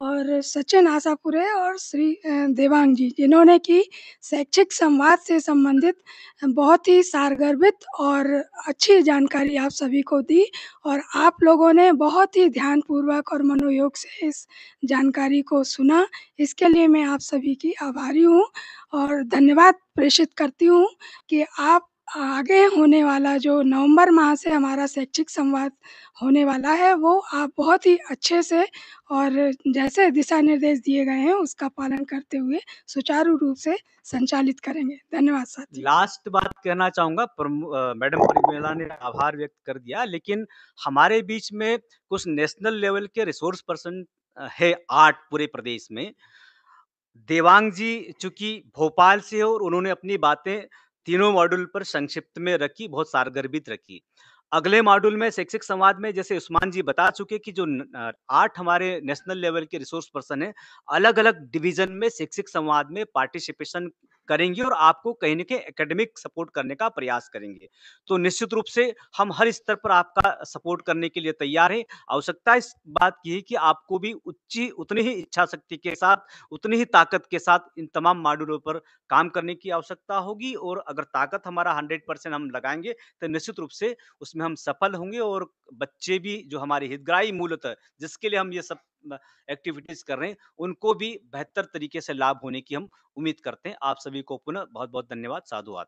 और सचिन आशापुरे और श्री देवांग जी, जिन्होंने कि शैक्षिक संवाद से संबंधित बहुत ही सारगर्भित और अच्छी जानकारी आप सभी को दी और आप लोगों ने बहुत ही ध्यानपूर्वक और मनोयोग से इस जानकारी को सुना। इसके लिए मैं आप सभी की आभारी हूँ और धन्यवाद प्रेषित करती हूँ कि आप आगे होने वाला जो नवंबर माह से हमारा शैक्षिक संवाद होने वाला है, वो आप बहुत ही अच्छे से और जैसे दिशा निर्देश दिए गए हैं, उसका पालन करते हुए सुचारू रूप से संचालित करेंगे। धन्यवाद साथियों। लास्ट बात कहना चाहूँगा मैडम प्रमिला ने आभार व्यक्त कर दिया, लेकिन हमारे बीच में कुछ नेशनल लेवल के रिसोर्स पर्सन है 8 पूरे प्रदेश में। देवांग जी चूँकि भोपाल से हो और उन्होंने अपनी बातें तीनों मॉड्यूल पर संक्षिप्त में रखी, बहुत सारगर्भित रखी। अगले मॉड्यूल में शैक्षिक संवाद में जैसे उस्मान जी बता चुके कि जो 8 हमारे नेशनल लेवल के रिसोर्स पर्सन हैं, अलग-अलग डिवीज़न में शैक्षिक संवाद में पार्टिसिपेशन करेंगे और आपको कहीं न कहीं एकेडमिक सपोर्ट करने का प्रयास करेंगे। तो निश्चित रूप से हम हर स्तर पर आपका सपोर्ट करने के लिए तैयार हैं। आवश्यकता इस बात की है कि आपको भी उतनी ही इच्छा शक्ति के साथ, उतनी ही ताकत के साथ इन तमाम मॉड्यूलों पर काम करने की आवश्यकता होगी और अगर ताकत हमारा 100% हम लगाएँगे, तो निश्चित रूप से उसमें हम सफल होंगे और बच्चे भी जो हमारे हितग्राही मूलतः जिसके लिए हम ये सब एक्टिविटीज़ कर रहे हैं, उनको भी बेहतर तरीके से लाभ होने की हम उम्मीद करते हैं। आप सभी को पुनः बहुत-बहुत धन्यवाद। साधुवाद।